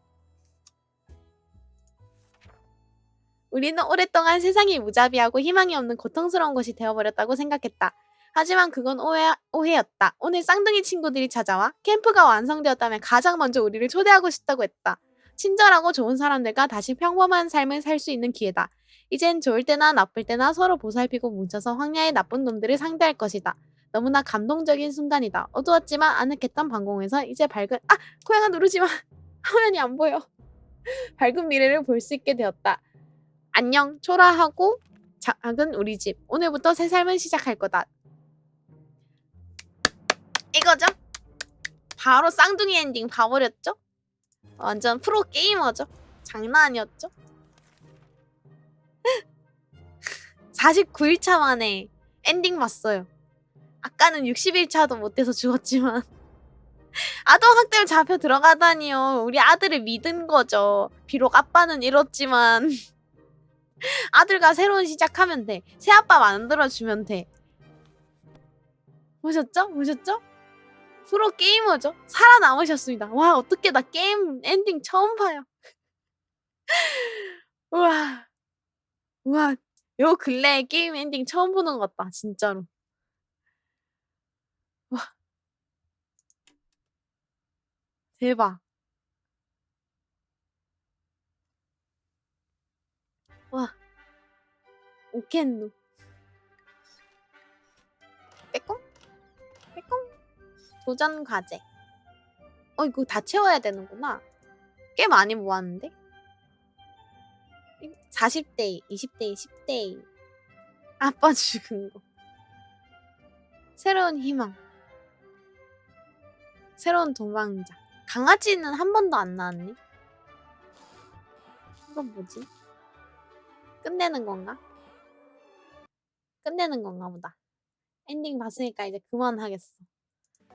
우리는 오랫동안 세상이 무자비하고 희망이 없는 고통스러운 곳이 되어버렸다고 생각했다. 하지만 그건 오해였다. 오늘 쌍둥이 친구들이 찾아와 캠프가 완성되었다면 가장 먼저 우리를 초대하고 싶다고 했다. 친절하고 좋은 사람들과 다시 평범한 삶을 살 수 있는 기회다. 이젠 좋을 때나 나쁠 때나 서로 보살피고 뭉쳐서 황야의 나쁜 놈들을 상대할 것이다. 너무나 감동적인 순간이다. 어두웠지만 아늑했던 방공에서 이제 밝은 고양아 누르지 마. 화면이 안 보여. 밝은 미래를 볼 수 있게 되었다. 안녕 초라하고 작은 우리 집. 오늘부터 새 삶을 시작할 거다. 이거죠? 바로 쌍둥이 엔딩 봐버렸죠? 완전 프로 게이머죠? 장난 아니었죠? 49일차 만에 엔딩 봤어요. 아까는 60일차도 못해서 죽었지만 아동학대를 잡혀 들어가다니요. 우리 아들을 믿은 거죠. 비록 아빠는 잃었지만 아들과 새로운 시작하면 돼. 새아빠 만들어주면 돼. 보셨죠? 보셨죠? 프로 게이머죠? 살아남으셨습니다. 와, 어떻게 나 게임 엔딩 처음 봐요. 우와. 우와. 요 근래에 게임 엔딩 처음 보는 것 같다. 진짜로. 와. 대박. 와. 오켄누. 빼꼼? 빼꼼? 도전 과제. 이거 다 채워야 되는구나. 꽤 많이 모았는데? 40대, 20대, 10대. 아빠 죽은 거. 새로운 희망. 새로운 도망자. 강아지는 한 번도 안 나왔네. 이건 뭐지? 끝내는 건가? 끝내는 건가 보다. 엔딩 봤으니까 이제 그만하겠어.